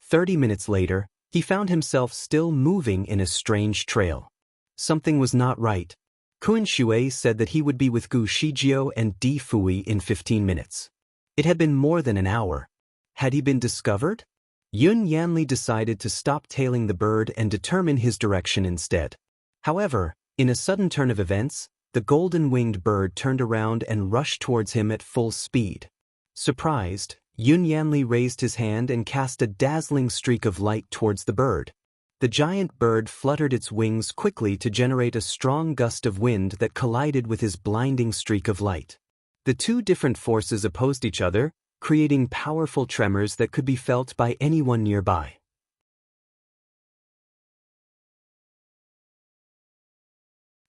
30 minutes later, he found himself still moving in a strange trail. Something was not right. Kuan Shui said that he would be with Gu Shijio and Di Fui in 15 minutes. It had been more than an hour. Had he been discovered? Yun Yanli decided to stop tailing the bird and determine his direction instead. However, in a sudden turn of events, the golden-winged bird turned around and rushed towards him at full speed. Surprised, Yun Yanli raised his hand and cast a dazzling streak of light towards the bird. The giant bird fluttered its wings quickly to generate a strong gust of wind that collided with his blinding streak of light. The two different forces opposed each other, creating powerful tremors that could be felt by anyone nearby.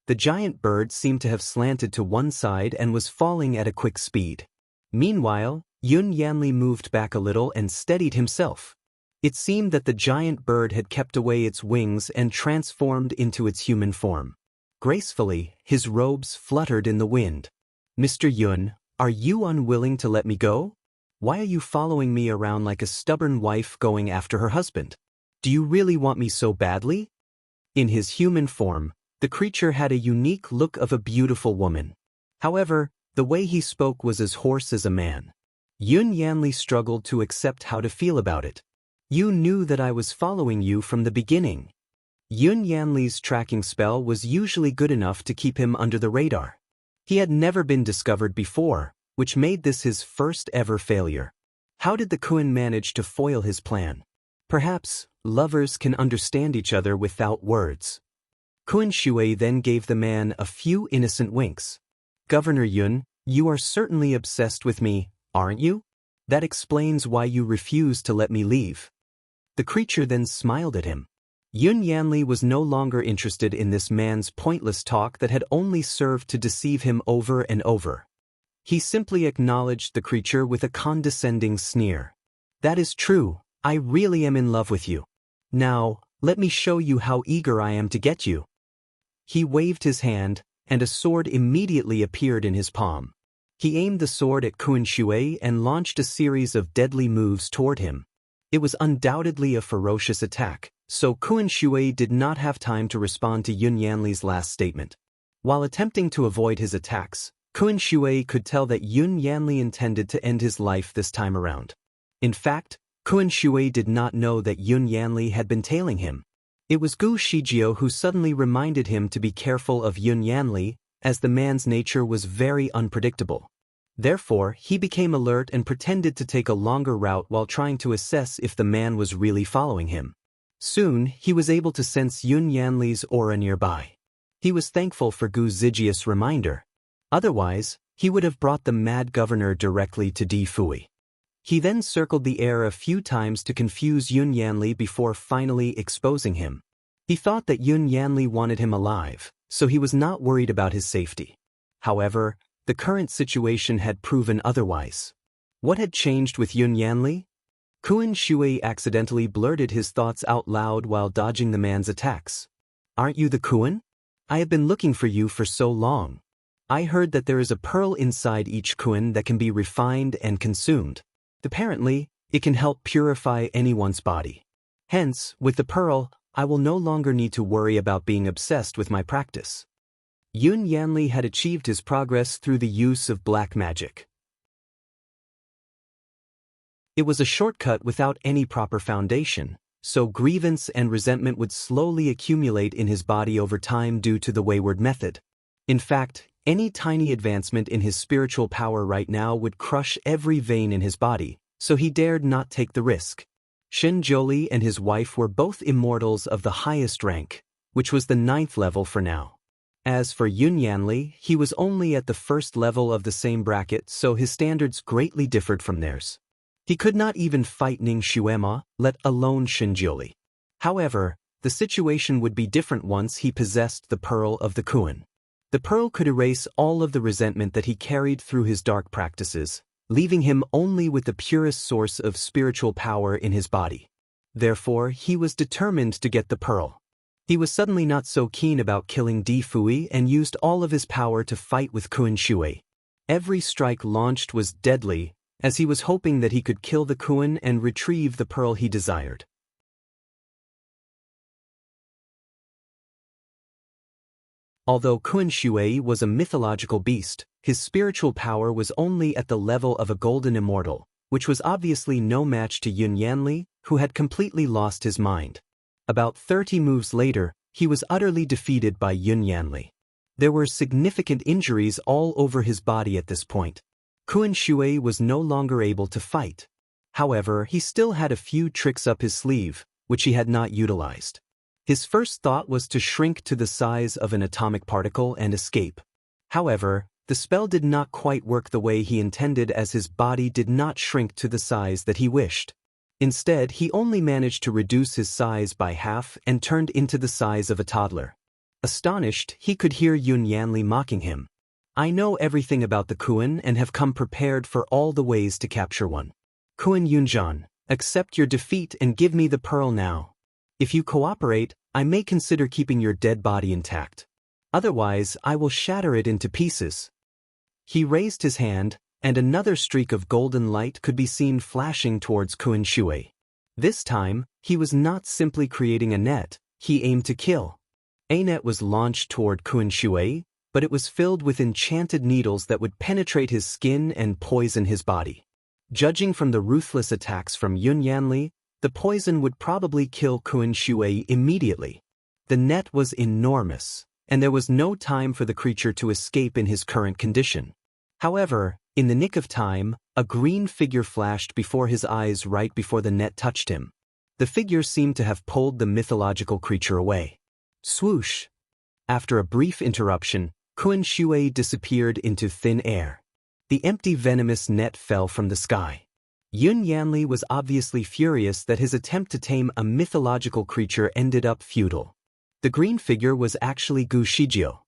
The giant bird seemed to have slanted to one side and was falling at a quick speed. Meanwhile, Yun Yanli moved back a little and steadied himself. It seemed that the giant bird had kept away its wings and transformed into its human form. Gracefully, his robes fluttered in the wind. "Mr. Yun, Are you unwilling to let me go? Why are you following me around like a stubborn wife going after her husband? Do you really want me so badly? In his human form, the creature had a unique look of a beautiful woman. However, the way he spoke was as hoarse as a man. Yun Yanli struggled to accept how to feel about it. You knew that I was following you from the beginning. Yun Yanli's tracking spell was usually good enough to keep him under the radar. He had never been discovered before, which made this his first ever failure. How did the Kun manage to foil his plan? Perhaps lovers can understand each other without words. Kun Shui then gave the man a few innocent winks. Governor Yun, you are certainly obsessed with me, aren't you? That explains why you refuse to let me leave. The creature then smiled at him. Yun Yanli was no longer interested in this man's pointless talk that had only served to deceive him over and over. He simply acknowledged the creature with a condescending sneer. That is true, I really am in love with you. Now, let me show you how eager I am to get you. He waved his hand, and a sword immediately appeared in his palm. He aimed the sword at Kun Shui and launched a series of deadly moves toward him. It was undoubtedly a ferocious attack, so Kun Shui did not have time to respond to Yun Yanli's last statement. While attempting to avoid his attacks, Kun Shui could tell that Yun Yanli intended to end his life this time around. In fact, Kun Shui did not know that Yun Yanli had been tailing him. It was Gu Shijiao who suddenly reminded him to be careful of Yun Yanli, as the man's nature was very unpredictable. Therefore, he became alert and pretended to take a longer route while trying to assess if the man was really following him. Soon, he was able to sense Yun Yanli's aura nearby. He was thankful for Gu Zijia's reminder. Otherwise, he would have brought the mad governor directly to Di Fui. He then circled the air a few times to confuse Yun Yanli before finally exposing him. He thought that Yun Yanli wanted him alive, so he was not worried about his safety. However, the current situation had proven otherwise. What had changed with Yun Yanli? Kun Shui accidentally blurted his thoughts out loud while dodging the man's attacks. Aren't you the Kun? I have been looking for you for so long. I heard that there is a pearl inside each Kun that can be refined and consumed. Apparently, it can help purify anyone's body. Hence, with the pearl, I will no longer need to worry about being obsessed with my practice. Yun Yanli had achieved his progress through the use of black magic. It was a shortcut without any proper foundation, so grievance and resentment would slowly accumulate in his body over time due to the wayward method. In fact, any tiny advancement in his spiritual power right now would crush every vein in his body, so he dared not take the risk. Shen Zholi and his wife were both immortals of the highest rank, which was the 9th level for now. As for Yun Yanli, he was only at the 1st level of the same bracket, so his standards greatly differed from theirs. He could not even fight Ning Xuema, let alone Shen Zholi. However, the situation would be different once he possessed the Pearl of the Kun. The pearl could erase all of the resentment that he carried through his dark practices, leaving him only with the purest source of spiritual power in his body. Therefore, he was determined to get the pearl. He was suddenly not so keen about killing Di Fui and used all of his power to fight with Kun Shui. Every strike launched was deadly, as he was hoping that he could kill the Kun and retrieve the pearl he desired. Although Kun Shui was a mythological beast, his spiritual power was only at the level of a golden immortal, which was obviously no match to Yun Yanli, who had completely lost his mind. About 30 moves later, he was utterly defeated by Yun Yanli. There were significant injuries all over his body at this point. Kun Shui was no longer able to fight. However, he still had a few tricks up his sleeve, which he had not utilized. His first thought was to shrink to the size of an atomic particle and escape. However, the spell did not quite work the way he intended, as his body did not shrink to the size that he wished. Instead, he only managed to reduce his size by half and turned into the size of a toddler. Astonished, he could hear Yun Yanli mocking him. I know everything about the Kun and have come prepared for all the ways to capture one. Kun Yunjan, accept your defeat and give me the pearl now. If you cooperate, I may consider keeping your dead body intact. Otherwise, I will shatter it into pieces. He raised his hand, and another streak of golden light could be seen flashing towards Kun Shui. This time, he was not simply creating a net, he aimed to kill. A net was launched toward Kun Shui, but it was filled with enchanted needles that would penetrate his skin and poison his body. Judging from the ruthless attacks from Yun Yanli, the poison would probably kill Kun Shui immediately. The net was enormous, and there was no time for the creature to escape in his current condition. However, in the nick of time, a green figure flashed before his eyes right before the net touched him. The figure seemed to have pulled the mythological creature away. Swoosh! After a brief interruption, Kun Shui disappeared into thin air. The empty venomous net fell from the sky. Yun Yanli was obviously furious that his attempt to tame a mythological creature ended up futile. The green figure was actually Gu Shijio.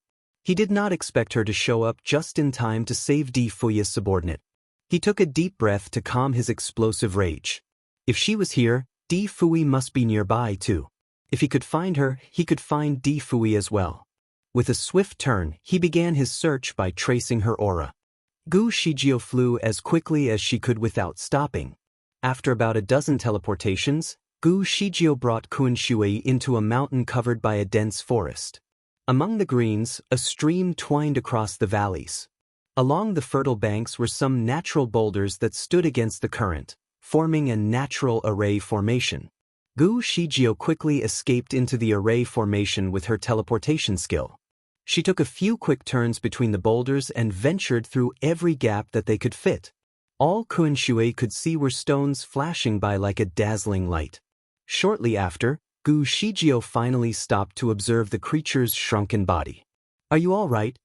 He did not expect her to show up just in time to save Di Fui's subordinate. He took a deep breath to calm his explosive rage. If she was here, Di Fui must be nearby too. If he could find her, he could find Di Fui as well. With a swift turn, he began his search by tracing her aura. Gu Shijio flew as quickly as she could without stopping. After about a dozen teleportations, Gu Shijio brought Kun Shui into a mountain covered by a dense forest. Among the greens, a stream twined across the valleys. Along the fertile banks were some natural boulders that stood against the current, forming a natural array formation. Gu Shijio quickly escaped into the array formation with her teleportation skill. She took a few quick turns between the boulders and ventured through every gap that they could fit. All Kun Shui could see were stones flashing by like a dazzling light. Shortly after, Gu Shijio finally stopped to observe the creature's shrunken body. "Are you all right?"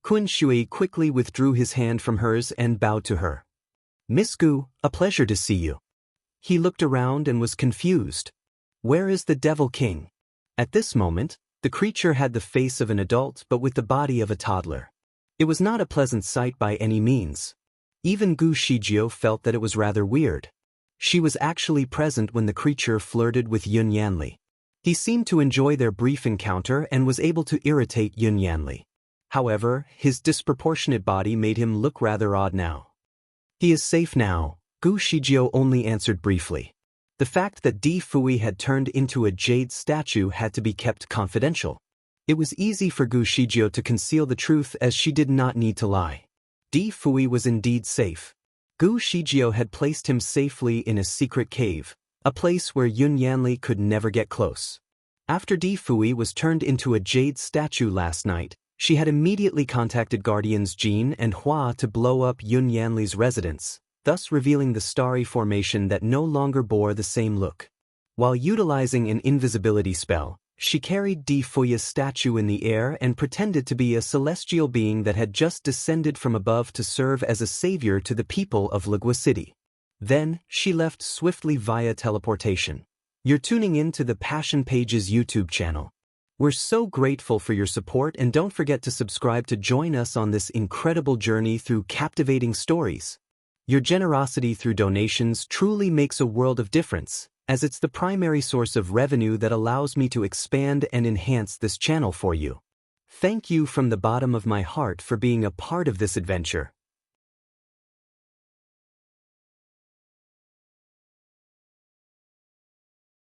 Kun Shui quickly withdrew his hand from hers and bowed to her. "Miss Gu, a pleasure to see you." He looked around and was confused. Where is the Devil King? At this moment, the creature had the face of an adult but with the body of a toddler. It was not a pleasant sight by any means. Even Gu Shijio felt that it was rather weird. She was actually present when the creature flirted with Yun Yanli. He seemed to enjoy their brief encounter and was able to irritate Yun Yanli. However, his disproportionate body made him look rather odd now. "He is safe now," Gu Shijio only answered briefly. The fact that Di Fui had turned into a jade statue had to be kept confidential. It was easy for Gu Shijio to conceal the truth as she did not need to lie. Di Fui was indeed safe. Gu Shijio had placed him safely in a secret cave, a place where Yun Yanli could never get close. After Di Fui was turned into a jade statue last night, she had immediately contacted Guardians Jin and Hua to blow up Yun Yanli's residence, thus revealing the starry formation that no longer bore the same look. While utilizing an invisibility spell, she carried Di Fui's statue in the air and pretended to be a celestial being that had just descended from above to serve as a savior to the people of Legua City. Then, she left swiftly via teleportation. You're tuning in to the Passion Pages YouTube channel. We're so grateful for your support, and don't forget to subscribe to join us on this incredible journey through captivating stories. Your generosity through donations truly makes a world of difference, as it's the primary source of revenue that allows me to expand and enhance this channel for you. Thank you from the bottom of my heart for being a part of this adventure.